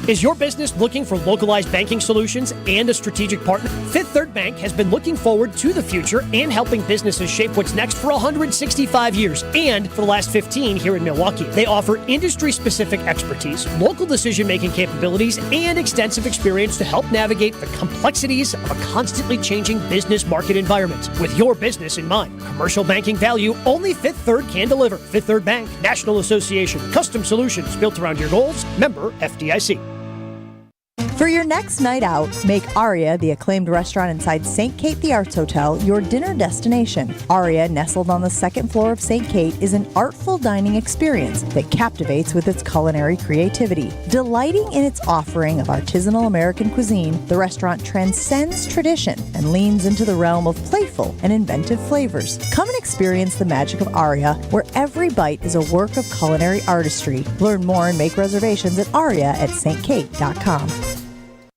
Is your business looking for localized banking solutions and a strategic partner? Fifth Third Bank has been looking forward to the future and helping businesses shape what's next for 165 years, and for the last 15 here in Milwaukee. They offer industry-specific expertise, local decision-making capabilities, and extensive experience to help navigate the complexities of a constantly changing business market environment. With your business in mind, commercial banking value only Fifth Third can deliver. Fifth Third Bank, National Association, custom solutions built around your goals, member FDIC. For your next night out, make Aria, the acclaimed restaurant inside St. Kate the Arts Hotel, your dinner destination. Aria, nestled on the second floor of St. Kate, is an artful dining experience that captivates with its culinary creativity. Delighting in its offering of artisanal American cuisine, the restaurant transcends tradition and leans into the realm of playful and inventive flavors. Come and experience the magic of Aria, where every bite is a work of culinary artistry. Learn more and make reservations at aria@stkate.com.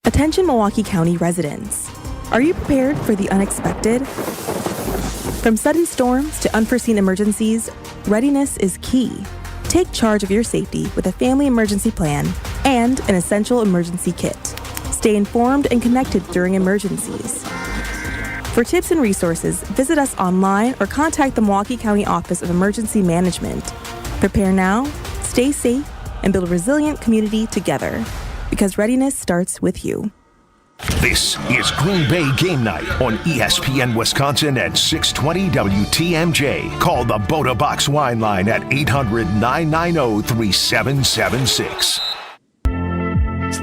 Attention Milwaukee County residents. Are you prepared for the unexpected? From sudden storms to unforeseen emergencies, readiness is key. Take charge of your safety with a family emergency plan and an essential emergency kit. Stay informed and connected during emergencies. For tips and resources, visit us online or contact the Milwaukee County Office of Emergency Management. Prepare now, stay safe, and build a resilient community together. Because readiness starts with you. This is Green Bay Game Night on ESPN Wisconsin at 620 WTMJ. Call the Boda Box Wine Line at 800-990-3776.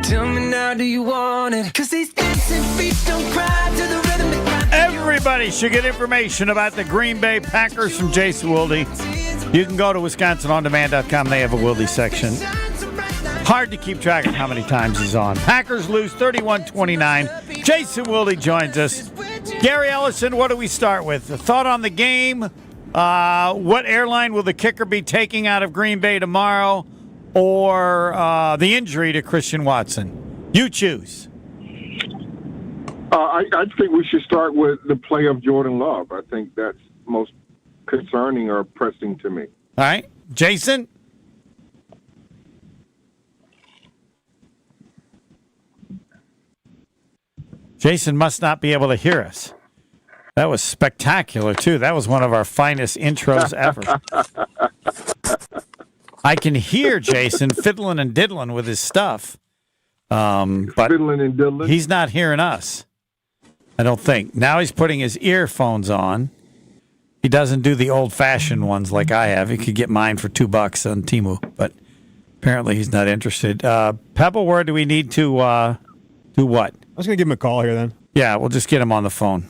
Tell me now, do you want it? 'Cause these dancing feet don't cry to the rhythm they cry. Everybody should get information about the Green Bay Packers from Jason Wilde. You can go to WisconsinOnDemand.com. They have a Wilde section. Hard to keep track of how many times he's on. Packers lose 31-29. Jason Wilde joins us. Gary Ellison, what do we start with? A thought on the game? What airline will the kicker be taking out of Green Bay tomorrow? Or the injury to Christian Watson? You choose. I think we should start with the play of Jordan Love. I think that's most concerning or pressing to me. All right. Jason? Jason must not be able to hear us. That was spectacular, too. That was one of our finest intros ever. I can hear Jason fiddling and diddling with his stuff. But fiddling and diddling? He's not hearing us, I don't think. Now he's putting his earphones on. He doesn't do the old-fashioned ones like I have. He could get mine for $2 on Temu, but apparently he's not interested. Pebble, where do we need to do what? I was going to give him a call here then. Yeah, we'll just get him on the phone.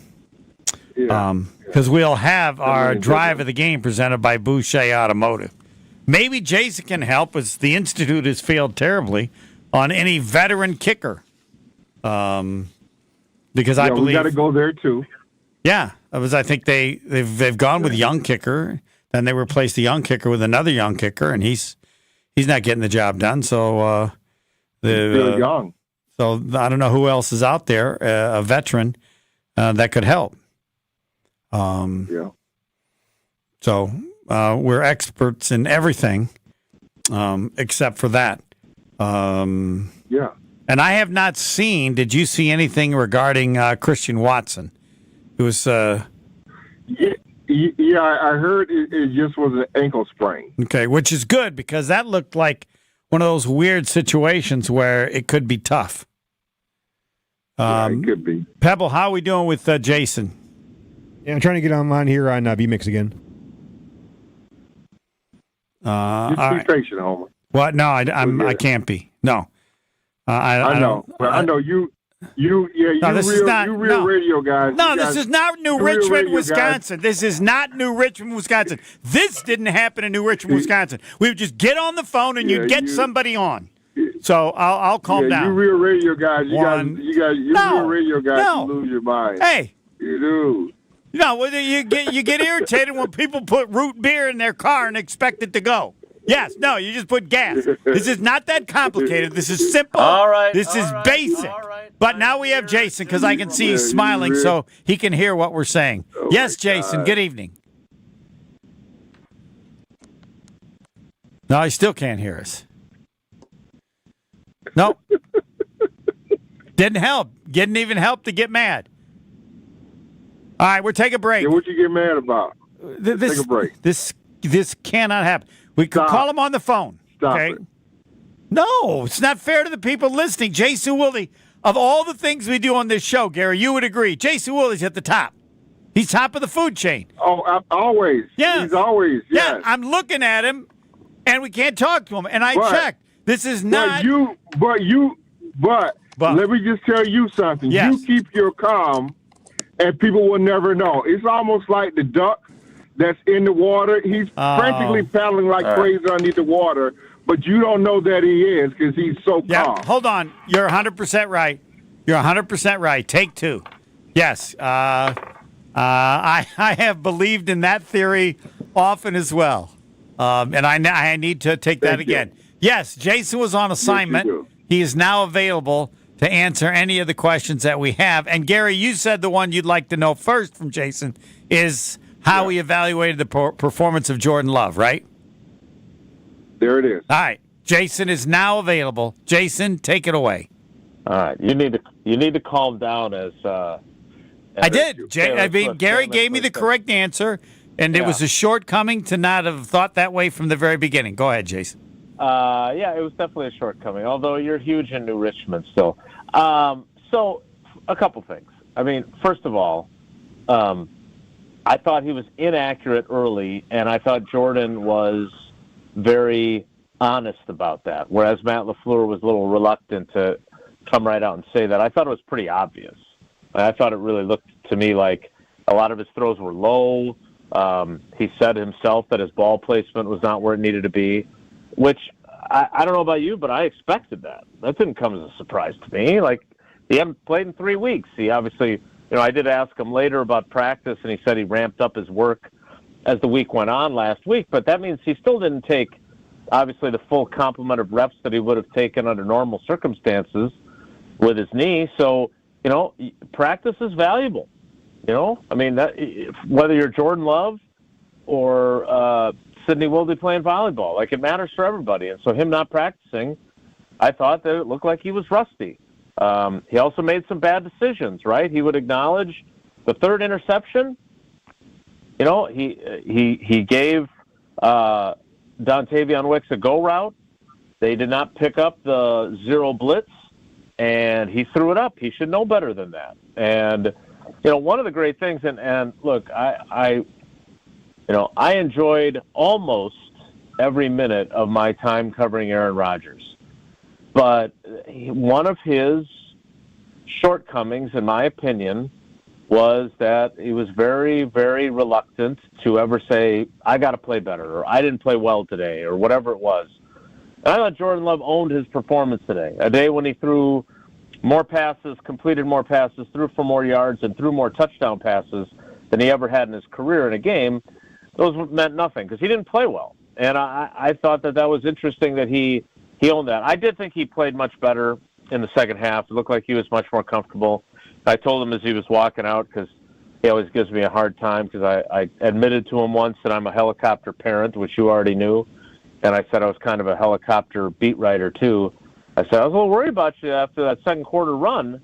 Because we'll have our drive of the game presented by Boucher Automotive. Maybe Jason can help, as the Institute has failed terribly on any veteran kicker. Because I believe we got to go there too. Yeah, I think they've gone with young kicker, then they replaced the young kicker with another young kicker, and he's not getting the job done. So still young. So I don't know who else is out there, a veteran that could help. So we're experts in everything except for that. And I have not seen. Did you see anything regarding Christian Watson? It was. I heard it just was an ankle sprain. Okay, which is good because that looked like one of those weird situations where it could be tough. It could be. Pebble, how are we doing with Jason? Yeah, I'm trying to get online here on BMix again. Just be patient, Homer. What? No, I can't be. No. I know. I know you. You real radio guys. No, this is not New Richmond, Wisconsin. This is not New Richmond, Wisconsin. This didn't happen in New Richmond, Wisconsin. We would just get on the phone and you'd get somebody on. So I'll calm down. You real radio guys. You real radio guys. You lose your mind. Hey, you do. No, you get irritated when people put root beer in their car and expect it to go. Yes, no, you just put gas. This is not that complicated. This is simple. All right. This is basic. But now we have Jason because I can see he's smiling so he can hear what we're saying. Yes, Jason, good evening. No, he still can't hear us. Nope. Didn't help. Didn't even help to get mad. All right, we'll take a break. Yeah, what you get mad about? Take a break. This cannot happen. We could call him on the phone. Stop okay? it. No, it's not fair to the people listening. Jason Wilde, of all the things we do on this show, Gary, you would agree. Jason Wilde's at the top. He's top of the food chain. Oh, always. Yeah. He's always. Yes. Yeah, I'm looking at him, and we can't talk to him. And I checked. This is not. But let me just tell you something. Yes. You keep your calm, and people will never know. It's almost like the duck that's in the water. He's frantically paddling like crazy underneath the water, but you don't know that he is because he's so calm. Hold on. You're 100% right. You're 100% right. Take two. Yes. I have believed in that theory often as well. And I need to take that again. Yes, Jason was on assignment. Yes, he is now available to answer any of the questions that we have. And, Gary, you said the one you'd like to know first from Jason is how he evaluated the performance of Jordan Love, right? There it is. All right. Jason is now available. Jason, take it away. All right. You need to calm down as I did. Gary gave me the correct answer, and it was a shortcoming to not have thought that way from the very beginning. Go ahead, Jason. Yeah, it was definitely a shortcoming, although you're huge in New Richmond still. So a couple things. I mean, first of all, I thought he was inaccurate early, and I thought Jordan was very honest about that, whereas Matt LaFleur was a little reluctant to come right out and say that. I thought it was pretty obvious. I thought it really looked to me like a lot of his throws were low. He said himself that his ball placement was not where it needed to be, which I don't know about you, but I expected that. That didn't come as a surprise to me. Like, he hadn't played in 3 weeks. He obviously, I did ask him later about practice, and he said he ramped up his work as the week went on last week, but that means he still didn't take, obviously, the full complement of reps that he would have taken under normal circumstances with his knee. So, practice is valuable. I mean, whether you're Jordan Love or Sidney Wilde playing volleyball, like, it matters for everybody. And so him not practicing, I thought that it looked like he was rusty. He also made some bad decisions, right? He would acknowledge the third interception. He gave Dontavion Wicks a go route. They did not pick up the zero blitz, and he threw it up. He should know better than that. And, one of the great things, and look, I enjoyed almost every minute of my time covering Aaron Rodgers. But one of his shortcomings, in my opinion, was that he was very, very reluctant to ever say, I got to play better, or I didn't play well today, or whatever it was. And I thought Jordan Love owned his performance today, a day when he threw more passes, completed more passes, threw for more yards, and threw more touchdown passes than he ever had in his career in a game. Those meant nothing because he didn't play well. And I thought that was interesting that he owned that. I did think he played much better in the second half. It looked like he was much more comfortable. I told him as he was walking out, because he always gives me a hard time, because I admitted to him once that I'm a helicopter parent, which you already knew. And I said I was kind of a helicopter beat writer, too. I said, I was a little worried about you after that second quarter run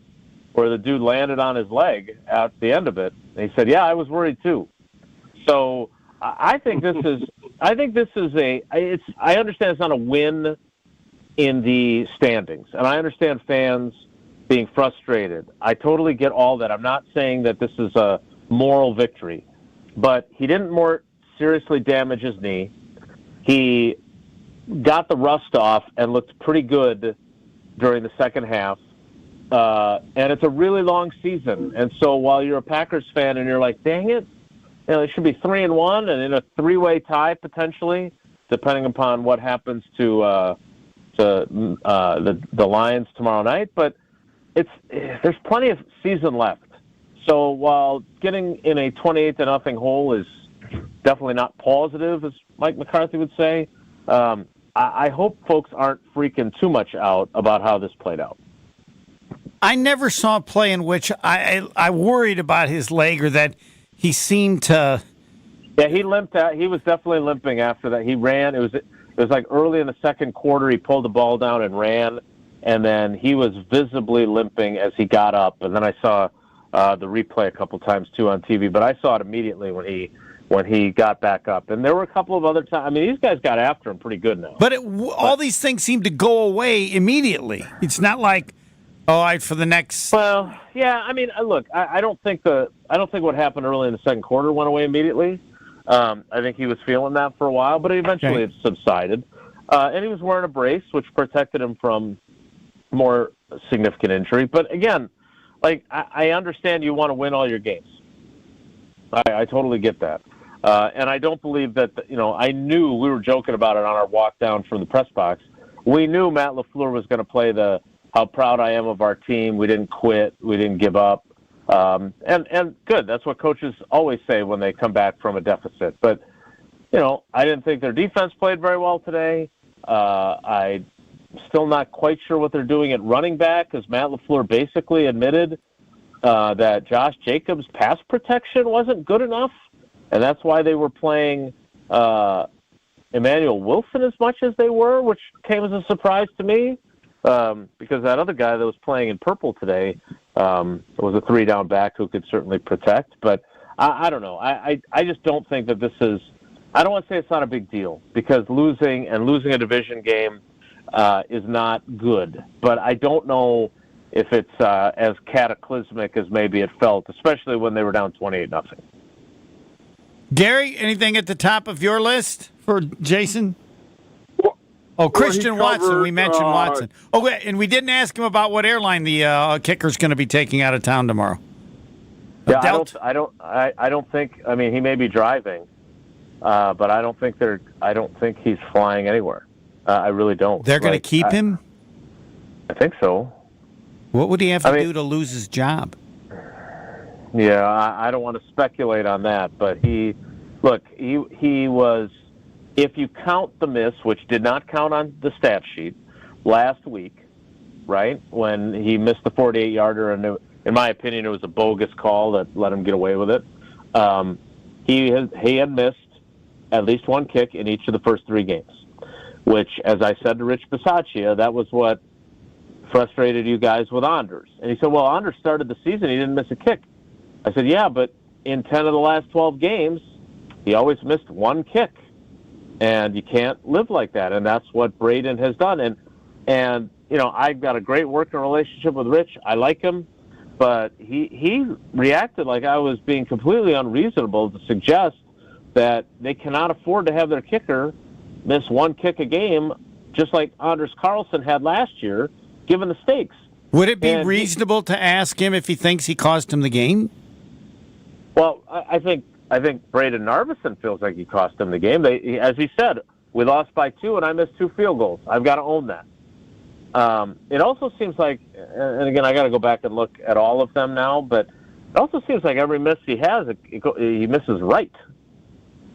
where the dude landed on his leg at the end of it. And he said, yeah, I was worried, too. So I think this is I understand it's not a win in the standings. And I understand fans being frustrated. I totally get all that. I'm not saying that this is a moral victory, but he didn't more seriously damage his knee. He got the rust off and looked pretty good during the second half. And it's a really long season. And so while you're a Packers fan and you're like, dang it, it should be 3-1 and in a 3-way tie potentially, depending upon what happens to the Lions tomorrow night. But there's plenty of season left. So while getting in a 28-0 hole is definitely not positive, as Mike McCarthy would say, I hope folks aren't freaking too much out about how this played out. I never saw a play in which I worried about his leg or that he seemed to. Yeah, he limped out. He was definitely limping after that. He ran. It was like early in the second quarter. He pulled the ball down and ran, and then he was visibly limping as he got up. And then I saw the replay a couple times too on TV, but I saw it immediately when he got back up. And there were a couple of other times. I mean, these guys got after him pretty good now. But all these things seem to go away immediately. It's not like, for the next. Well, yeah. I mean, look, I don't think what happened early in the second quarter went away immediately. I think he was feeling that for a while, but eventually it subsided. And he was wearing a brace, which protected him from more significant injury. But again, like I understand you want to win all your games. I totally get that. And I don't believe that, I knew we were joking about it on our walk down from the press box. We knew Matt LaFleur was going to play how proud I am of our team. We didn't quit. We didn't give up. And good. That's what coaches always say when they come back from a deficit. But, I didn't think their defense played very well today. I'm still not quite sure what they're doing at running back, because Matt LaFleur basically admitted that Josh Jacobs' pass protection wasn't good enough. And that's why they were playing Emmanuel Wilson as much as they were, which came as a surprise to me, because that other guy that was playing in purple today was a three-down back who could certainly protect. But I don't know. I just don't think that this is – I don't want to say it's not a big deal, because losing a division game is not good. But I don't know if it's as cataclysmic as maybe it felt, especially when they were down 28-0. Gary, anything at the top of your list for Jason? Christian Watson. We mentioned Watson. And we didn't ask him about what airline the kicker's going to be taking out of town tomorrow. Yeah, I don't think. I mean, he may be driving, but I don't think he's flying anywhere. I really don't. They're going to keep him? I think so. What would he have to do to lose his job? Yeah, I don't want to speculate on that, but he was, if you count the miss, which did not count on the stat sheet, last week, right, when he missed the 48-yarder, and in my opinion, it was a bogus call that let him get away with it. He had missed at least one kick in each of the first three games, which, as I said to Rich Bisaccia, that was what frustrated you guys with Anders. And he said, well, Anders started the season, he didn't miss a kick. I said, yeah, but in 10 of the last 12 games, he always missed one kick. And you can't live like that. And that's what Braden has done. And I've got a great working relationship with Rich. I like him. But he reacted like I was being completely unreasonable to suggest that they cannot afford to have their kicker miss one kick a game, just like Anders Carlson had last year, given the stakes. Would it be reasonable to ask him if he thinks he cost him the game? Well, I think Braden Narveson feels like he cost him the game. As he said, we lost by 2, and I missed 2 field goals. I've got to own that. It also seems like, and again, I got to go back and look at all of them now, but it also seems like every miss he has, he misses right.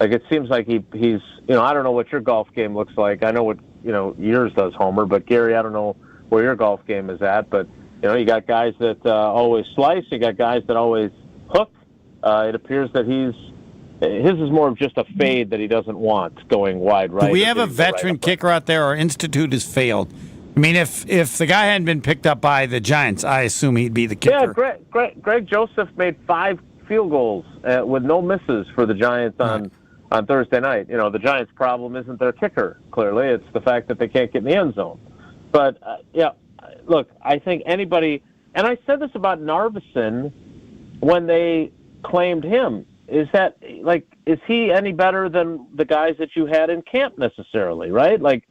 Like, it seems like he's, I don't know what your golf game looks like. I know what, yours does, Homer, but Gary, I don't know where your golf game is at, but, you got guys that always slice, you got guys that always hook. It appears that his is more of just a fade that he doesn't want going wide right. Do we have a veteran kicker out there? Our institute has failed. I mean, if the guy hadn't been picked up by the Giants, I assume he'd be the kicker. Yeah, Greg Joseph made 5 field goals with no misses for the Giants on Thursday night. The Giants' problem isn't their kicker, clearly. It's the fact that they can't get in the end zone. But, look, I think anybody – and I said this about Narveson when they – claimed him. Is he any better than the guys that you had in camp necessarily, right? Like,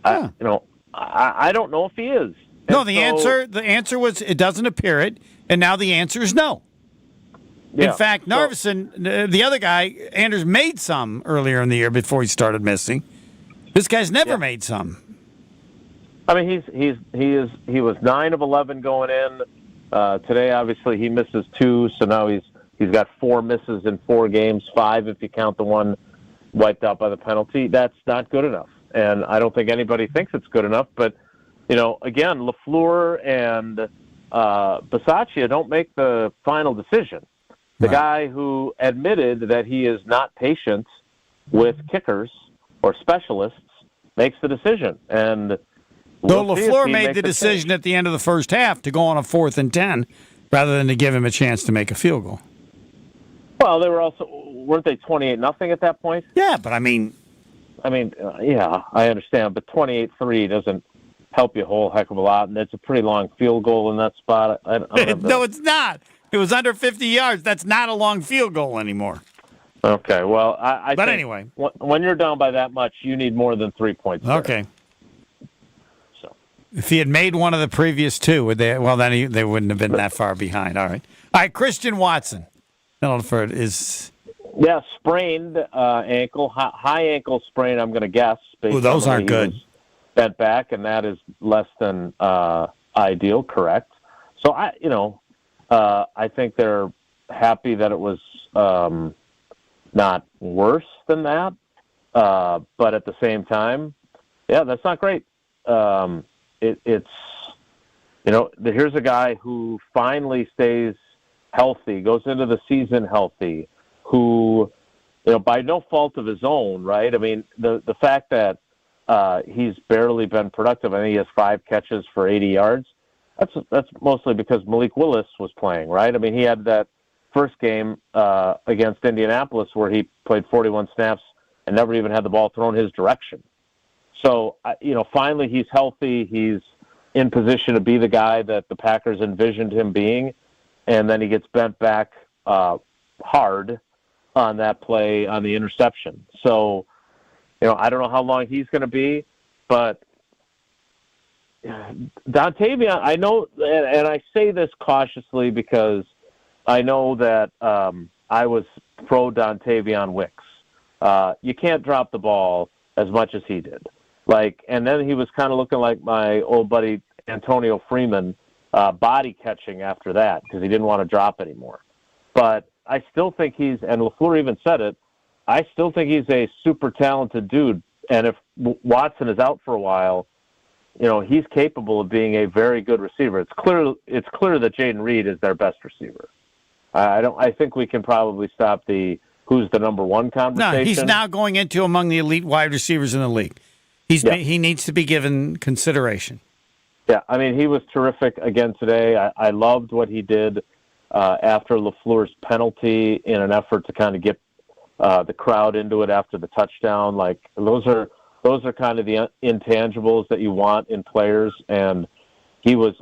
I don't know if he is. No, the answer was it doesn't appear it, and now the answer is no. Yeah, in fact, Narveson, the other guy, Anders made some earlier in the year before he started missing. This guy's never made some. I mean, he was 9 of 11 going in. Today, obviously, he misses 2, so now he's got 4 misses in 4 games, 5 if you count the one wiped out by the penalty. That's not good enough, and I don't think anybody thinks it's good enough. But, again, LaFleur and Bisaccia don't make the final decision. The guy who admitted that he is not patient with kickers or specialists makes the decision. And LaFleur made the decision at the end of the first half to go on a 4th and 10 rather than to give him a chance to make a field goal. Well, weren't they 28-0 at that point? Yeah, but I understand, but 28-3 doesn't help you a whole heck of a lot, and it's a pretty long field goal in that spot. No, it's not. It was under 50 yards. That's not a long field goal anymore. Okay, well, I but think anyway, when you're down by that much, you need more than 3 points. Okay. So If he had made one of the previous two, would they? Well, then they wouldn't have been that far behind. All right, Christian Watson. Yeah, sprained ankle, high ankle sprain. I'm going to guess. Those aren't good. Bent back, and that is less than ideal. Correct. So I think they're happy that it was not worse than that. But at the same time, yeah, that's not great. It's here's a guy who finally stays healthy, goes into the season healthy, who, by no fault of his own, right? I mean, the fact that he's barely been productive. I think he has 5 catches for 80 yards. That's mostly because Malik Willis was playing, right? I mean, he had that first game against Indianapolis where he played 41 snaps and never even had the ball thrown his direction. So, finally he's healthy. He's in position to be the guy that the Packers envisioned him being, and then he gets bent back hard on that play on the interception. So, I don't know how long he's going to be, but Dontavion, I know, and I say this cautiously because I know that I was pro Dontavion Wicks. You can't drop the ball as much as he did. And then he was kind of looking like my old buddy Antonio Freeman, body catching after that because he didn't want to drop anymore. But I still think and LaFleur even said it, I still think he's a super talented dude. And if Watson is out for a while, he's capable of being a very good receiver. It's clear that Jaden Reed is their best receiver. I think we can probably stop who's the number one conversation. No, he's now going into among the elite wide receivers in the league. He needs to be given consideration. Yeah, I mean, he was terrific again today. I loved what he did after LaFleur's penalty in an effort to kind of get the crowd into it after the touchdown. Those are kind of the intangibles that you want in players, and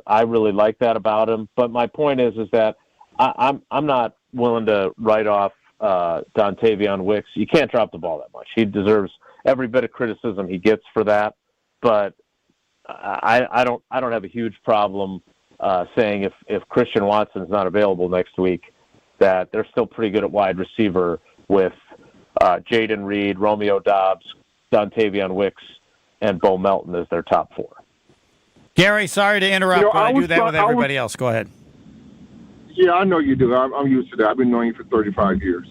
I really like that about him. But my point is that I'm not willing to write off Dontavion Wicks. You can't drop the ball that much. He deserves every bit of criticism he gets for that. But I don't have a huge problem saying if Christian Watson's not available next week, that they're still pretty good at wide receiver with Jaden Reed, Romeo Doubs, Dontavion Wicks, and Bo Melton as their top 4. Gary, sorry to interrupt, but I do that with everybody else. Go ahead. Yeah, I know you do. I'm used to that. I've been knowing you for 35 years.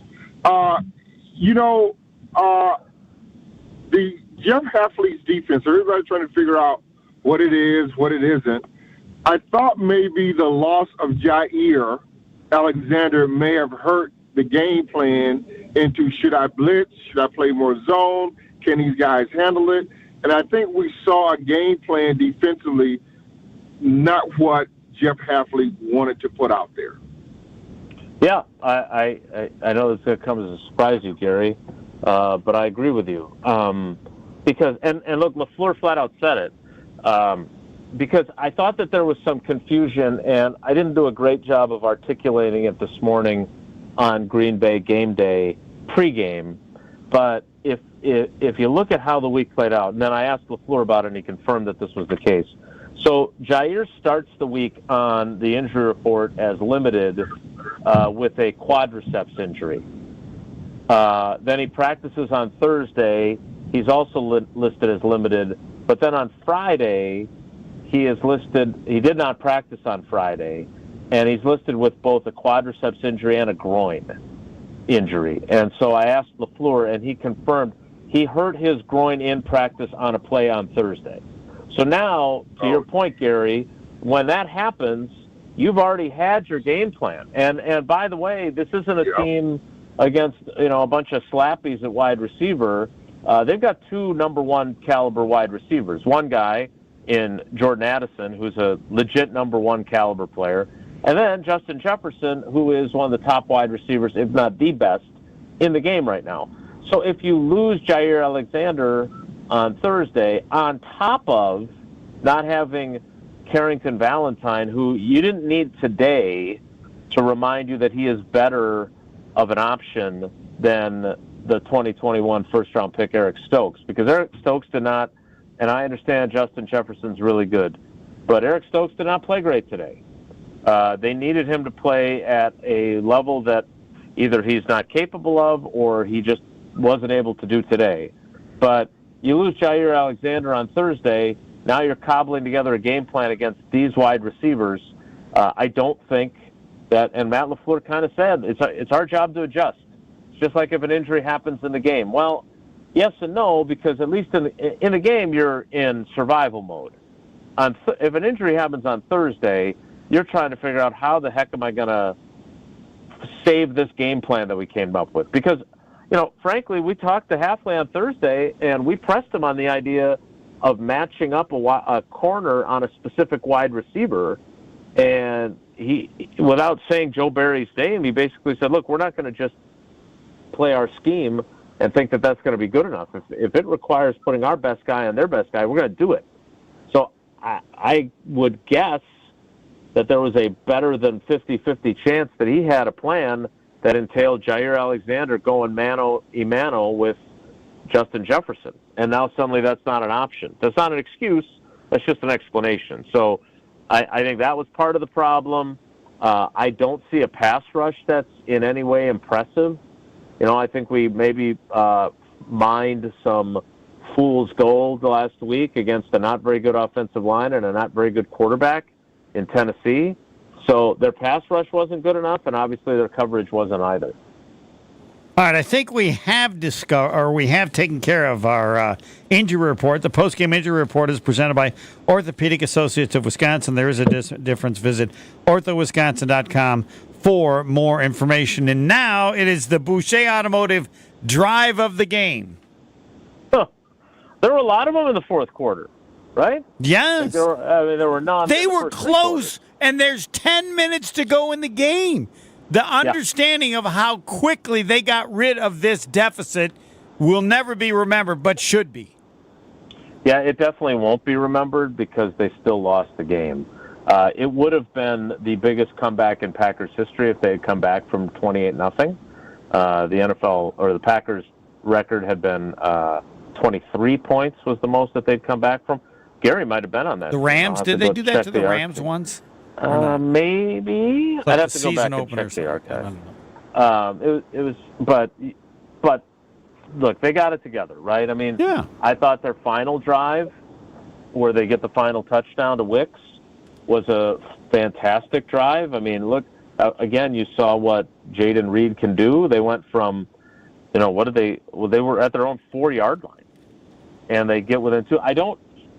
The Jeff Hafley's defense, everybody's trying to figure out what it is, what it isn't. I thought maybe the loss of Jair Alexander may have hurt the game plan into should I blitz, should I play more zone, can these guys handle it? And I think we saw a game plan defensively, not what Jeff Hafley wanted to put out there. Yeah, I know this comes as a surprise to you, Gary, but I agree with you. Because look, LaFleur flat out said it. Because I thought that there was some confusion, and I didn't do a great job of articulating it this morning on Green Bay game day pregame. But if you look at how the week played out, and then I asked LaFleur about it, and he confirmed that this was the case. So Jair starts the week on the injury report as limited with a quadriceps injury. Then he practices on Thursday. He's also listed as limited. But then on Friday, he is listed. He did not practice on Friday, and he's listed with both a quadriceps injury and a groin injury. And so I asked LaFleur, and he confirmed he hurt his groin in practice on a play on Thursday. So now, to your point, Gary, when that happens, you've already had your game plan. And by the way, this isn't a team against a bunch of slappies at wide receiver. They've got 2 number 1 caliber wide receivers. One guy in Jordan Addison, who's a legit number 1 caliber player, and then Justin Jefferson, who is one of the top wide receivers, if not the best, in the game right now. So if you lose Jair Alexander on Thursday, on top of not having Carrington Valentine, who you didn't need today to remind you that he is better of an option than the 2021 first-round pick Eric Stokes, because Eric Stokes did not, and I understand Justin Jefferson's really good, But Eric Stokes did not play great today. They needed him to play at a level that either he's not capable of or he just wasn't able to do today. But you lose Jair Alexander on Thursday. Now you're cobbling together a game plan against these wide receivers. I don't think that, and Matt LaFleur kind of said, it's our job to adjust. It's just like if an injury happens in the game. Well, yes and no, because at least in the game you're in survival mode. If an injury happens on Thursday, you're trying to figure out how the heck am I going to save this game plan that we came up with. Because, frankly, we talked to Halfley on Thursday, and we pressed him on the idea of matching up a corner on a specific wide receiver. And he, without saying Joe Barry's name, he basically said, look, we're not going to just play our scheme and think that that's going to be good enough. If it requires putting our best guy on their best guy, we're going to do it. So I would guess that there was a better than 50-50 chance that he had a plan that entailed Jair Alexander going mano-a-mano with Justin Jefferson. And now suddenly that's not an option. That's not an excuse. That's just an explanation. So I think that was part of the problem. I don't see a pass rush that's in any way impressive. I think we maybe mined some fool's gold last week against a not very good offensive line and a not very good quarterback in Tennessee. So their pass rush wasn't good enough, and obviously their coverage wasn't either. All right, I think we have taken care of our injury report. The post-game injury report is presented by Orthopedic Associates of Wisconsin. There is a difference. Visit orthowisconsin.com for more information. And now it is the Boucher Automotive drive of the game. There were a lot of them in the fourth quarter, right? Yes. There were none. They were close, and there's 10 minutes to go in the game. The understanding of how quickly they got rid of this deficit will never be remembered, but should be. Yeah, it definitely won't be remembered because they still lost the game. It would have been the biggest comeback in Packers history if they had come back from 28-0. The NFL or the Packers record had been 23 points was the most that they'd come back from. Gary might have been on that. The Rams, did they do that to the Rams once? Maybe. Like I'd have to go back and check the archive. It was, but look, they got it together, right? I mean, I thought their final drive, where they get the final touchdown to Wicks, was a fantastic drive. I mean, look, again, you saw what Jaden Reed can do. They went from, what did they? Well, they were at their own 4-yard line, and they get within 2. I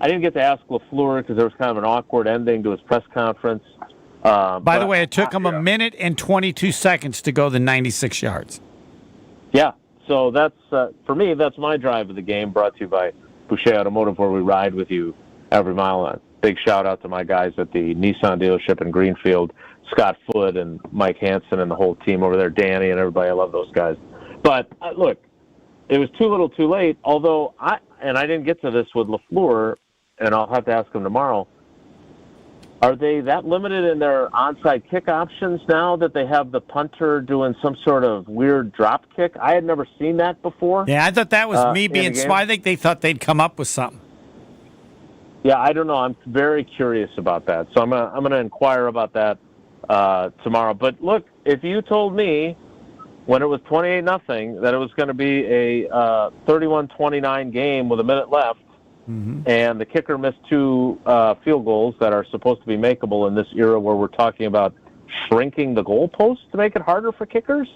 didn't get to ask LaFleur because there was kind of an awkward ending to his press conference. By the way, it took him a minute and 22 seconds to go the 96 yards. Yeah, so that's for me. That's my drive of the game. Brought to you by Boucher Automotive, where we ride with you every mile. Big shout out to my guys at the Nissan dealership in Greenfield, Scott Foote and Mike Hansen and the whole team over there, Danny and everybody. I love those guys. But look, it was too little, too late. Although I didn't get to this with LaFleur, and I'll have to ask him tomorrow. Are they that limited in their onside kick options now that they have the punter doing some sort of weird drop kick? I had never seen that before. Yeah, I thought that was me being smart. I think they thought they'd come up with something. Yeah, I don't know. I'm very curious about that. So I'm gonna inquire about that tomorrow. But look, if you told me when it was 28-0 that it was going to be a 31-29 game with a minute left, and the kicker missed 2 field goals that are supposed to be makeable in this era where we're talking about shrinking the goalpost to make it harder for kickers,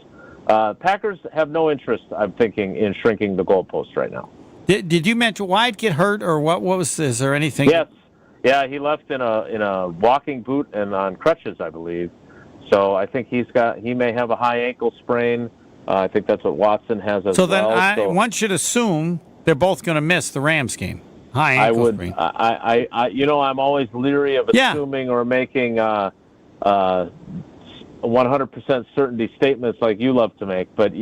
Packers have no interest, I'm thinking, in shrinking the goalpost right now. Did you mention Wyatt get hurt, or what was? Is there anything? Yes, yeah, he left in a walking boot and on crutches, I believe. So I think he may have a high ankle sprain. I think that's what Watson has as well. Then one should assume they're both going to miss the Rams game. High ankle sprain. I I'm always leery of assuming or making 100% certainty statements like you love to make, but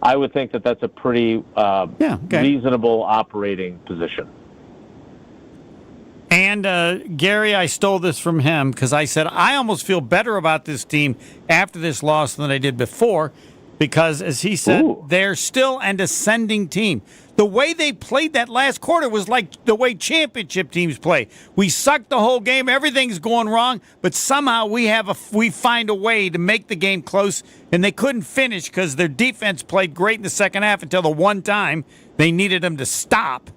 I would think that that's a pretty reasonable operating position. And Gary, I stole this from him because I said I almost feel better about this team after this loss than I did before because, as he said, they're still an ascending team. The way they played that last quarter was like the way championship teams play. We suck the whole game. Everything's going wrong, but somehow we find a way to make the game close, and they couldn't finish because their defense played great in the second half until the one time they needed them to stop.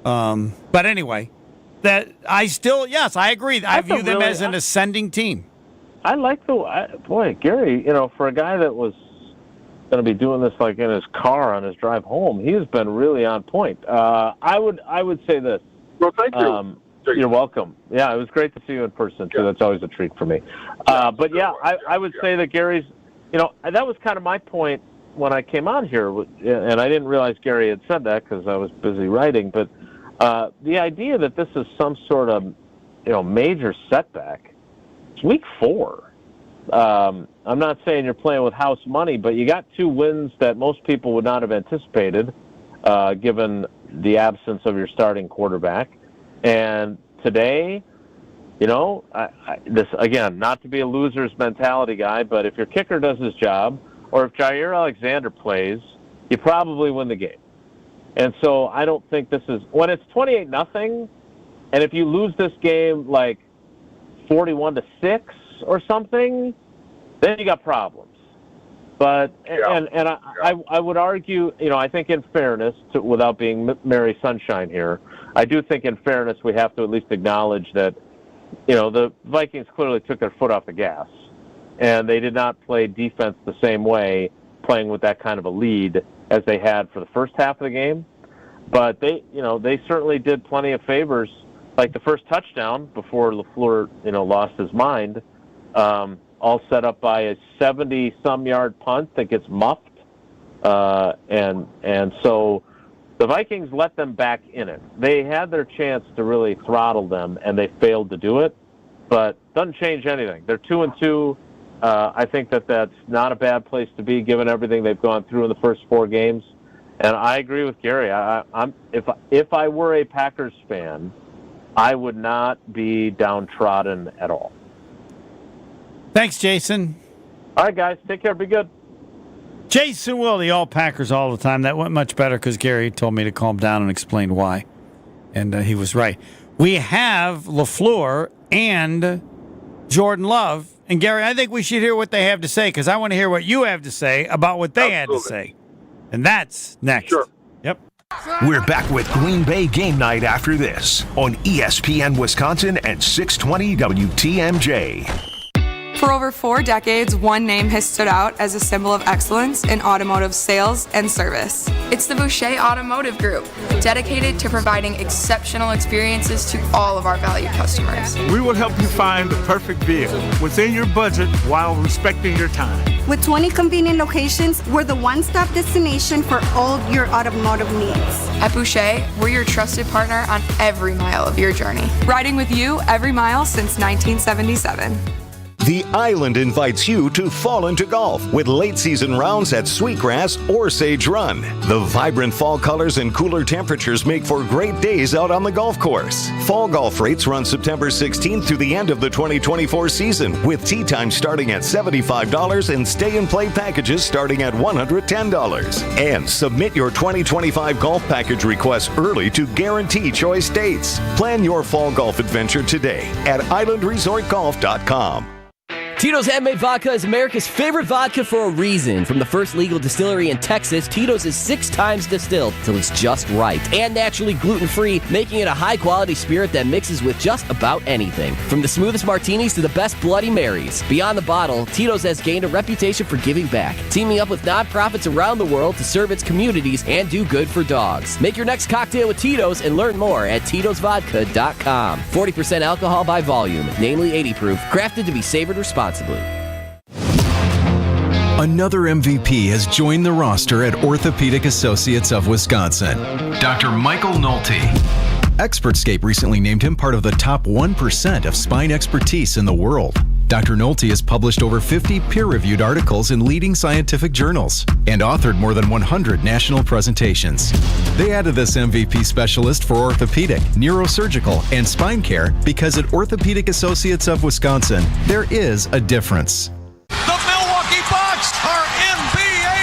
But anyway, I agree. I view them as an ascending team. I like Gary, for a guy that was going to be doing this like in his car on his drive home, he has been really on point. I would say this. Well, thank you. You're welcome. Yeah, it was great to see you in person too. That's always a treat for me. But I would say that Gary's, that was kind of my point when I came on here, and I didn't realize Gary had said that because I was busy writing. But the idea that this is some sort of, major setback. It's week 4. I'm not saying you're playing with house money, but you got 2 wins that most people would not have anticipated, given the absence of your starting quarterback. And today, this again, not to be a loser's mentality guy, but if your kicker does his job, or if Jair Alexander plays, you probably win the game. And so I don't think this is when it's 28-0, and if you lose this game like 41-6 or something, then you got problems. But I would argue, I think in fairness, without being Mary Sunshine here, I do think in fairness we have to at least acknowledge that, the Vikings clearly took their foot off the gas, and they did not play defense the same way, playing with that kind of a lead as they had for the first half of the game. But they certainly did plenty of favors, like the first touchdown before LaFleur, lost his mind. All set up by a 70-some yard punt that gets muffed. And so the Vikings let them back in it. They had their chance to really throttle them, and they failed to do it. But doesn't change anything. They're 2-2. I think that's not a bad place to be, given everything they've gone through in the first 4 games. And I agree with Gary. If I were a Packers fan, I would not be downtrodden at all. Thanks, Jason. All right, guys. Take care. Be good. Jason Wilde, all Packers all the time. That went much better because Gary told me to calm down and explain why. And he was right. We have LaFleur and Jordan Love. And, Gary, I think we should hear what they have to say because I want to hear what you have to say about what they had to say. And that's next. Sure. Yep. We're back with Green Bay Game Night after this on ESPN Wisconsin and 620 WTMJ. For over 4 decades, one name has stood out as a symbol of excellence in automotive sales and service. It's the Boucher Automotive Group, dedicated to providing exceptional experiences to all of our valued customers. We will help you find the perfect vehicle within your budget while respecting your time. With 20 convenient locations, we're the one-stop destination for all your automotive needs. At Boucher, we're your trusted partner on every mile of your journey. Riding with you every mile since 1977. The Island invites you to fall into golf with late-season rounds at Sweetgrass or Sage Run. The vibrant fall colors and cooler temperatures make for great days out on the golf course. Fall golf rates run September 16th through the end of the 2024 season, with tee time starting at $75 and stay-and-play packages starting at $110. And submit your 2025 golf package request early to guarantee choice dates. Plan your fall golf adventure today at islandresortgolf.com. Tito's Handmade Vodka is America's favorite vodka for a reason. From the first legal distillery in Texas, Tito's is 6 times distilled till it's just right. And naturally gluten-free, making it a high-quality spirit that mixes with just about anything. From the smoothest martinis to the best Bloody Marys. Beyond the bottle, Tito's has gained a reputation for giving back, teaming up with nonprofits around the world to serve its communities and do good for dogs. Make your next cocktail with Tito's and learn more at Tito'sVodka.com. 40% alcohol by volume, namely 80 proof, crafted to be savored responsibly. Another MVP has joined the roster at Orthopedic Associates of Wisconsin, Dr. Michael Nolte. Expertscape recently named him part of the top 1% of spine expertise in the world. Dr. Nolte has published over 50 peer-reviewed articles in leading scientific journals and authored more than 100 national presentations. They added this MVP specialist for orthopedic, neurosurgical, and spine care because at Orthopedic Associates of Wisconsin, there is a difference. The Milwaukee Bucks are NBA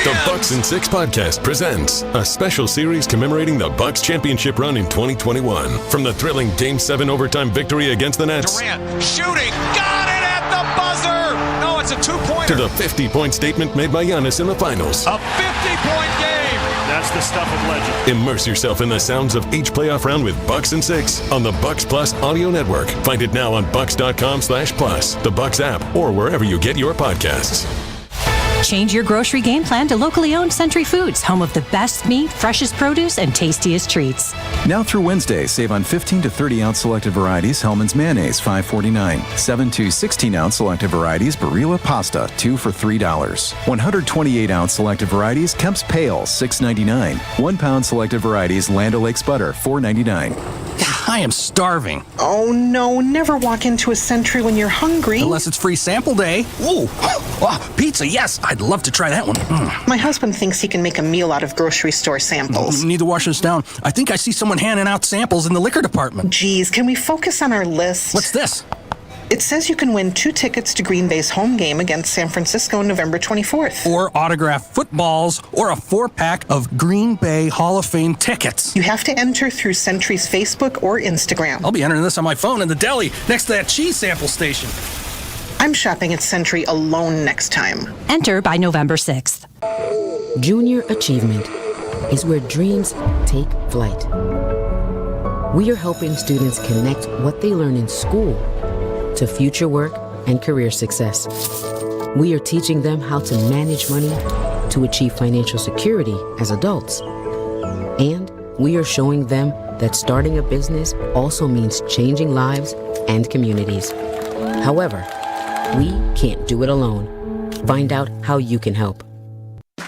The Bucks and Six podcast presents a special series commemorating the Bucks championship run in 2021. From the thrilling Game 7 overtime victory against the Nets. Durant shooting, got it at the buzzer. No, it's a two-pointer. To the 50-point statement made by Giannis in the finals. A 50-point game. That's the stuff of legend. Immerse yourself in the sounds of each playoff round with Bucks and Six on the Bucks Plus audio network. Find it now on bucks.com/plus, the Bucks app, or wherever you get your podcasts. Change your grocery game plan to locally owned Century Foods, home of the best meat, freshest produce, and tastiest treats. Now through Wednesday, save on 15 to 30-ounce selected varieties Hellmann's mayonnaise, $5.49. 7 to 16-ounce selected varieties Barilla pasta, 2 for $3. 128-ounce selected varieties Kemp's Pale, $6.99. 1 pound selected varieties Land O'Lakes butter, $4.99. I am starving. Oh no, never walk into a Century when you're hungry. Unless it's free sample day. Ooh, pizza, yes. I'd love to try that one. My husband thinks he can make a meal out of grocery store samples. Need to wash this down. I think I see someone handing out samples in the liquor department. Geez, can we focus on our list? What's this? It says you can win 2 tickets to Green Bay's home game against San Francisco November 24th. Or autographed footballs, or a 4-pack of Green Bay Hall of Fame tickets. You have to enter through Century's Facebook or Instagram. I'll be entering this on my phone in the deli next to that cheese sample station. I'm shopping at Century alone next time. Enter by November 6th. Junior achievement is where dreams take flight. We are helping students connect what they learn in school to future work and career success. We are teaching them how to manage money to achieve financial security as adults. And we are showing them that starting a business also means changing lives and communities. However, we can't do it alone. Find out how you can help.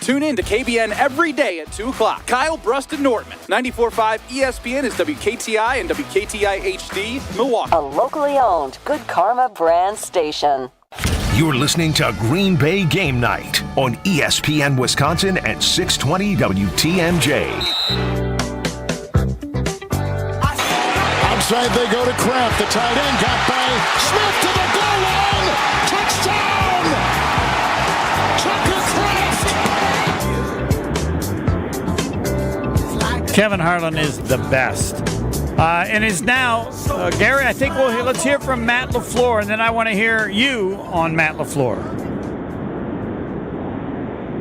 Tune in to KBN every day at 2 o'clock. Kyle Brust and Nortman. 94.5 ESPN is WKTI and WKTI HD, Milwaukee. A locally owned Good Karma brand station. You're listening to Green Bay Game Night on ESPN Wisconsin at 620 WTMJ. Outside they go to Kraft. The tight end got by Smith to the goal line. Touchdown! Tucker Kraft! Kevin Harlan is the best. And is now, Gary, I think let's hear from Matt LaFleur, and then I want to hear you on Matt LaFleur.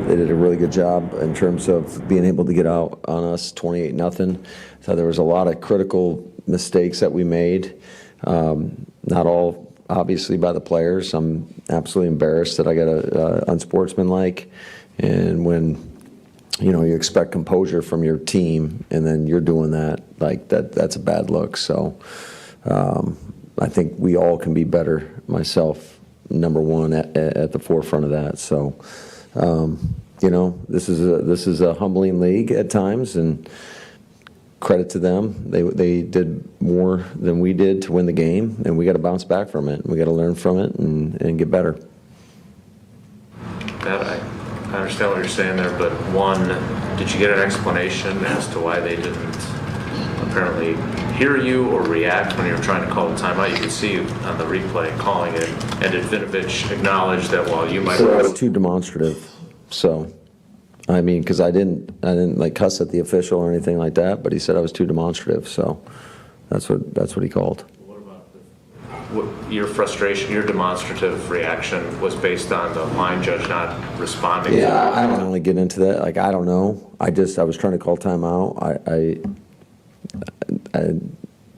They did a really good job in terms of being able to get out on us 28-0. So there was a lot of critical mistakes that we made. Not all, obviously, by the players. I'm absolutely embarrassed that I got unsportsmanlike. And when you expect composure from your team, and then you're doing that, that's a bad look. So I think we all can be better. Myself, number one, at the forefront of that. So, this is a humbling league at times, and credit to them. They did more than we did to win the game, and we got to bounce back from it. We got to learn from it and get better. Matt, I understand what you're saying there, but one, did you get an explanation as to why they didn't apparently hear you or react when you were trying to call the timeout? You could see on the replay calling it, and did Vinovich acknowledge that while you might have... I was too demonstrative, so... I mean, because I didn't like cuss at the official or anything like that, but he said I was too demonstrative, so that's what he called. Your frustration, your demonstrative reaction was based on the line judge not responding? Yeah, I don't really get into that. I don't know. I was trying to call timeout. I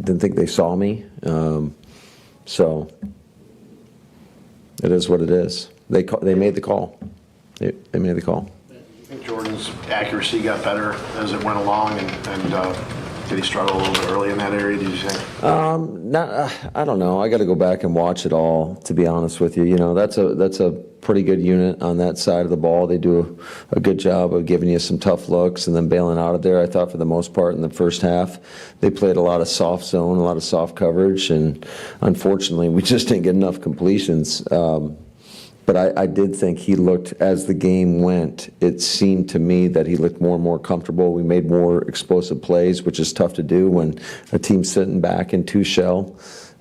didn't think they saw me, so it is what it is. They made the call. They made the call. I think Jordan's accuracy got better as it went along, and did he struggle a little bit early in that area, did you think? I don't know. I got to go back and watch it all, to be honest with you. That's a pretty good unit on that side of the ball. They do a good job of giving you some tough looks and then bailing out of there. I thought for the most part in the first half, they played a lot of soft zone, a lot of soft coverage, and unfortunately we just didn't get enough completions. But I did think he looked, as the game went, it seemed to me that he looked more and more comfortable. We made more explosive plays, which is tough to do when a team's sitting back in two shell.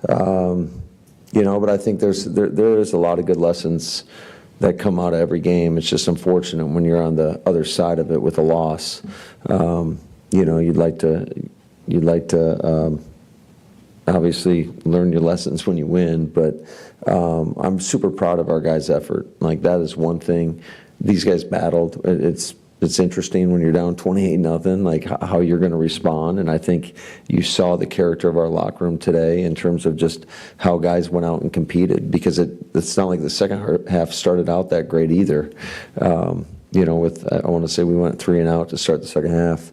But I think there is a lot of good lessons that come out of every game. It's just unfortunate when you're on the other side of it with a loss. You'd like to obviously learn your lessons when you win, but I'm super proud of our guys' effort. Like, that is one thing. These guys battled. It's interesting when you're down 28-0, like how you're going to respond. And I think you saw the character of our locker room today in terms of just how guys went out and competed, because it's not like the second half started out that great either. I want to say we went 3 and out to start the second half.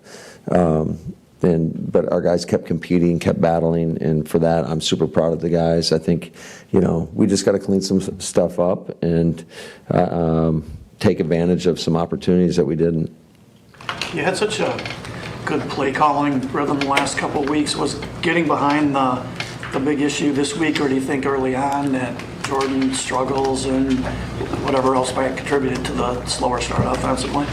But our guys kept competing, kept battling, and for that, I'm super proud of the guys. I think, we just got to clean some stuff up and take advantage of some opportunities that we didn't. You had such a good play calling rhythm the last couple of weeks. Was getting behind the big issue this week, or do you think early on that Jordan struggles and whatever else might have contributed to the slower start offensively?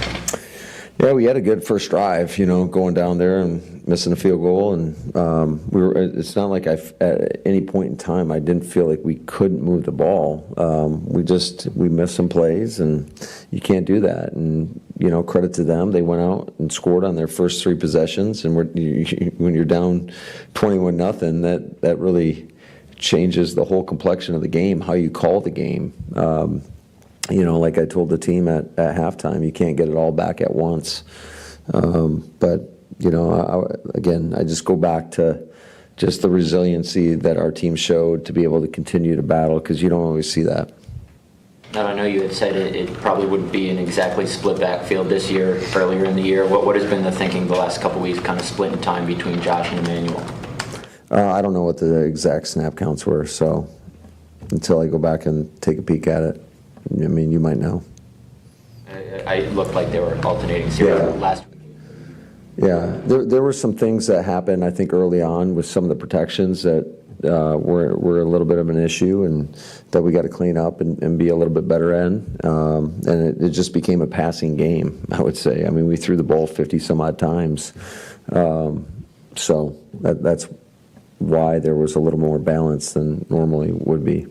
Yeah, we had a good first drive, going down there and missing a field goal, and it's not like at any point in time I didn't feel like we couldn't move the ball. We missed some plays, and you can't do that. And credit to them, they went out and scored on their first 3 possessions. And when you're down 21-0, that really changes the whole complexion of the game, how you call the game. Like I told the team at halftime, you can't get it all back at once. But I just go back to just the resiliency that our team showed to be able to continue to battle, because you don't always see that. Now, I know you had said it probably wouldn't be an exactly split backfield this year, earlier in the year. What has been the thinking the last couple weeks, kind of splitting time between Josh and Emmanuel? I don't know what the exact snap counts were, so until I go back and take a peek at it, you might know. It looked like they were alternating last week. Yeah, there were some things that happened, I think, early on with some of the protections that were a little bit of an issue, and that we got to clean up and be a little bit better in. And it just became a passing game, I would say. We threw the ball 50 some odd times. So that's why there was a little more balance than normally would be.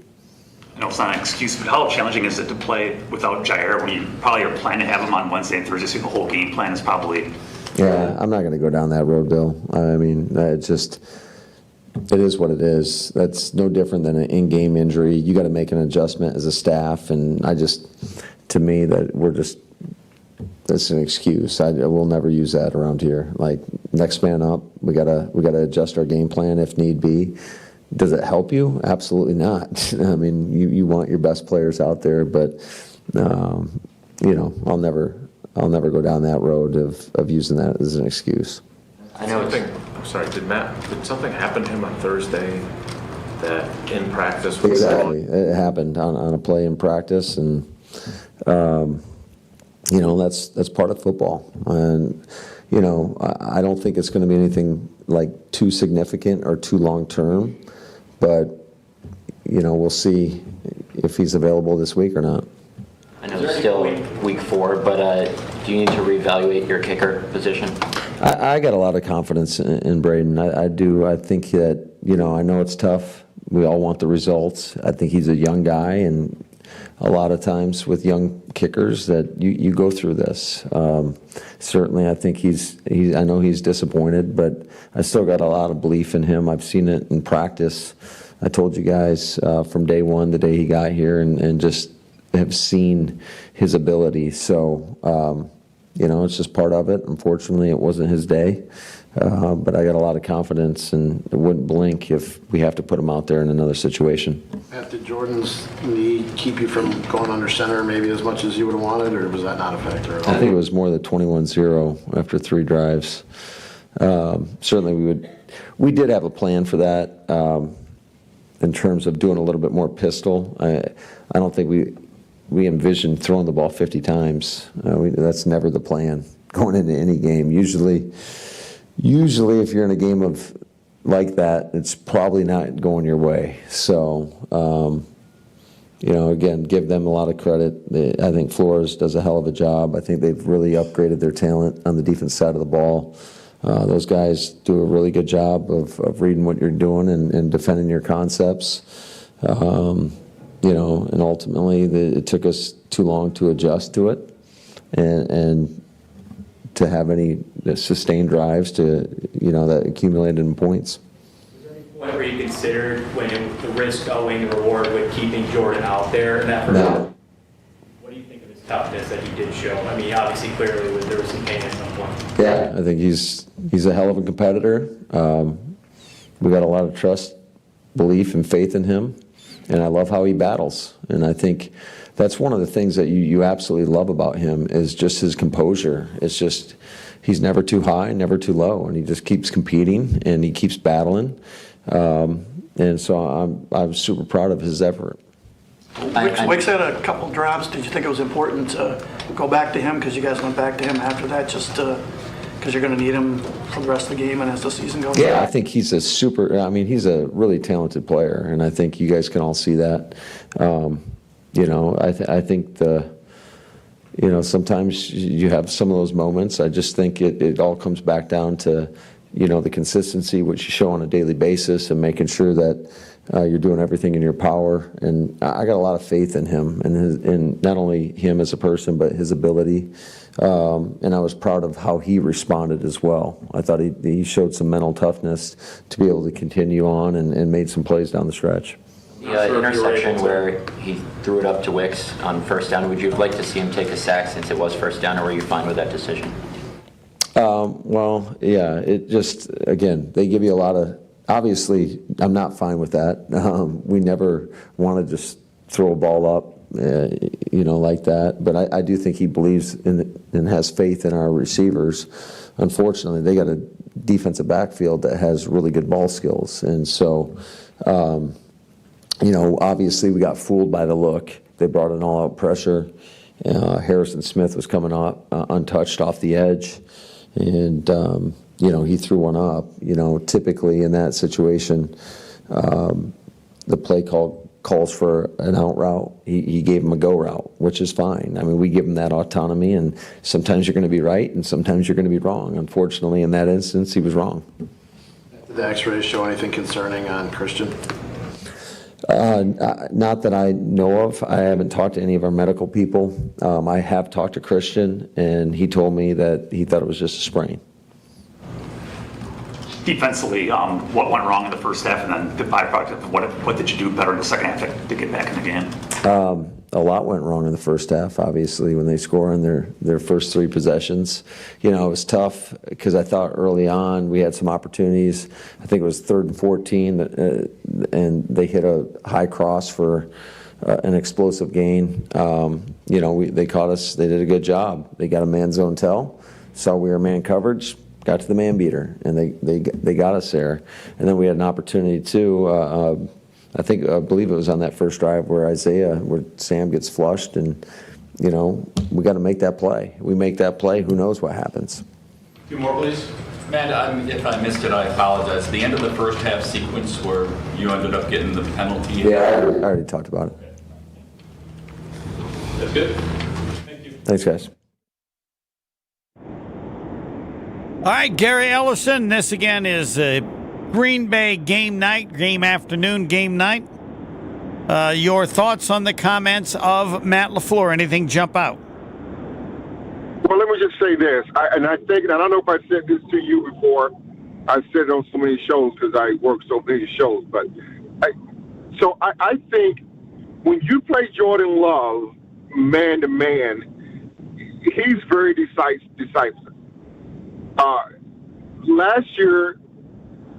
I know it's not an excuse, but how challenging is it to play without Jair when you probably are planning to have him on Wednesday and Thursday, so the whole game plan is probably... Yeah, I'm not going to go down that road, Bill. It is what it is. That's no different than an in-game injury. You got to make an adjustment as a staff, and to me, that's an excuse. I will never use that around here. Like, next man up, we gotta adjust our game plan if need be. Does it help you? Absolutely not. You want your best players out there, but I'll never go down that road of using that as an excuse. I know. Did something happen to him on Thursday that in practice was exactly? It happened on a play in practice, and that's part of football. And I don't think it's going to be anything like too significant or too long term. But, we'll see if he's available this week or not. I know it's still week 4, but do you need to reevaluate your kicker position? I got a lot of confidence in Braden. I do. I think that, I know it's tough. We all want the results. I think he's a young guy, and a lot of times with young kickers that you go through this. Certainly, I think I know he's disappointed, but I still got a lot of belief in him. I've seen it in practice. I told you guys from day one, the day he got here, and just have seen his ability. So, it's just part of it. Unfortunately, it wasn't his day. But I got a lot of confidence, and it wouldn't blink if we have to put him out there in another situation. Did Jordan's knee keep you from going under center maybe as much as you would have wanted, or was that not a factor at all? I think it was more the 21-0 after 3 drives. Certainly we did have a plan for that in terms of doing a little bit more pistol. I don't think we envisioned throwing the ball 50 times. That's never the plan going into any game. Usually if you're in a game like that, it's probably not going your way. So, again, give them a lot of credit. I think Flores does a hell of a job. I think they've really upgraded their talent on the defense side of the ball. Those guys do a really good job of reading what you're doing and defending your concepts. And ultimately, it took us too long to adjust to it and to have any sustained drives to, that accumulated in points. Whenever you considered when the risk outweighing the reward with keeping Jordan out there in that first No. What do you think of his toughness that he did show? I mean, obviously, clearly, there was some pain at some point. Yeah, I think he's a hell of a competitor. We got a lot of trust, belief, and faith in him, and I love how he battles. And I think that's one of the things that you absolutely love about him is just his composure. It's just he's never too high, never too low, and he just keeps competing and he keeps battling. And so I'm super proud of his effort. Wicks had a couple drops. Did you think it was important to go back to him because you guys went back to him after that just because you're going to need him for the rest of the game and as the season goes on? Yeah, I think he's he's a really talented player, and I think you guys can all see that. I think sometimes you have some of those moments. I just think it all comes back down to, the consistency which you show on a daily basis and making sure that you're doing everything in your power. And I got a lot of faith in him and in not only him as a person, but his ability. And I was proud of how he responded as well. I thought he showed some mental toughness to be able to continue on and made some plays down the stretch. The interception where he threw it up to Wicks on first down, would you have liked to see him take a sack since it was first down, or were you fine with that decision? Well, yeah, it just, again, they give you a lot of, obviously, I'm not fine with that. We never want to just throw a ball up, like that. But I do think he believes in and has faith in our receivers. Unfortunately, they got a defensive backfield that has really good ball skills. And so, obviously we got fooled by the look. They brought an all-out pressure. Harrison Smith was coming up untouched off the edge. And, he threw one up. Typically in that situation, the play calls for an out route. He gave him a go route, which is fine. I mean, we give him that autonomy, and sometimes you're going to be right, and sometimes you're going to be wrong. Unfortunately, in that instance, he was wrong. Did the X-rays show anything concerning on Christian? Not that I know of. I haven't talked to any of our medical people. I have talked to Christian, and he told me that he thought it was just a sprain. Defensively, what went wrong in the first half, and then the byproduct of what did you do better in the second half to get back in the game? A lot went wrong in the first half, obviously, when they score on their first three possessions. It was tough because I thought early on we had some opportunities. I think it was 3rd and 14, and they hit a high cross for an explosive gain. They caught us. They did a good job. They got a man zone tell, saw we were man coverage, got to the man beater, and they got us there. And then we had an opportunity too. I believe it was on that first drive where Sam gets flushed, and we got to make that play. We make that play, who knows what happens. Two more, please. Matt, if I missed it, I apologize. The end of the first half sequence where you ended up getting the penalty. Yeah, I already talked about it. That's good. Thank you. Thanks, guys. All right, Gary Ellison. This again is Green Bay game afternoon game night. Your thoughts on the comments of Matt LaFleur? Anything jump out? Well, let me just say this, I don't know if I said this to you before. I've said it on so many shows because I work so many shows. But I think when you play Jordan Love man to man, he's very decisive. Last year,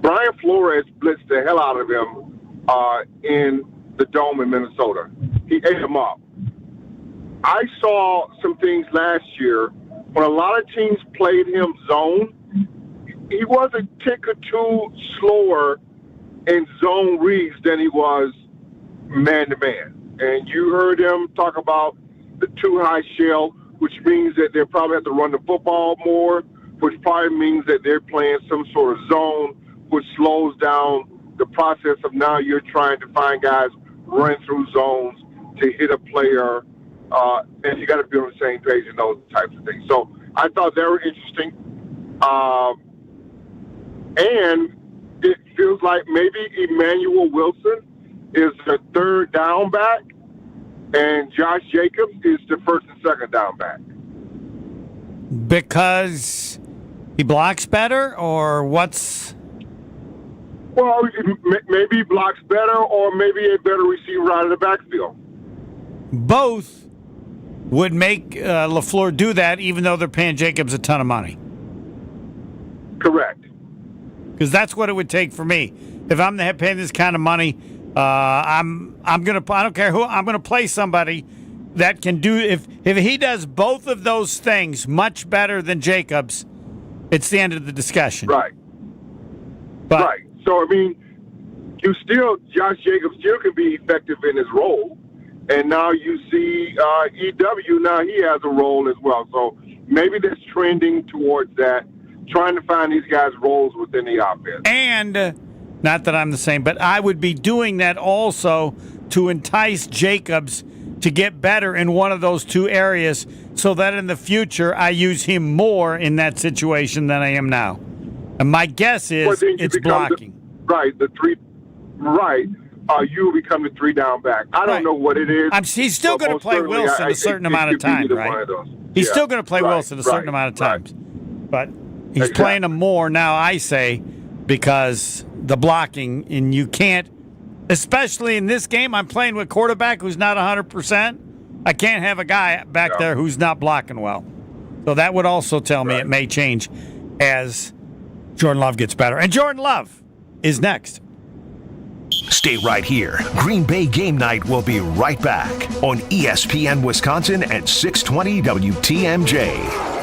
Brian Flores blitzed the hell out of him in the Dome in Minnesota. He ate him up. I saw some things last year when a lot of teams played him zone. He was a tick or two slower in zone reads than he was man-to-man. And you heard him talk about the too high shell, which means that they probably have to run the football more, which probably means that they're playing some sort of zone, which slows down the process of now you're trying to find guys running through zones to hit a player, and you got to be on the same page and those types of things. So I thought they were interesting. And it feels like maybe Emmanuel Wilson is the third down back, and Josh Jacobs is the first and second down back? Because he blocks better, or what's? Well, maybe he blocks better, or maybe a better receiver out of the backfield. Both would make LaFleur do that, even though they're paying Jacobs a ton of money. Correct. Because that's what it would take for me. If I'm the head paying this kind of money, I'm gonna. I don't care who. I'm gonna play somebody that can do. If he does both of those things much better than Jacobs, it's the end of the discussion. Right. But, right. So I mean, Josh Jacobs still can be effective in his role, and now you see EW. Now he has a role as well. So maybe that's trending towards that, trying to find these guys' roles within the offense. And not that I'm the same, but I would be doing that also to entice Jacobs to get better in one of those two areas, so that in the future I use him more in that situation than I am now. And my guess is it's blocking. The three. Right. You become the 3-down back. I don't know what it is. He's still going to play Wilson a certain amount of time, right? He's still going to play Wilson a certain amount of times. But he's playing him more now, I say, because the blocking, and you can't, especially in this game, I'm playing with quarterback who's not 100%. I can't have a guy back there who's not blocking well. So that would also tell me it may change as Jordan Love gets better. And Jordan Love is next. Stay right here. Green Bay Game Night will be right back on ESPN Wisconsin at 620 WTMJ.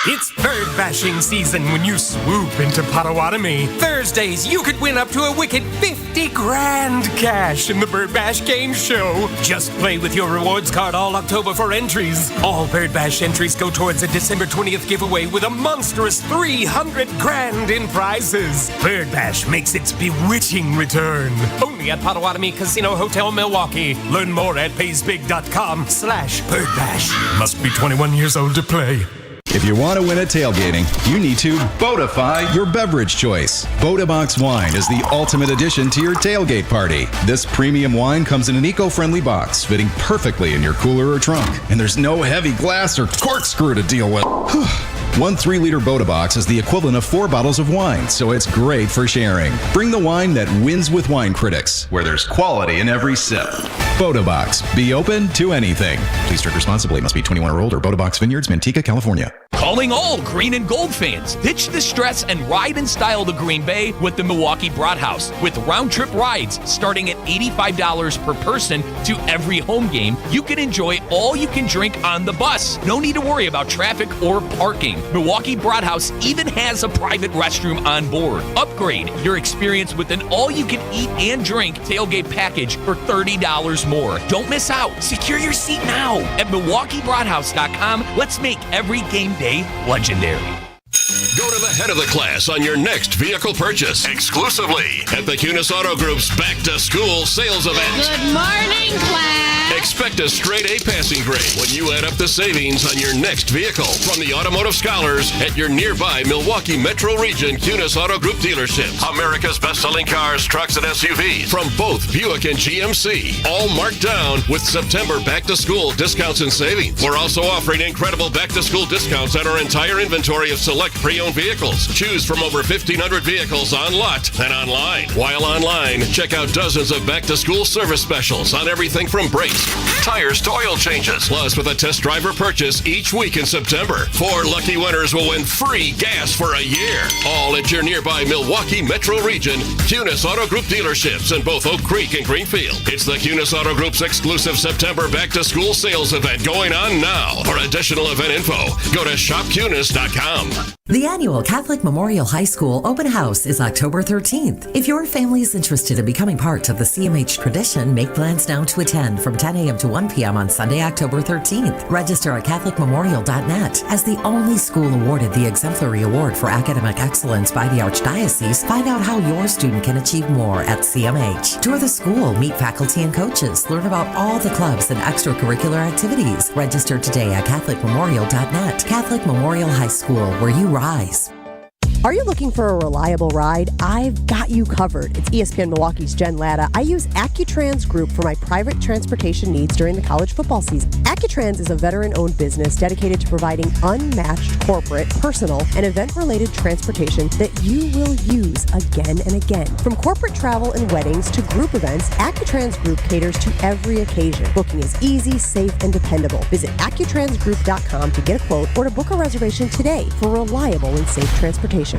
It's bird bashing season when you swoop into Potawatomi. Thursdays, you could win up to a wicked 50 grand cash in the Bird Bash Game Show. Just play with your rewards card all October for entries. All Bird Bash entries go towards a December 20th giveaway with a monstrous 300 grand in prizes. Bird Bash makes its bewitching return. Only at Potawatomi Casino Hotel, Milwaukee. Learn more at paysbig.com/birdbash. Must be 21 years old to play. If you want to win at tailgating, you need to Boatify your beverage choice. Boaty Wine is the ultimate addition to your tailgate party. This premium wine comes in an eco-friendly box, fitting perfectly in your cooler or trunk. And there's no heavy glass or corkscrew to deal with. One 3-liter Boaty box is the equivalent of 4 bottles of wine, so it's great for sharing. Bring the wine that wins with wine critics, where there's quality in every sip. Boaty Box. Be open to anything. Please drink responsibly. Must be 21 or older. Boaty Box Vineyards, Manteca, California. Calling all green and gold fans. Ditch the stress and ride in style to Green Bay with the Milwaukee Broadhouse. With round-trip rides starting at $85 per person to every home game, you can enjoy all you can drink on the bus. No need to worry about traffic or parking. Milwaukee Broadhouse even has a private restroom on board. Upgrade your experience with an all-you-can-eat and drink tailgate package for $30 more. Don't miss out. Secure your seat now at MilwaukeeBroadhouse.com. Let's make every game day legendary. Go to the head of the class on your next vehicle purchase exclusively at the Kunis Auto Group's Back to School sales event. Good morning, class. Expect a straight A passing grade when you add up the savings on your next vehicle from the automotive scholars at your nearby Milwaukee Metro Region Kunis Auto Group dealerships. America's best-selling cars, trucks, and SUVs from both Buick and GMC, all marked down with September Back to School discounts and savings. We're also offering incredible Back to School discounts on our entire inventory of select pre-owned vehicles. Choose from over 1,500 vehicles on lot and online. While online, check out dozens of back-to-school service specials on everything from brakes, tires to oil changes. Plus, with a test driver purchase each week in September, 4 lucky winners will win free gas for a year. All at your nearby Milwaukee Metro Region Kunis Auto Group dealerships in both Oak Creek and Greenfield. It's the Kunis Auto Group's exclusive September back-to-school sales event going on now. For additional event info, go to shopkunis.com. The annual Catholic Memorial High School Open House is October 13th. If your family is interested in becoming part of the CMH tradition, make plans now to attend from 10 a.m. to 1 p.m. on Sunday, October 13th. Register at CatholicMemorial.net. As the only school awarded the Exemplary Award for Academic Excellence by the Archdiocese, find out how your student can achieve more at CMH. Tour the school, meet faculty and coaches, learn about all the clubs and extracurricular activities. Register today at CatholicMemorial.net. Catholic Memorial High School, where you rise. Are you looking for a reliable ride? I've got you covered. It's ESPN Milwaukee's Jen Latta. I use Accutrans Group for my private transportation needs during the college football season. Accutrans is a veteran-owned business dedicated to providing unmatched corporate, personal, and event-related transportation that you will use again and again. From corporate travel and weddings to group events, Accutrans Group caters to every occasion. Booking is easy, safe, and dependable. Visit AccuTransGroup.com to get a quote or to book a reservation today for reliable and safe transportation.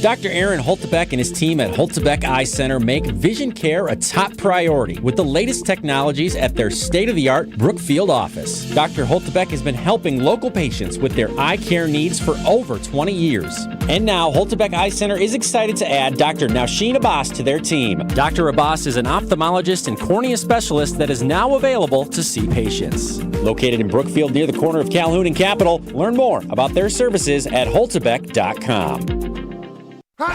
Dr. Aaron Holtebeck and his team at Holtebeck Eye Center make vision care a top priority with the latest technologies at their state-of-the-art Brookfield office. Dr. Holtebeck has been helping local patients with their eye care needs for over 20 years. And now, Holtebeck Eye Center is excited to add Dr. Nausheen Abbas to their team. Dr. Abbas is an ophthalmologist and cornea specialist that is now available to see patients. Located in Brookfield near the corner of Calhoun and Capitol, learn more about their services at holtebeck.com.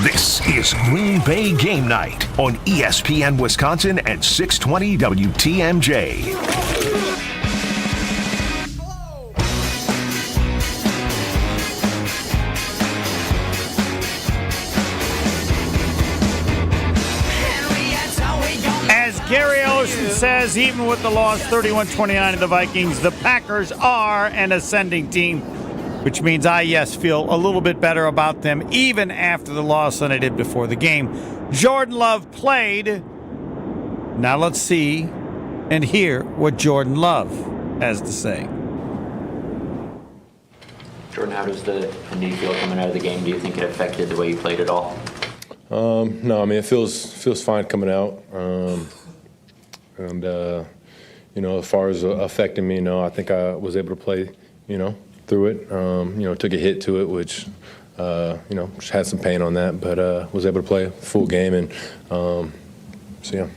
This is Green Bay Game Night on ESPN Wisconsin and 620 WTMJ. As Gary Ocean says, even with the loss 31-29 of the Vikings, the Packers are an ascending team, which means I, feel a little bit better about them even after the loss than I did before the game. Jordan Love played. Now let's see and hear what Jordan Love has to say. Jordan, how does the knee feel coming out of the game? Do you think it affected the way you played at all? No, I mean, it feels fine coming out. As far as affecting me, I think I was able to play, through it. Took a hit to it, which, just had some pain on that, but was able to play a full game. And so, yeah.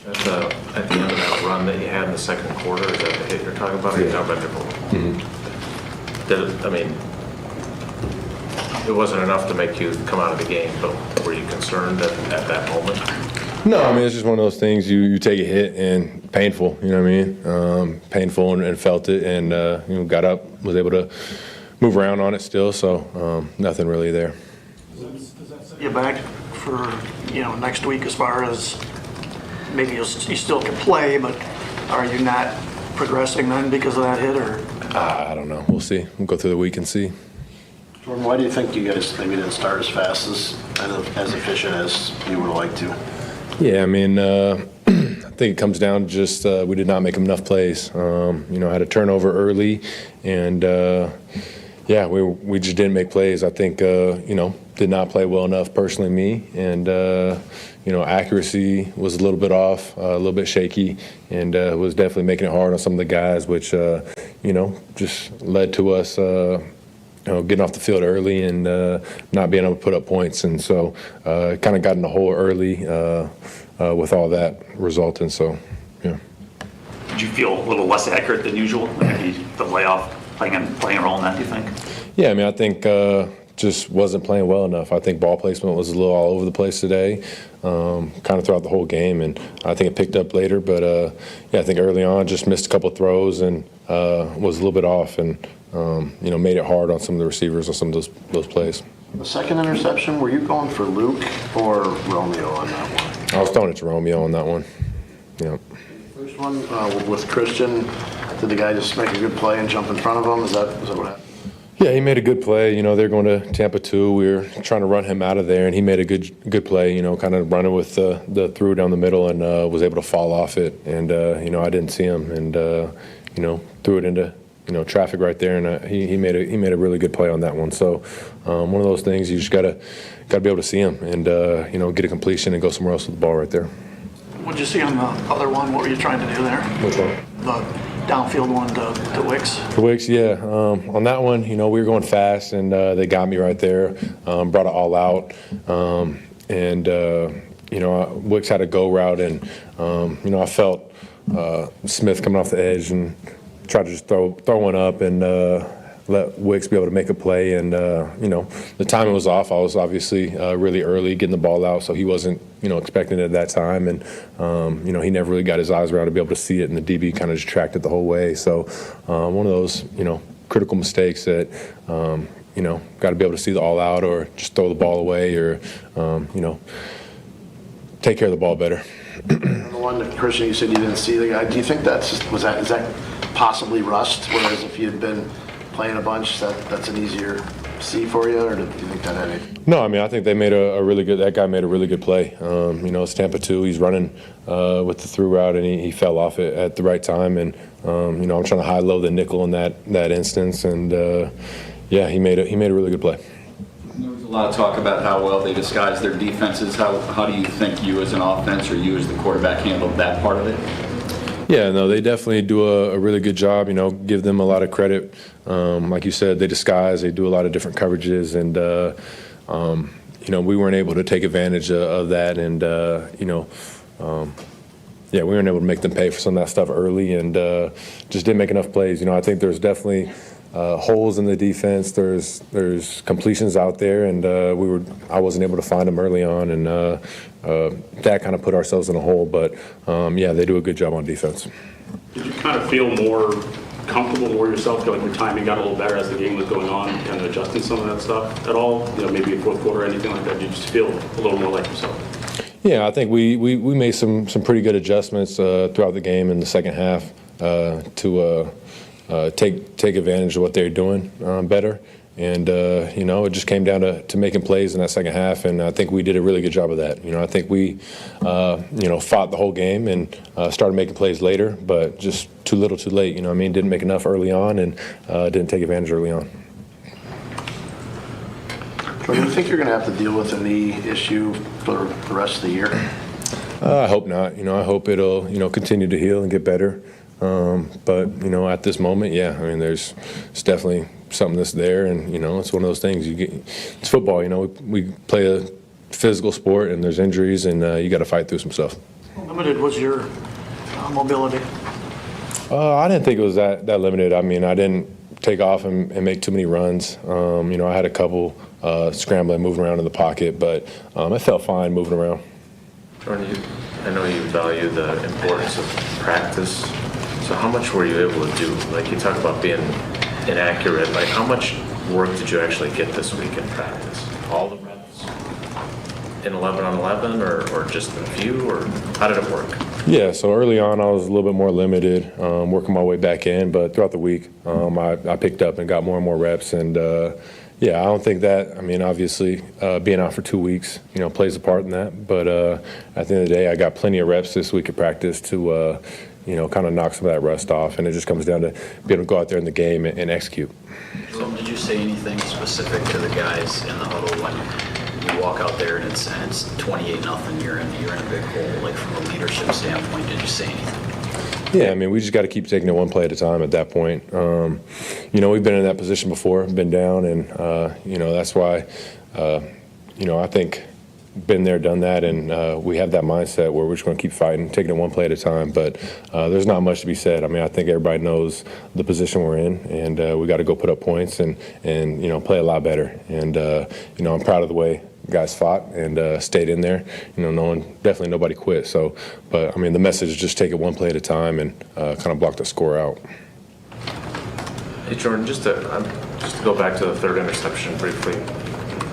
At the end of that run that you had in the second quarter, is that the hit you're talking about? Or are you talking about different? It wasn't enough to make you come out of the game, but were you concerned at that moment? No, I mean, it's just one of those things, you take a hit and painful, you know what I mean? Painful and felt it and, got up, was able to move around on it still, so nothing really there. You back for, next week as far as maybe you still can play, but are you not progressing then because of that hit, or? I don't know. We'll see. We'll go through the week and see. Jordan, why do you think you guys maybe didn't start as fast as efficient as you would have liked to? Yeah, I mean, I think it comes down to just we did not make enough plays. Had a turnover early, and we just didn't make plays. I think did not play well enough personally, me, and accuracy was a little bit off, a little bit shaky, and was definitely making it hard on some of the guys, which just led to us. Getting off the field early and not being able to put up points. And so kind of got in the hole early with all that resulting. So, yeah. Did you feel a little less accurate than usual? Maybe the layoff playing a role in that, do you think? Yeah, I mean, I think just wasn't playing well enough. I think ball placement was a little all over the place today, kind of throughout the whole game. And I think it picked up later. But, I think early on just missed a couple of throws and was a little bit off and, made it hard on some of the receivers on some of those plays. The second interception, were you going for Luke or Romeo on that one? I was throwing it to Romeo on that one. Yeah. First one with Christian, did the guy just make a good play and jump in front of him? Is that what happened? Yeah, he made a good play. They're going to Tampa 2. We were trying to run him out of there, and he made a good play, kind of running with the through down the middle and was able to fall off it. And, I didn't see him and, threw it into traffic right there, and he made a really good play on that one. So one of those things you just gotta be able to see him and get a completion and go somewhere else with the ball right there. What did you see on the other one? What were you trying to do there? Which one? The downfield one to Wicks. To Wicks, yeah. On that one, we were going fast, and they got me right there. Brought it all out, and Wicks had a go route, and I felt Smith coming off the edge and tried to just throw one up and let Wicks be able to make a play. And, the timing was off. I was obviously really early getting the ball out, so he wasn't, expecting it at that time. And, he never really got his eyes around to be able to see it, and the DB kind of just tracked it the whole way. So one of those, critical mistakes that, got to be able to see the all out or just throw the ball away or, take care of the ball better. And the one that, Christian, you said you didn't see the guy. Do you think is that possibly rust? Whereas if you had been playing a bunch, that's an easier see for you, or do you think that had anything? No, I mean, I think they made that guy made a really good play. It's Tampa 2. He's running with the through route, and he fell off it at the right time. And, I'm trying to high-low the nickel in that instance. And, he made a really good play. There was a lot of talk about how well they disguise their defenses. How do you think you as an offense or you as the quarterback handled that part of it? Yeah, no, they definitely do a really good job. Give them a lot of credit. Like you said, they disguise. They do a lot of different coverages, and we weren't able to take advantage of that. And we weren't able to make them pay for some of that stuff early, and just didn't make enough plays. I think there's definitely holes in the defense. There's completions out there, and I wasn't able to find them early on, and that kind of put ourselves in a hole. But they do a good job on defense. Did you kind of feel more comfortable, more yourself, feeling like your timing got a little better as the game was going on, kind of adjusting some of that stuff at all? Maybe in fourth quarter or anything like that. Did you just feel a little more like yourself? Yeah, I think we made some pretty good adjustments throughout the game in the second half to take advantage of what they're doing better. And, it just came down to making plays in that second half, and I think we did a really good job of that. I think we, fought the whole game and started making plays later, but just too little too late. Didn't make enough early on and didn't take advantage early on. Do you think you're going to have to deal with a knee issue for the rest of the year? I hope not. I hope it'll, continue to heal and get better. But at this moment, it's definitely something that's there, and it's one of those things. It's football. We play a physical sport, and there's injuries, and you got to fight through some stuff. How limited was your mobility? I didn't think it was that limited. I didn't take off and make too many runs. I had a couple scrambling, moving around in the pocket, but I felt fine moving around. Jordan, I know you value the importance of practice. So how much were you able to do? Like, you talk about being inaccurate. Like, how much work did you actually get this week in practice? All the reps in 11-on-11 or just a few, or how did it work? Yeah, so early on I was a little bit more limited, working my way back in, but throughout the week I picked up and got more and more reps, and I don't think that, obviously being out for 2 weeks, plays a part in that, but at the end of the day I got plenty of reps this week at practice to kind of knock some of that rust off, and it just comes down to being able to go out there in the game and execute. So did you say anything specific to the guys in the huddle when you walk out there and it's 28-0, you're in a big hole? Like, from a leadership standpoint, did you say anything? Yeah, we just got to keep taking it one play at a time at that point. We've been in that position before, been down, and that's why I think been there, done that, and we have that mindset where we're just going to keep fighting, taking it one play at a time. But there's not much to be said. I think everybody knows the position we're in, and we got to go put up points and play a lot better. And I'm proud of the way guys fought and stayed in there. Definitely nobody quit. So, but the message is just take it one play at a time and kind of block the score out. Hey Jordan, just to go back to the third interception briefly.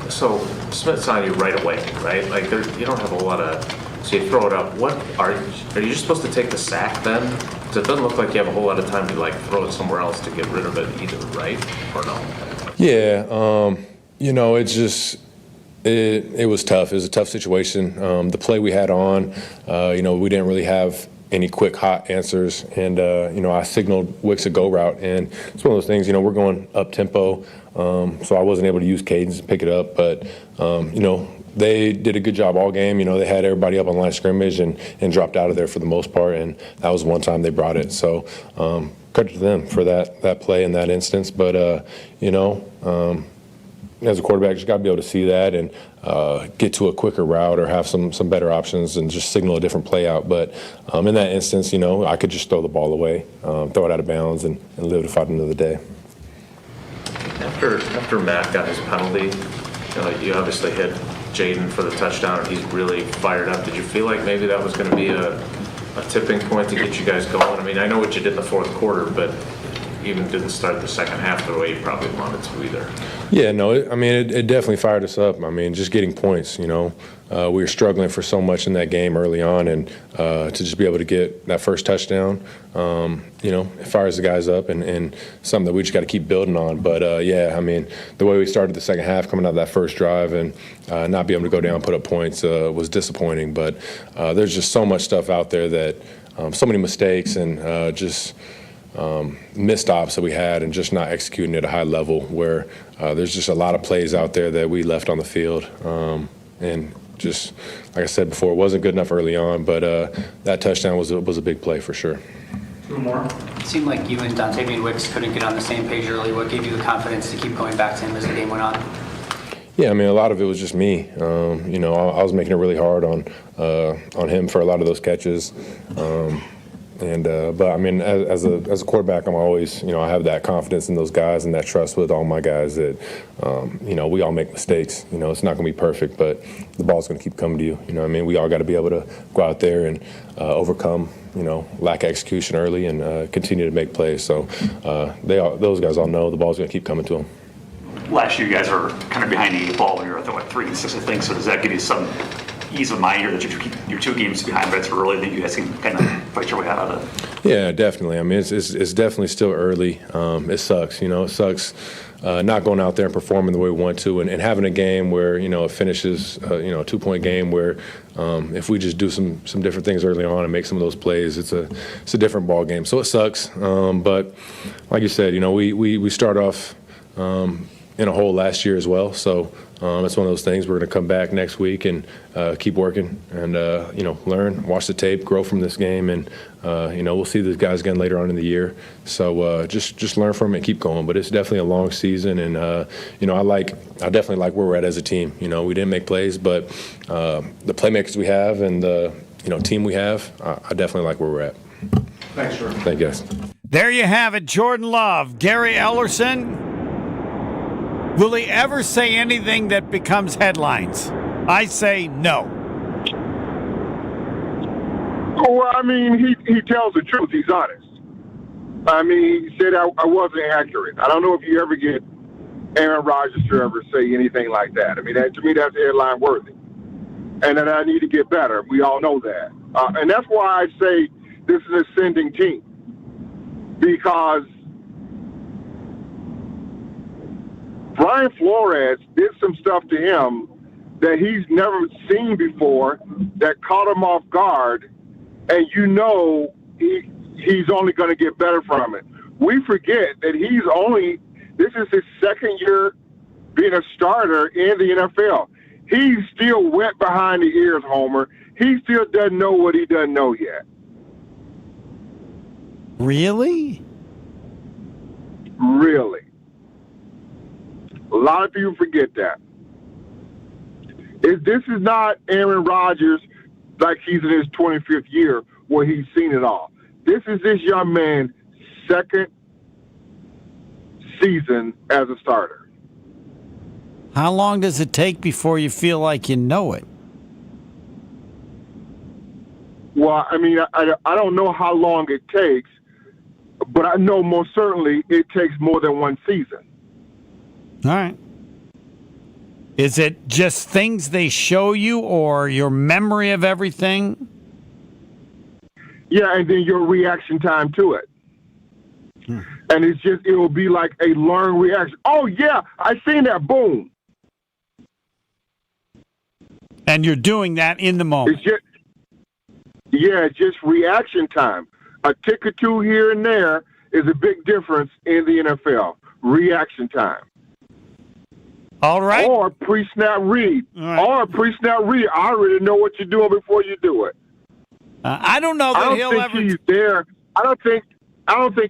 So Smith's on you right away, right? Like, you don't have a lot of. So you throw it up. What are you just supposed to take the sack then? Because it doesn't look like you have a whole lot of time to throw it somewhere else to get rid of it either, right? Or no? Yeah, it's just. It was tough. It was a tough situation. The play we had on, we didn't really have any quick, hot answers. And, I signaled Wicks a go route. And it's one of those things, we're going up tempo. So I wasn't able to use cadence and pick it up. But, they did a good job all game. They had everybody up on line of scrimmage and dropped out of there for the most part. And that was one time they brought it. So credit to them for that play in that instance. But, as a quarterback, you just got to be able to see that and get to a quicker route or have some better options and just signal a different play out. But in that instance, I could just throw the ball away, throw it out of bounds, and live to fight another day. After Matt got his penalty, you obviously hit Jaden for the touchdown, and he's really fired up. Did you feel like maybe that was going to be a tipping point to get you guys going? I know what you did in the fourth quarter, but even didn't start the second half the way you probably wanted to either. Yeah, no, it definitely fired us up. I mean, just getting points, we were struggling for so much in that game early on, and to just be able to get that first touchdown, it fires the guys up, and something that we just got to keep building on. But, yeah, I mean, the way we started the second half, coming out of that first drive and not being able to go down and put up points was disappointing. But there's just so much stuff out there that so many mistakes and just missed ops that we had and just not executing at a high level where there's just a lot of plays out there that we left on the field. And just, like I said before, it wasn't good enough early on, but that touchdown was a big play for sure. Two more. It seemed like you and Dontavian Wicks couldn't get on the same page early. What gave you the confidence to keep going back to him as the game went on? Yeah, I mean, a lot of it was just me. I was making it really hard on him for a lot of those catches. But I mean, as a quarterback, I'm always, I have that confidence in those guys and that trust with all my guys that, we all make mistakes. It's not going to be perfect, but the ball's going to keep coming to you. I mean, we all got to be able to go out there and overcome, lack of execution early and continue to make plays. So those guys all know the ball's going to keep coming to them. Last year, you guys were kind of behind the 8 ball when you were at 3-6, I think. So does that give you some ease of mind here that you're 2 games behind, but it's early that you guys can kind of fight your way out of it? Yeah, definitely. I mean, it's definitely still early. It sucks. It sucks not going out there and performing the way we want to, and having a game where it finishes a 2-point game where if we just do some different things early on and make some of those plays, it's a different ball game. So it sucks. But like you said, we start off in a hole last year as well. So it's one of those things. We're going to come back next week and keep working and, learn, watch the tape, grow from this game. And, we'll see these guys again later on in the year. So just learn from it and keep going. But it's definitely a long season. And, I definitely like where we're at as a team. We didn't make plays, but the playmakers we have and the, team we have, I definitely like where we're at. Thanks, Jordan. Thank you, guys. There you have it, Jordan Love, Gary Ellerson. Will he ever say anything that becomes headlines? I say no. Well, I mean, he tells the truth. He's honest. I mean, he said I wasn't accurate. I don't know if you ever get Aaron Rodgers to ever say anything like that. I mean, to me, that's headline worthy. And that I need to get better. We all know that. And that's why I say this is an ascending team. Because Brian Flores did some stuff to him that he's never seen before that caught him off guard, and he's only going to get better from it. We forget that this is his second year being a starter in the NFL. He's still wet behind the ears, Homer. He still doesn't know what he doesn't know yet. Really? Really. A lot of people forget that. This is not Aaron Rodgers like he's in his 25th year where he's seen it all. This is this young man's second season as a starter. How long does it take before you feel like you know it? Well, I mean, I don't know how long it takes, but I know most certainly it takes more than one season. All right. Is it just things they show you or your memory of everything? Yeah, and then your reaction time to it. And it will be like a learned reaction. Oh, yeah, I seen that. Boom. And you're doing that in the moment. It's just reaction time. A tick or two here and there is a big difference in the NFL. Reaction time. All right. Or pre-snap read. Right. Or pre-snap read. I already know what you are doing before you do it. I don't know that he'll ever. He's there. I don't think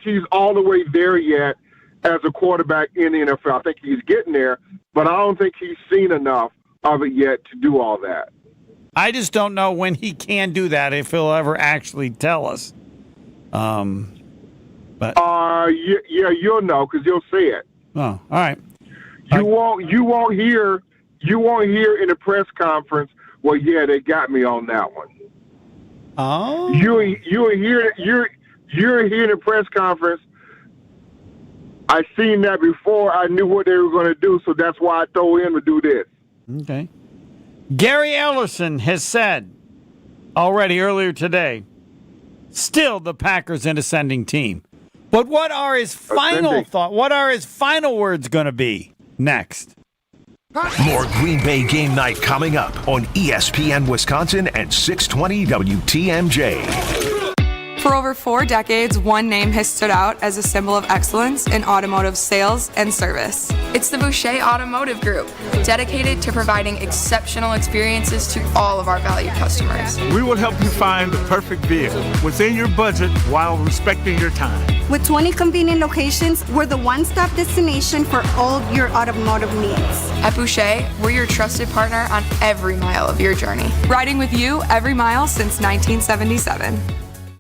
he's all the way there yet as a quarterback in the NFL. I think he's getting there, but I don't think he's seen enough of it yet to do all that. I just don't know when he can do that, if he'll ever actually tell us. But yeah, you'll know because he'll say it. Oh, all right. You won't hear in the press conference. Well, yeah, they got me on that one. Oh. You're hearing the press conference. I seen that before. I knew what they were going to do, so that's why I told him to do this. Okay. Gary Ellerson has said already earlier today, still the Packers an ascending team. But what are his final thoughts? What are his final words going to be next? More Green Bay Game Night coming up on ESPN Wisconsin at 620 WTMJ. For over 4 decades, one name has stood out as a symbol of excellence in automotive sales and service. It's the Boucher Automotive Group, dedicated to providing exceptional experiences to all of our valued customers. We will help you find the perfect vehicle within your budget while respecting your time. With 20 convenient locations, we're the one-stop destination for all your automotive needs. At Boucher, we're your trusted partner on every mile of your journey, riding with you every mile since 1977.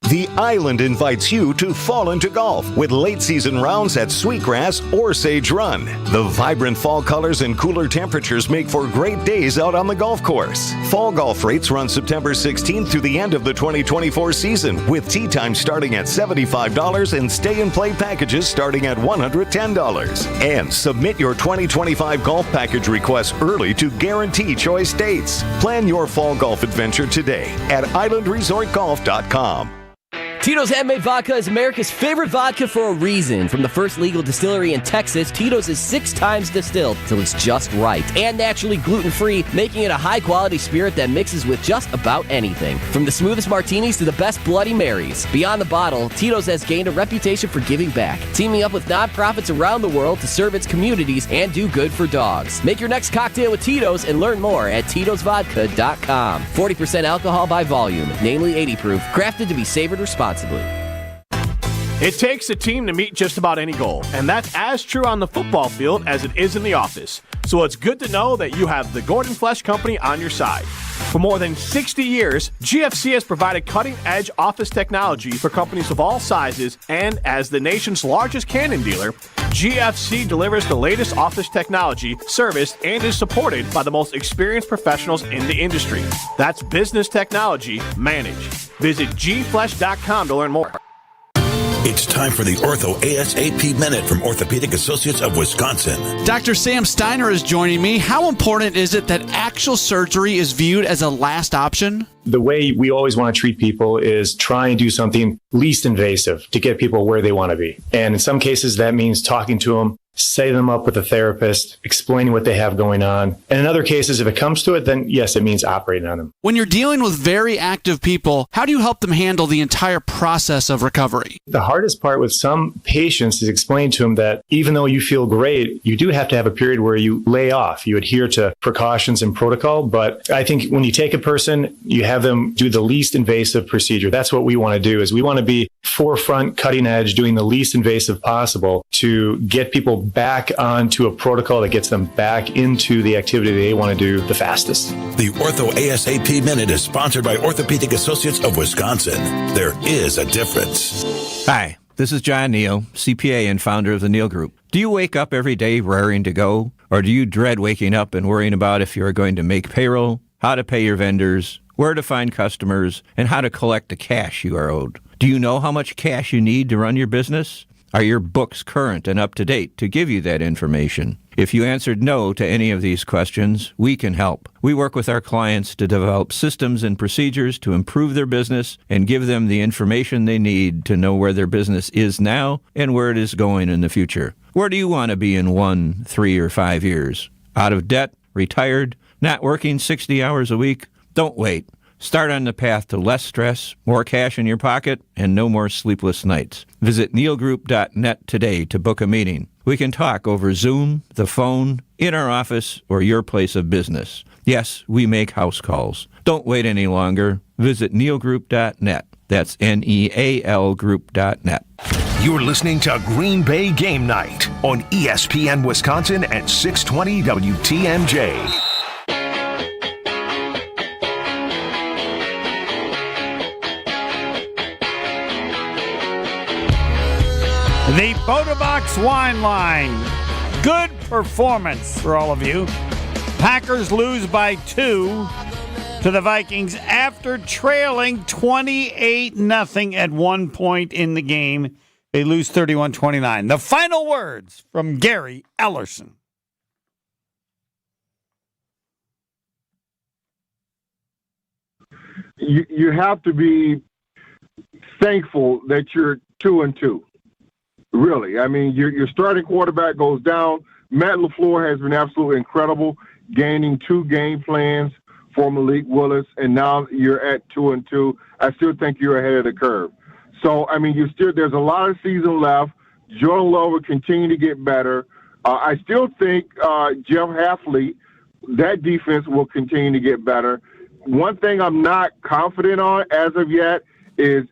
The Island invites you to fall into golf with late-season rounds at Sweetgrass or Sage Run. The vibrant fall colors and cooler temperatures make for great days out on the golf course. Fall golf rates run September 16th through the end of the 2024 season, with tee time starting at $75 and stay-and-play packages starting at $110. And submit your 2025 golf package request early to guarantee choice dates. Plan your fall golf adventure today at islandresortgolf.com. Tito's Handmade Vodka is America's favorite vodka for a reason. From the first legal distillery in Texas, Tito's is 6 times distilled till it's just right. And naturally gluten-free, making it a high-quality spirit that mixes with just about anything. From the smoothest martinis to the best Bloody Marys. Beyond the bottle, Tito's has gained a reputation for giving back, teaming up with nonprofits around the world to serve its communities and do good for dogs. Make your next cocktail with Tito's and learn more at Tito'sVodka.com. 40% alcohol by volume, namely 80 proof, crafted to be savored responsibly. It takes a team to meet just about any goal, and that's as true on the football field as it is in the office. So it's good to know that you have the Gordon Flesh Company on your side. For more than 60 years, GFC has provided cutting-edge office technology for companies of all sizes, and as the nation's largest Canon dealer, GFC delivers the latest office technology, serviced, and is supported by the most experienced professionals in the industry. That's business technology managed. Visit gflesh.com to learn more. It's time for the Ortho ASAP Minute from Orthopedic Associates of Wisconsin. Dr. Sam Steiner is joining me. How important is it that actual surgery is viewed as a last option? The way we always want to treat people is try and do something least invasive to get people where they want to be. And in some cases, that means talking to them, setting them up with a therapist, explaining what they have going on. And in other cases, if it comes to it, then yes, it means operating on them. When you're dealing with very active people, how do you help them handle the entire process of recovery? The hardest part with some patients is explain to them that even though you feel great, you do have to have a period where you lay off. You adhere to precautions and protocol. But I think when you take a person, you have them do the least invasive procedure. That's what we want to do, is we want to be forefront, cutting edge, doing the least invasive possible to get people back onto a protocol that gets them back into the activity they want to do the fastest. The Ortho ASAP Minute is sponsored by Orthopedic Associates of Wisconsin. There is a difference. Hi, this is John Neal, CPA and founder of the Neal Group. Do you wake up every day raring to go? Or do you dread waking up and worrying about if you're going to make payroll, how to pay your vendors, where to find customers, and how to collect the cash you are owed? Do you know how much cash you need to run your business? Are your books current and up to date to give you that information? If you answered no to any of these questions, we can help. We work with our clients to develop systems and procedures to improve their business and give them the information they need to know where their business is now and where it is going in the future. Where do you want to be in 1, 3, or 5 years? Out of debt? Retired? Not working 60 hours a week? Don't wait. Start on the path to less stress, more cash in your pocket, and no more sleepless nights. Visit nealgroup.net today to book a meeting. We can talk over Zoom, the phone, in our office, or your place of business. Yes, we make house calls. Don't wait any longer. Visit nealgroup.net. That's NEAL group.net. You're listening to Green Bay Game Night on ESPN Wisconsin at 620 WTMJ. The Bodabox Wine Line. Good performance for all of you. Packers lose by 2 to the Vikings after trailing 28-0 at one point in the game. They lose 31-29. The final words from Gary Ellerson. You have to be thankful that you're 2-2. Really, I mean, your starting quarterback goes down. Matt LaFleur has been absolutely incredible, gaining 2 game plans for Malik Willis, and now you're at 2-2. I still think you're ahead of the curve. So, I mean, there's a lot of season left. Jordan Love will continue to get better. I still think Jeff Hafley, that defense will continue to get better. One thing I'm not confident on as of yet is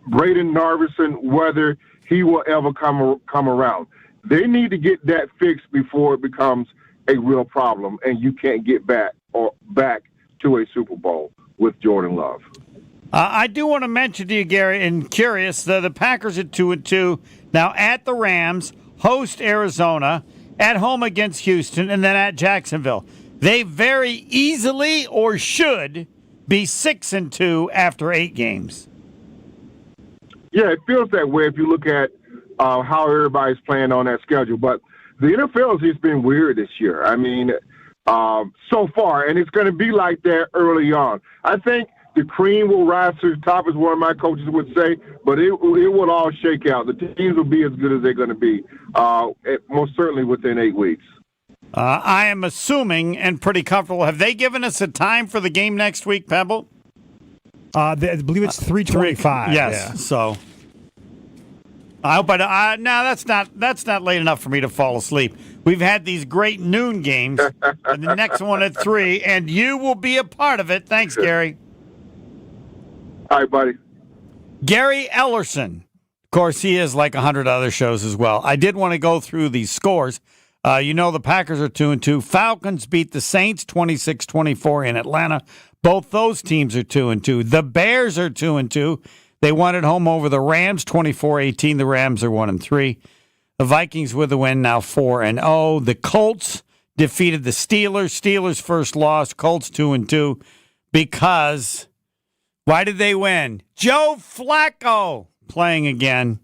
Braden Narveson, whether he will ever come around. They need to get that fixed before it becomes a real problem, and you can't get back to a Super Bowl with Jordan Love. I do want to mention to you, Gary, and curious, the Packers at 2-2, now at the Rams, host Arizona, at home against Houston, and then at Jacksonville. They very easily or should be 6-2 after 8 games. Yeah, it feels that way if you look at how everybody's playing on that schedule. But the NFL has just been weird this year. I mean, so far, and it's going to be like that early on. I think the cream will rise to the top, as one of my coaches would say, but it will all shake out. The teams will be as good as they're going to be, most certainly within 8 weeks. I am assuming and pretty comfortable. Have they given us a time for the game next week, Pebble? I believe it's 3:25. Yes. Yeah. So I hope no, that's not late enough for me to fall asleep. We've had these great noon games, and the next one at 3, and you will be a part of it. Thanks, Gary. All right, buddy. Gary Ellerson. Of course, he is like 100 other shows as well. I did want to go through these scores. The Packers are 2-2. Falcons beat the Saints 26-24 in Atlanta. Both those teams are 2-2. The Bears are 2-2. They won at home over the Rams 24-18. The Rams are 1-3. The Vikings with the win, now 4-0. The Colts defeated the Steelers. Steelers first loss. Colts 2-2 because why did they win? Joe Flacco playing again.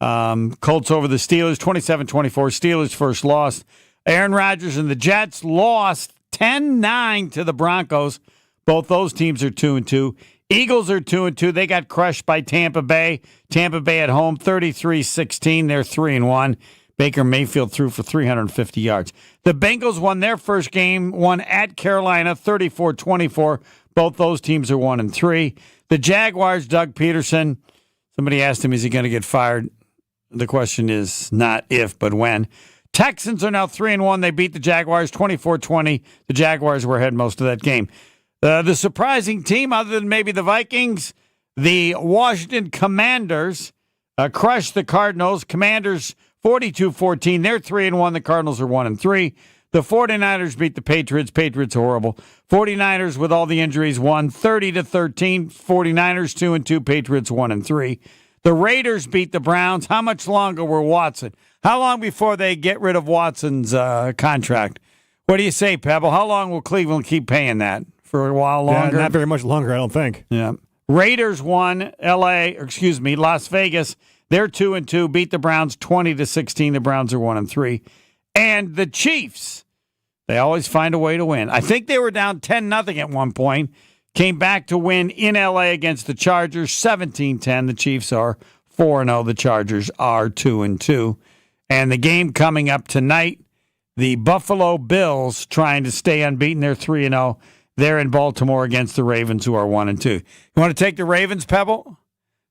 Colts over the Steelers, 27-24. Steelers first loss. Aaron Rodgers and the Jets lost 10-9 to the Broncos. Both those teams are 2-2. Eagles are 2-2. They got crushed by Tampa Bay. Tampa Bay at home, 33-16. They're 3-1. Baker Mayfield threw for 350 yards. The Bengals won their first game, won at Carolina, 34-24. Both those teams are 1-3. The Jaguars, Doug Peterson. Somebody asked him, is he going to get fired? The question is not if, but when. Texans are now 3-1. They beat the Jaguars 24-20. The Jaguars were ahead most of that game. The surprising team, other than maybe the Vikings, the Washington Commanders crushed the Cardinals. Commanders 42-14. They're 3-1. The Cardinals are 1-3. The 49ers beat the Patriots. Patriots horrible. 49ers with all the injuries won 30-13. 49ers 2-2. Patriots 1-3. The Raiders beat the Browns. How much longer will Watson? How long before they get rid of Watson's contract? What do you say, Pebble? How long will Cleveland keep paying that? For a while longer? Yeah, not very much longer, I don't think. Yeah. Raiders won. Las Vegas. They're 2-2. Beat the Browns 20-16. The Browns are 1-3. And the Chiefs, they always find a way to win. I think they were down 10-0 at one point. Came back to win in L.A. against the Chargers, 17-10. The Chiefs are 4-0. The Chargers are 2-2. And the game coming up tonight, the Buffalo Bills trying to stay unbeaten. They're 3-0. They're in Baltimore against the Ravens, who are 1-2. You want to take the Ravens, Pebble?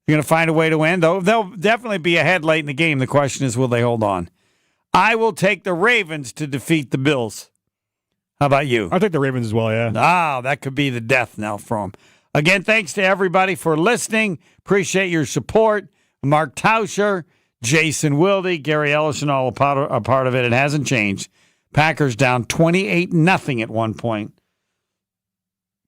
You're going to find a way to win? They'll definitely be ahead late in the game. The question is, will they hold on? I will take the Ravens to defeat the Bills. How about you? I'll take the Ravens as well, yeah. That could be the death knell for them. Again, thanks to everybody for listening. Appreciate your support. Mark Tauscher, Jason Wilde, Gary Ellison, all a part of it. It hasn't changed. Packers down 28-0 at one point.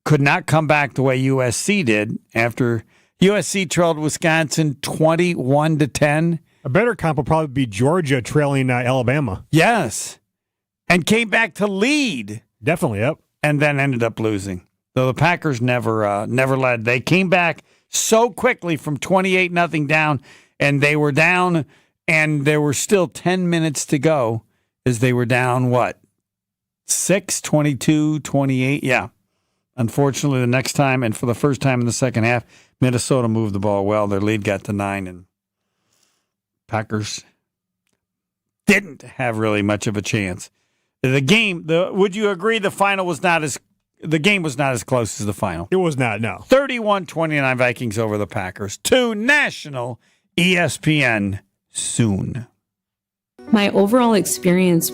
Could not come back the way USC did after USC trailed Wisconsin 21-10. A better comp will probably be Georgia trailing Alabama. Yes. And came back to lead. Definitely, yep. And then ended up losing. So the Packers never led. They came back so quickly from 28-0 down, and they were down, and there were still 10 minutes to go as they were down, 6, 22, 28? Yeah. Unfortunately, the next time, and for the first time in the second half, Minnesota moved the ball well. Their lead got to 9, and Packers didn't have really much of a chance. The game, would you agree the game was not as close as the final? It was not, no. 31-29 Vikings over the Packers. To national ESPN soon. My overall experience